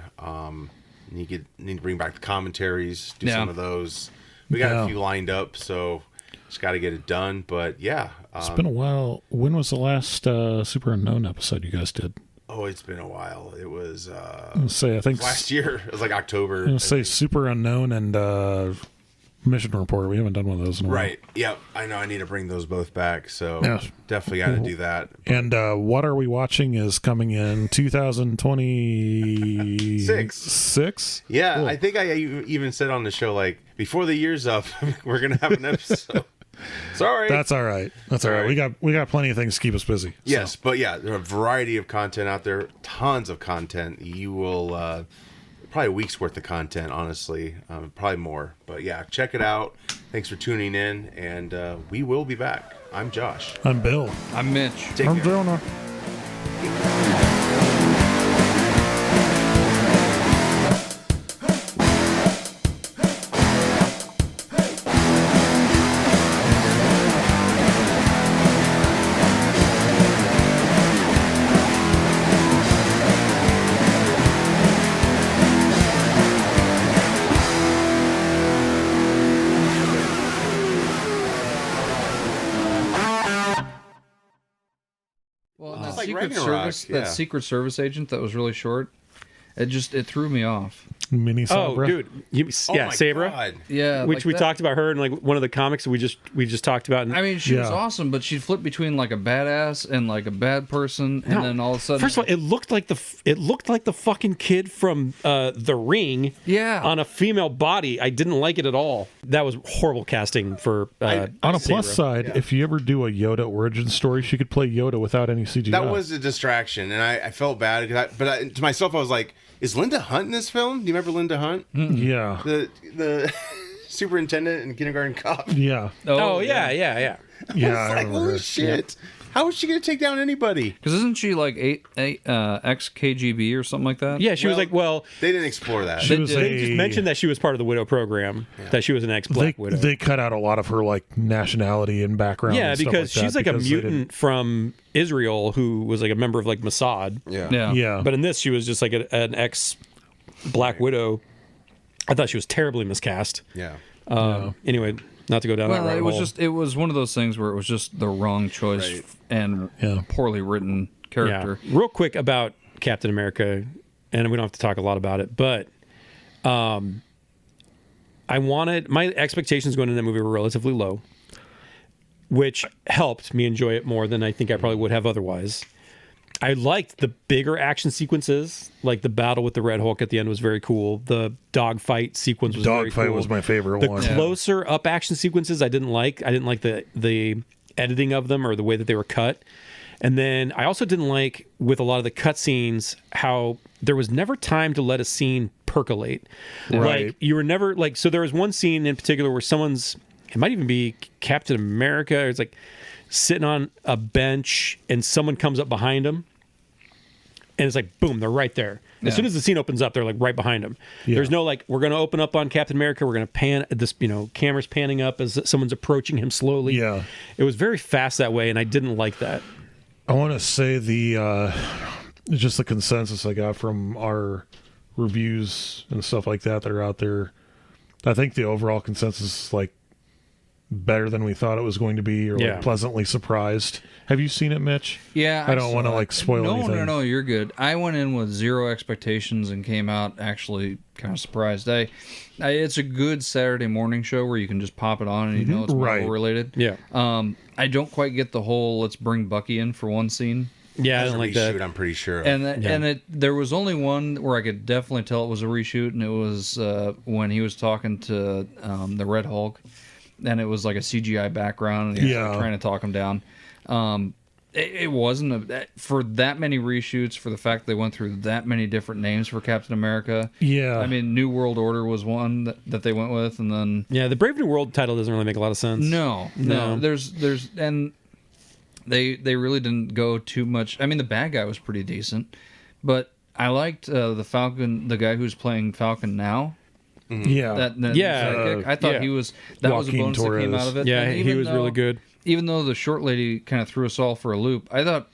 Need to bring back the commentaries, do some Yeah. of those. We got Yeah. a few lined up, so just got to get it done. But yeah, It's been a while. When was the last Super Unknown episode you guys did? it's been a while. It was I think last year. It was like October. I'm gonna say Super Unknown and Mission Report. We haven't done one of those in a while. Right. Yep. I know. I need to bring those both back. So Yeah. definitely got to do that. And What Are We Watching is coming in 2026. Yeah. Cool. I think I even said on the show, like, before the year's up, we're going to have an episode. Sorry. That's all right. That's all right. We got plenty of things to keep us busy. Yes, but yeah, there are a variety of content out there. Tons of content. You will probably a week's worth of content, honestly, probably more. But yeah, check it out. Thanks for tuning in, and we will be back. I'm Josh. I'm Bill. I'm Mitch. Take I'm care. Jonah. Well, that like Secret Ragnarok, Service, yeah. that Secret Service agent that was really short, it threw me off. Mini Oh, Sabra. dude. Oh Yeah, my Sabra. God. Yeah, Which like we that- talked about her in like one of the comics we just talked about. I mean, she was Yeah. awesome, but she'd flip between like a badass and like a bad person, and then all of a sudden, First of all, it looked like the fucking kid from The Ring. Yeah. On a female body. I didn't like it at all. That was horrible casting for. On a plus side, if you ever do a Yoda origin story, she could play Yoda without any CGI. That was a distraction, and I felt bad. But to myself, I was like, is Linda Hunt in this film? Do you remember Linda Hunt? Yeah. The superintendent in Kindergarten Cop? Yeah. Oh yeah. Yeah, I It's like, remember holy her. shit. How is she going to take down anybody? because isn't she like ex KGB or something like that? Yeah, she was like, well, They didn't explore that. She was they just mentioned that she was part of the Widow program, that she was an ex-Black Widow. They cut out a lot of her like nationality and background. Yeah, and stuff because like she's that like a because they mutant from Israel who was like a member of like Mossad. yeah. Yeah. didn't- Yeah. But in this, she was just like an ex-Black Widow. I thought she was terribly miscast. Yeah. Anyway, not to go down that Well, rabbit hole. it was one of those things where it was just the wrong choice Right. and Yeah. poorly written character. Yeah. Real quick about Captain America, and we don't have to talk a lot about it, but my expectations going into that movie were relatively low, which helped me enjoy it more than I think I probably would have otherwise. I liked the bigger action sequences, like the battle with the Red Hulk at the end was very cool. The dogfight sequence was very cool. Dogfight was my favorite The one. closer up action sequences I didn't like. I didn't like the editing of them or the way that they were cut. And then I also didn't like, with a lot of the cutscenes, how there was never time to let a scene percolate. Right. Like, you were never, like, so there was one scene in particular where it might even be Captain America, or it's like sitting on a bench and someone comes up behind him. And it's like, boom, they're right there. As soon as the scene opens up, they're like right behind him. Yeah. There's no like, we're going to open up on Captain America. We're going to pan this, camera's panning up as someone's approaching him slowly. Yeah. It was very fast that way, and I didn't like that. I want to say just the consensus I got from our reviews and stuff like that are out there. I think the overall consensus is like better than we thought it was going to be, or Yeah. like pleasantly surprised. Have you seen it, Mitch? Yeah, I don't want to saw like it. spoil anything. No, you're good. I went in with zero expectations and came out actually kind of surprised. It's a good Saturday morning show where you can just pop it on and you know it's Marvel Right. related. Yeah. I don't quite get the whole let's bring Bucky in for one scene. Yeah, I That's don't a like reshoot, that. I'm pretty sure. There was only one where I could definitely tell it was a reshoot, and it was when he was talking to the Red Hulk, and it was like a CGI background, and he was like, Yeah. trying to talk him down. It wasn't for that many reshoots, for the fact they went through that many different names for Captain America. Yeah. I mean, New World Order was one that they went with, and then Yeah, the Brave New World title doesn't really make a lot of sense. no. There's and they really didn't go too much. I mean, the bad guy was pretty decent, but I liked the Falcon, the guy who's playing Falcon now. Yeah. That Yeah, sidekick. I thought yeah. he was that was a Joaquin bonus that came Torres. out of it. Yeah, And he even was really good. Even though the short lady kind of threw us all for a loop, I thought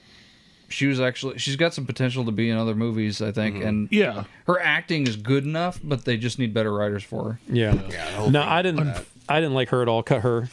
she's got some potential to be in other movies. I think, and Yeah. her acting is good enough, but they just need better writers for her. Yeah. Yeah, the whole No, thing I didn't like her at all. Cut her.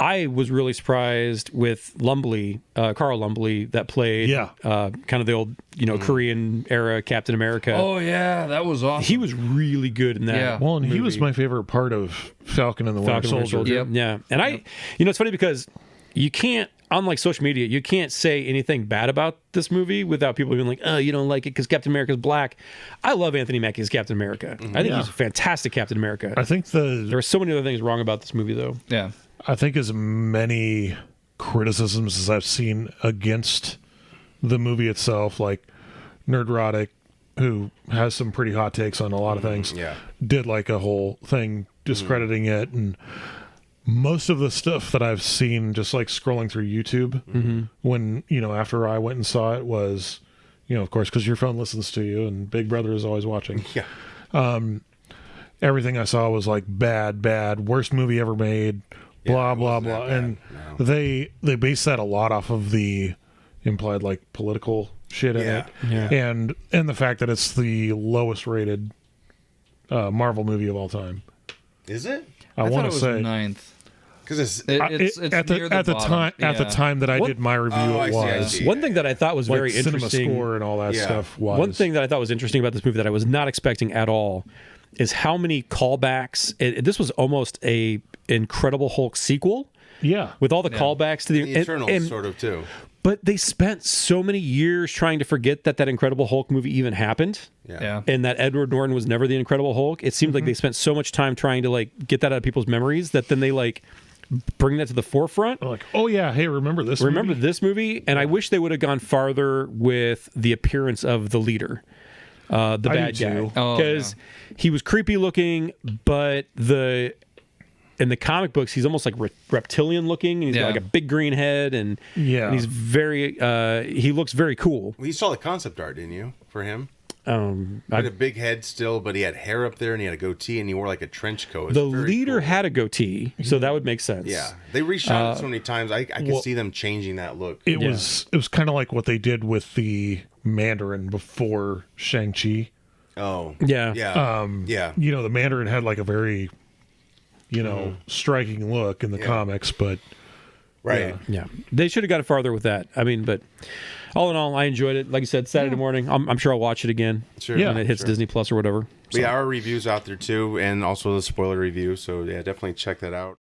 I was really surprised with Lumbly, Carl Lumbly, that played kind of the old, Korean era Captain America. Oh yeah, that was awesome. He was really good in that. Yeah. Well, and he movie. was my favorite part of Falcon and the Winter Soldier. Yep. Yeah. And it's funny because you can't, unlike social media, you can't say anything bad about this movie without people being like, oh, you don't like it because Captain America's black. I love Anthony Mackie as Captain America. I think he's a fantastic Captain America. I think there are so many other things wrong about this movie, though. Yeah. I think as many criticisms as I've seen against the movie itself, like Nerdrotic, who has some pretty hot takes on a lot of things, did like a whole thing discrediting it. And most of the stuff that I've seen just like scrolling through YouTube when, after I went and saw it was, of course, because your phone listens to you and Big Brother is always watching. Yeah. Everything I saw was like bad, worst movie ever made. Blah blah blah, and they base that a lot off of the implied like political shit in it, and the fact that it's the lowest rated Marvel movie of all time. Is it? I want to say 9th. Because it's at the time that I did my review, it was. One thing that I thought was very Cinema interesting, Score and all that stuff. Was one thing that I thought was interesting about this movie that I was not expecting at all is how many callbacks. This was almost a Incredible Hulk sequel. Yeah, with all the callbacks to the Eternals, sort of too. But they spent so many years trying to forget that Incredible Hulk movie even happened. Yeah. And that Edward Norton was never the Incredible Hulk. It seemed like they spent so much time trying to like get that out of people's memories that then they like bring that to the forefront. Like, oh yeah, hey, remember this movie? And I wish they would have gone farther with the appearance of the leader, the bad guy, because he was creepy looking, but in the comic books, he's almost like reptilian looking, and he's got like a big green head, and he's very, he looks very cool. Well, you saw the concept art, didn't you, for him? He I had a big head still, but he had hair up there, and he had a goatee, and he wore like a trench coat. The leader had a goatee, so that would make sense. Yeah, they reshot it so many times. I could see them changing that look. It was kind of like what they did with the Mandarin before Shang-Chi. Oh, yeah. The Mandarin had like a very striking look in the comics, but yeah, they should have got farther with that. I mean, but all in all, I enjoyed it. Like I said, Saturday morning, I'm sure I'll watch it again when it hits Disney Plus or whatever. So. Yeah, our reviews out there too, and also the spoiler review. So yeah, definitely check that out.